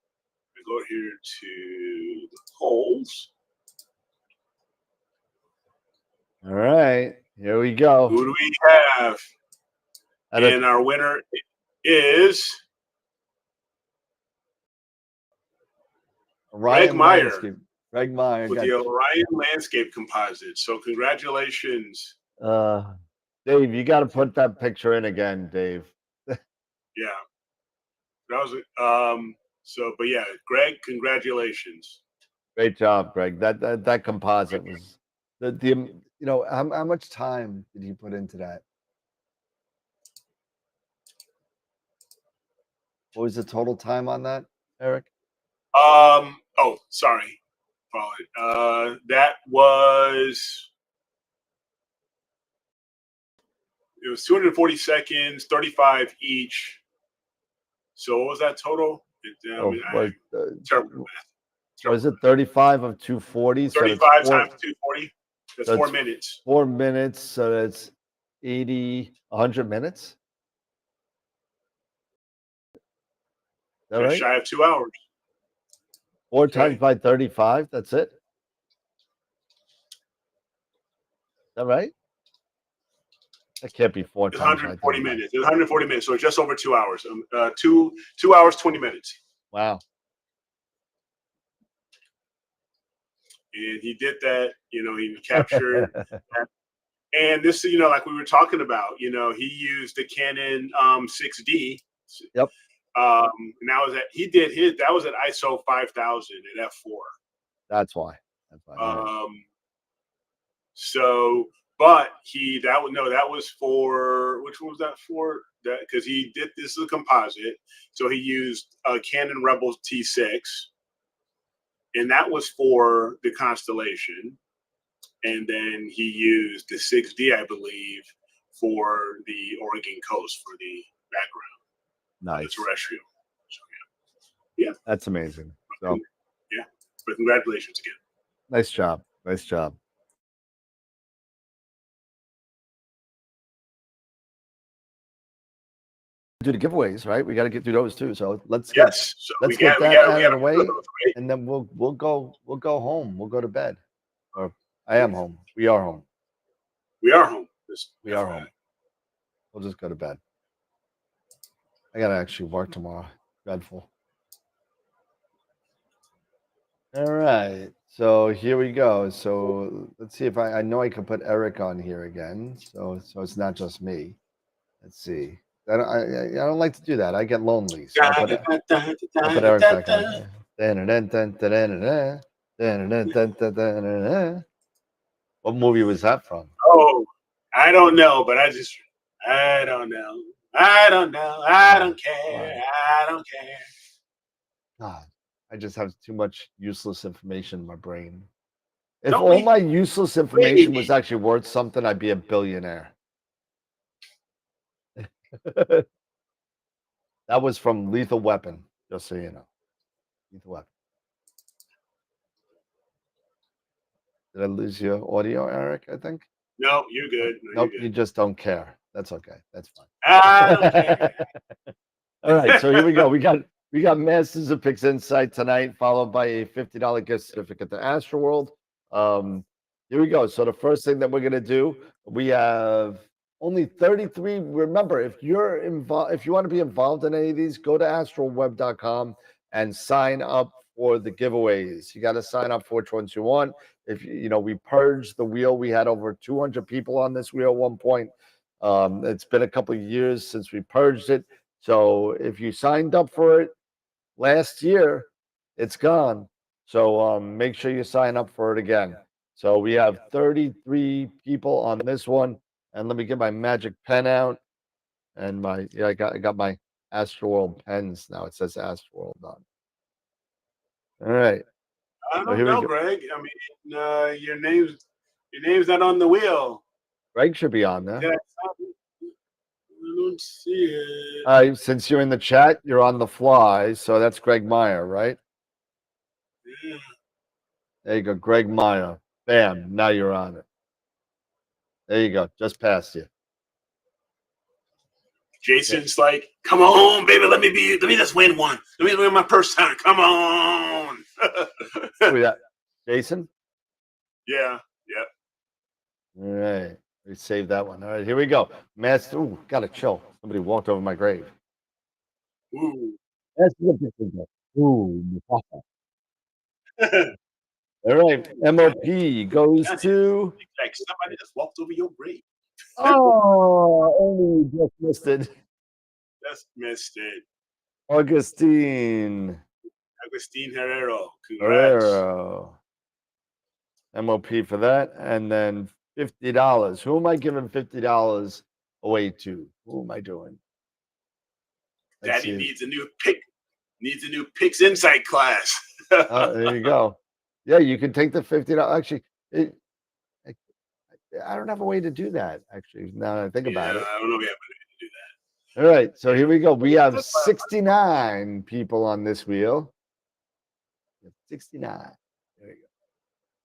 [SPEAKER 4] We go here to the polls.
[SPEAKER 2] All right, here we go.
[SPEAKER 4] Who do we have? And our winner is
[SPEAKER 2] Orion
[SPEAKER 4] Greg Meyer.
[SPEAKER 2] Landscape. Greg Meyer
[SPEAKER 4] with the Orion Landscape Composite. So congratulations.
[SPEAKER 2] Dave, you got to put that picture in again, Dave.
[SPEAKER 4] Yeah. That was but yeah, Greg, congratulations.
[SPEAKER 2] Great job, Greg. That composite was the how much time did you put into that? What was the total time on that, Eric?
[SPEAKER 4] Oh, sorry. That was 240 seconds, 35 each. So what was that total? Terrible.
[SPEAKER 2] Was it 35 of 240?
[SPEAKER 4] 35 times 240. That's 4 minutes.
[SPEAKER 2] 4 minutes. So that's 80, 100 minutes. Is that right?
[SPEAKER 4] Shy of 2 hours.
[SPEAKER 2] 4 times by 35. That's it. Is that right? That can't be 4 times.
[SPEAKER 4] 140 minutes. It was 140 minutes. So just over 2 hours. 2 hours, 20 minutes.
[SPEAKER 2] Wow.
[SPEAKER 4] And he did that, he captured. And this, like we were talking about, he used the Canon 6D.
[SPEAKER 2] Yep.
[SPEAKER 4] And that was at ISO 5000 at f4.
[SPEAKER 2] That's why.
[SPEAKER 4] But that was for, which one was that for? That because this is a composite, so he used a Canon Rebel T6, and that was for the Constellation, and then he used the 6D, I believe, for the Oregon coast for the background.
[SPEAKER 2] Nice.
[SPEAKER 4] The terrestrial. So, yeah.
[SPEAKER 2] That's amazing. So
[SPEAKER 4] yeah, but congratulations again.
[SPEAKER 2] Nice job. Nice job. Do the giveaways, right? We got to get through those too. So let's get that out of the way, and then we'll go home. We'll go to bed. Or I am home. We are home.
[SPEAKER 4] We are home.
[SPEAKER 2] We are home. We'll just go to bed. I gotta actually work tomorrow. Dreadful. All right. So here we go. So let's see if I know I can put Eric on here again. So it's not just me. Let's see. I don't like to do that. I get lonely. So I'll put Eric back on. Dun-dun-dun-dun-dun-dun. What movie was that from?
[SPEAKER 4] Oh, I don't know, but I don't know. I don't know. I don't care. I don't care.
[SPEAKER 2] God, I just have too much useless information in my brain. If
[SPEAKER 4] Don't
[SPEAKER 2] all
[SPEAKER 4] we?
[SPEAKER 2] my useless information was actually worth something, I'd be a billionaire. That was from Lethal Weapon, just so you know. Lethal Weapon. Did I lose your audio, Eric? I think.
[SPEAKER 4] No, you're good. No,
[SPEAKER 2] Nope,
[SPEAKER 4] you're
[SPEAKER 2] you
[SPEAKER 4] good.
[SPEAKER 2] just don't care. That's okay. That's fine.
[SPEAKER 4] I don't care.
[SPEAKER 2] All right, so here we go. We got Masters of Picks Insight tonight, followed by a $50 gift certificate to AstroWorld. Here we go. So the first thing that we're gonna do, we have only 33. Remember, if you're involved, if you want to be involved in any of these, go to astroweb.com and sign up for the giveaways. You got to sign up for which ones you want. If you know, we purged the wheel. We had over 200 people on this wheel at one point. It's been a couple of years since we purged it. So if you signed up for it last year, it's gone. So make sure you sign up for it again. So we have 33 people on this one. And let me get my magic pen out. And my I got my AstroWorld pens now. It says AstroWorld on. All right.
[SPEAKER 4] I
[SPEAKER 2] So
[SPEAKER 4] don't
[SPEAKER 2] here we
[SPEAKER 4] know,
[SPEAKER 2] go.
[SPEAKER 4] Greg. I mean, your name's not on the wheel.
[SPEAKER 2] Greg should be on there.
[SPEAKER 4] Yeah, I don't see it.
[SPEAKER 2] All right, since you're in the chat, you're on the fly. So that's Greg Meyer, right?
[SPEAKER 4] Yeah.
[SPEAKER 2] There you go, Greg Meyer. Bam, now you're on it. There you go, just past you.
[SPEAKER 4] Jason's like, come on, baby, let me just win one. Let me win my first time. Come on.
[SPEAKER 2] Who that? Jason?
[SPEAKER 4] Yeah, yeah.
[SPEAKER 2] All right. We saved that one. All right, here we go. Master, ooh, gotta chill. Somebody walked over my grave.
[SPEAKER 4] Ooh.
[SPEAKER 2] Ooh, all right. MOP goes to.
[SPEAKER 4] Like somebody just walked over your grave.
[SPEAKER 2] Oh, only just missed it.
[SPEAKER 4] Just missed it.
[SPEAKER 2] Augustine
[SPEAKER 4] Herrero. Congrats.
[SPEAKER 2] Herrero. MOP for that. And then $50. Who am I giving $50 away to? Who am I doing? Let's
[SPEAKER 4] Daddy
[SPEAKER 2] see.
[SPEAKER 4] needs a new pick. Needs a new picks insight class.
[SPEAKER 2] There you go. Yeah, you can take the $50. Actually, I don't have a way to do that. Actually, now that I think about it.
[SPEAKER 4] I don't know if we have to do that.
[SPEAKER 2] All right, so here we go. We have 69 people on this wheel. 69. There you go.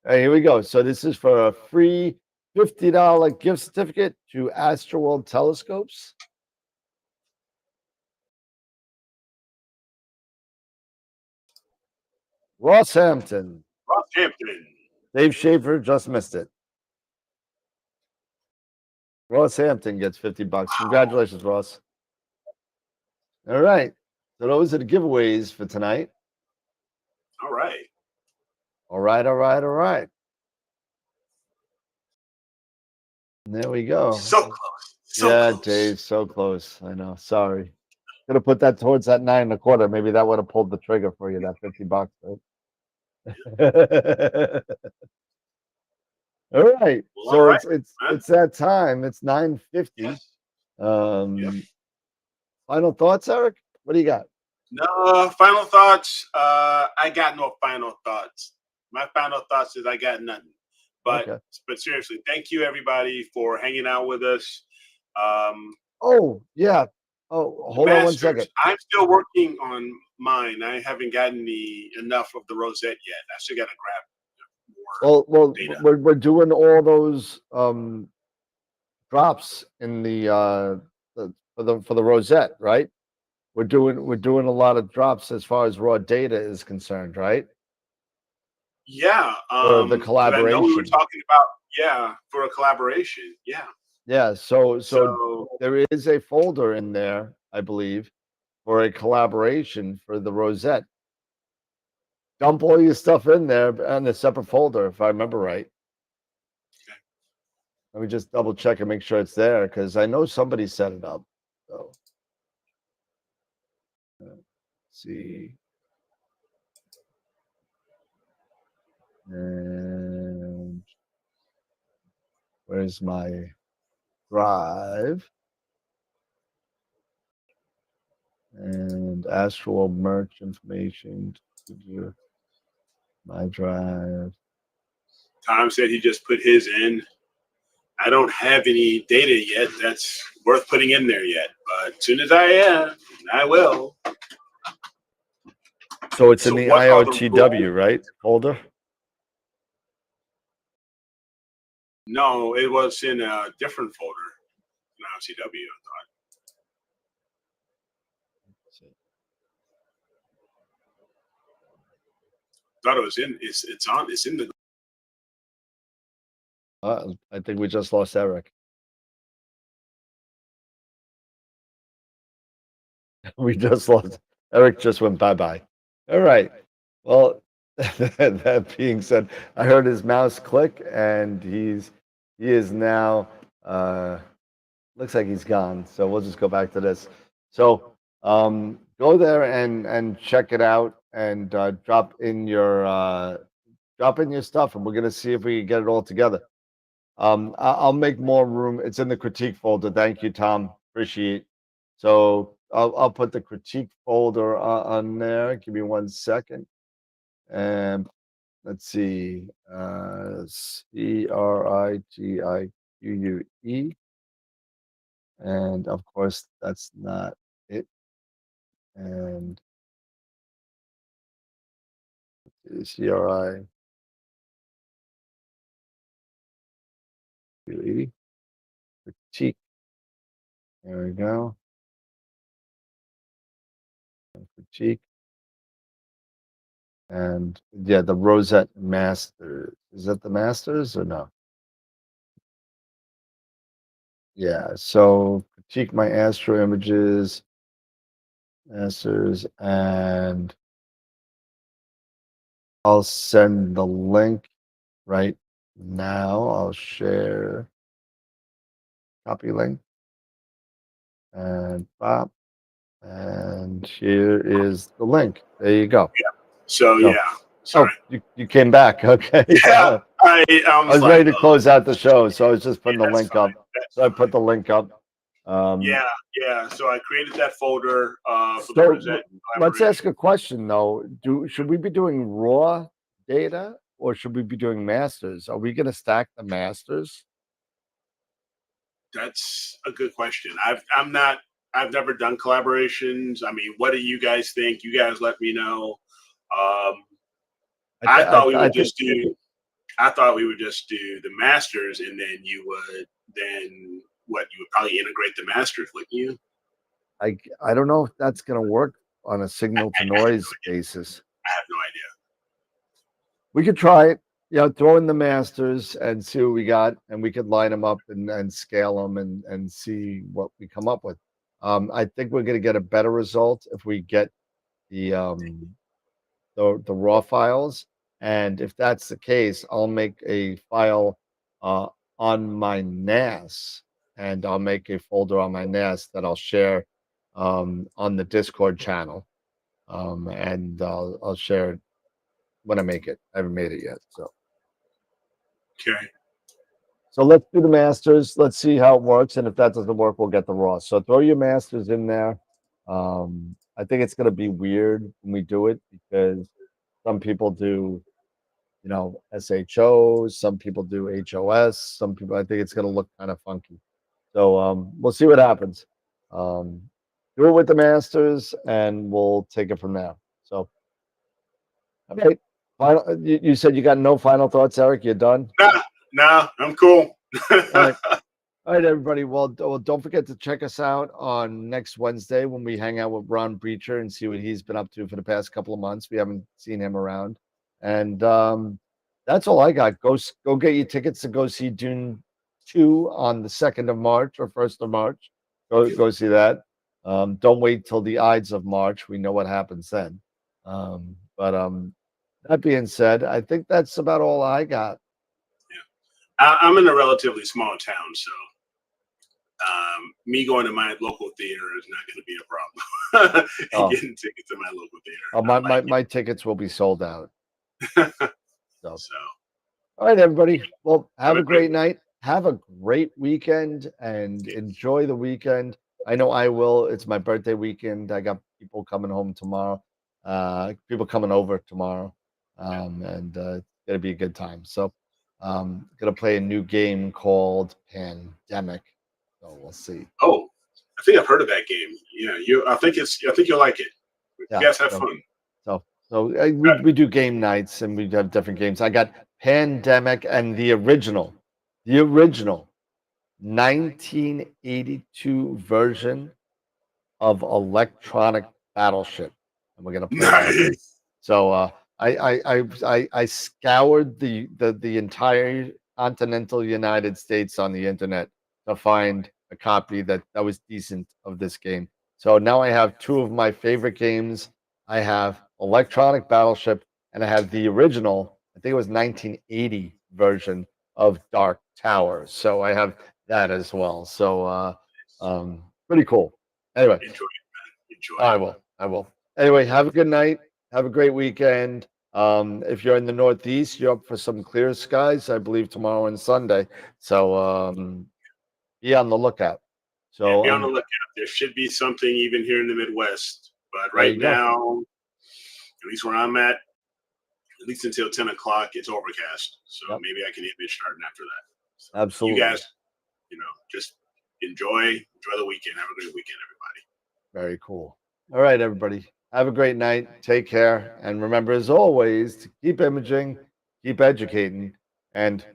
[SPEAKER 2] All right, here we go. So this is for a free $50 gift certificate to AstroWorld telescopes. Rosshampton. Dave Schaefer just missed it. Rosshampton gets $50. Congratulations, Ross. All right. So those are the giveaways for tonight.
[SPEAKER 4] All right.
[SPEAKER 2] All right, all right, all right. And there we go.
[SPEAKER 4] So close.
[SPEAKER 2] Yeah,
[SPEAKER 4] Close.
[SPEAKER 2] Dave, so close. I know. Sorry. Could have put that towards that 9 1/4. Maybe that would have pulled the trigger for you, that $50, right? All right.
[SPEAKER 4] Well,
[SPEAKER 2] So
[SPEAKER 4] all right,
[SPEAKER 2] it's that time. It's 9:50.
[SPEAKER 4] Yes.
[SPEAKER 2] Final thoughts, Eric? What do you got?
[SPEAKER 4] No final thoughts. I got no final thoughts. My final thoughts is I got nothing. But
[SPEAKER 2] Okay.
[SPEAKER 4] but seriously, thank you everybody for hanging out with us.
[SPEAKER 2] Oh, yeah. Oh, hold on one second.
[SPEAKER 4] I'm still working on mine. I haven't gotten enough of the rosette yet. I still got to grab more.
[SPEAKER 2] Well,
[SPEAKER 4] data.
[SPEAKER 2] we're doing all those drops in the for the rosette, right? We're doing a lot of drops as far as raw data is concerned, right?
[SPEAKER 4] Yeah.
[SPEAKER 2] For the collaboration.
[SPEAKER 4] I know we were talking about for a collaboration. Yeah.
[SPEAKER 2] Yeah. So there is a folder in there, I believe, for a collaboration for the rosette. Dump all your stuff in there on a separate folder, if I remember right.
[SPEAKER 4] Okay.
[SPEAKER 2] Let me just double check and make sure it's there, because I know somebody set it up. So let's see. And where's my drive? And AstroWorld merch information. My drive.
[SPEAKER 4] Tom said he just put his in. I don't have any data yet that's worth putting in there yet, but as soon as I am, I will.
[SPEAKER 2] So it's in
[SPEAKER 4] So
[SPEAKER 2] the
[SPEAKER 4] what are the
[SPEAKER 2] IOTW, right? Folder?
[SPEAKER 4] No, it was in a different folder in IOTW, I thought it was in. It's in the.
[SPEAKER 2] I think we just lost Eric. We just lost Eric. Just went bye-bye. All right. Well, that being said, I heard his mouse click, and he is now looks like he's gone. So we'll just go back to this. So go there and check it out, and drop in your stuff, and we're gonna see if we can get it all together. I'll make more room. It's in the critique folder. Thank you, Tom. Appreciate. So I'll put the critique folder on there. Give me 1 second. And let's see. CRITIQUE. And of course, that's not it. And CRIQE. Critique. There we go. Critique. And yeah, the Rosette Masters. Is that the Masters or no? Yeah, so critique my Astro images, Masters, and I'll send the link right now. I'll share copy link and pop. And here is the link. There you go.
[SPEAKER 4] Yeah. So
[SPEAKER 2] So-
[SPEAKER 4] yeah. Sorry.
[SPEAKER 2] Oh, you came back. Okay.
[SPEAKER 4] Yeah. I
[SPEAKER 2] was ready to close out the show, so I was just putting the
[SPEAKER 4] that's
[SPEAKER 2] link
[SPEAKER 4] fine.
[SPEAKER 2] up. So I put the link up.
[SPEAKER 4] Yeah. So I created that folder for
[SPEAKER 2] So
[SPEAKER 4] the Rosette
[SPEAKER 2] let's
[SPEAKER 4] collaboration.
[SPEAKER 2] ask a question though. Should we be doing raw data or should we be doing masters? Are we going to stack the masters?
[SPEAKER 4] That's a good question. I've never done collaborations. I mean, what do you guys think? You guys let me know. I thought we would just do the masters, and then you would you would probably integrate the masters, wouldn't you?
[SPEAKER 2] I don't know if that's going to work on a signal to noise basis.
[SPEAKER 4] I have no idea.
[SPEAKER 2] We could try it. Throw in the masters and see what we got, and we could line them up and scale them and see what we come up with. I think we're going to get a better result if we get the raw files, and if that's the case, I'll make a file on my NAS, and I'll make a folder on my NAS that I'll share on the Discord channel, and I'll share it when I make it. I haven't made it yet, so.
[SPEAKER 4] Okay.
[SPEAKER 2] So let's do the masters. Let's see how it works, and if that doesn't work, we'll get the raw. So throw your masters in there. I think it's going to be weird when we do it because some people do, SHOs. Some people do HOS. Some people, I think it's going to look kind of funky. So we'll see what happens. Do it with the masters, and we'll take it from there. So, okay. You said you got no final thoughts, Eric? You're done?
[SPEAKER 4] Nah, I'm cool.
[SPEAKER 2] All right. All right, everybody. Well, don't forget to check us out on next Wednesday when we hang out with Ron Breacher and see what he's been up to for the past couple of months. We haven't seen him around. And that's all I got. Go get your tickets to go see Dune 2 on the 2nd of March or 1st of March. Go see that. Don't wait till the Ides of March. We know what happens then. But that being said, I think that's about all I got.
[SPEAKER 4] I'm in a relatively small town, so me going to my local theater is not going to be a problem. Getting tickets to my local theater.
[SPEAKER 2] My tickets will be sold out. So,
[SPEAKER 4] So
[SPEAKER 2] all right, everybody. Well, have a
[SPEAKER 4] a great
[SPEAKER 2] great night. Have a great weekend and enjoy the weekend. I know I will. It's my birthday weekend. I got people coming home tomorrow. People coming over tomorrow. And it's gonna be a good time. So, gonna play a new game called Pandemic. So we'll see.
[SPEAKER 4] Oh, I think I've heard of that game. Yeah, I think you'll like it. You
[SPEAKER 2] Yeah.
[SPEAKER 4] guys have
[SPEAKER 2] So,
[SPEAKER 4] fun.
[SPEAKER 2] we do game nights and we have different games. I got Pandemic and the original 1982 version of Electronic Battleship, and we're gonna play that game.
[SPEAKER 4] Nice.
[SPEAKER 2] So I scoured the entire continental United States on the internet to find a copy that was decent of this game. So now I have two of my favorite games. I have Electronic Battleship, and I have the original. I think it was 1980 version of Dark Tower. So I have that as well. So pretty cool. Anyway,
[SPEAKER 4] Enjoy it, man. Enjoy
[SPEAKER 2] I
[SPEAKER 4] it.
[SPEAKER 2] will. I will. Anyway, have a good night. Have a great weekend. If you're in the Northeast, you're up for some clear skies, I believe, tomorrow and Sunday. So be on the lookout.
[SPEAKER 4] Yeah,
[SPEAKER 2] So
[SPEAKER 4] be on the lookout. There should be something even here in the Midwest, but
[SPEAKER 2] there
[SPEAKER 4] right
[SPEAKER 2] you go.
[SPEAKER 4] now, at least where I'm at least until 10 o'clock, it's overcast. So
[SPEAKER 2] Yep.
[SPEAKER 4] maybe I can hit mid starting after that. So
[SPEAKER 2] Absolutely.
[SPEAKER 4] you guys, just enjoy the weekend. Have a great weekend, everybody.
[SPEAKER 2] Very cool. All right, everybody. Have a great night. Take care. And remember, as always, to keep imaging, keep educating, and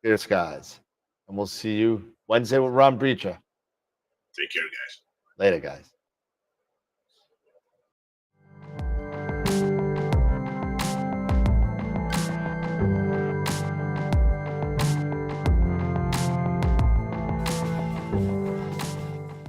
[SPEAKER 2] clear skies. And we'll see you Wednesday with Ron Breacher.
[SPEAKER 4] Take care, guys.
[SPEAKER 2] Later, guys.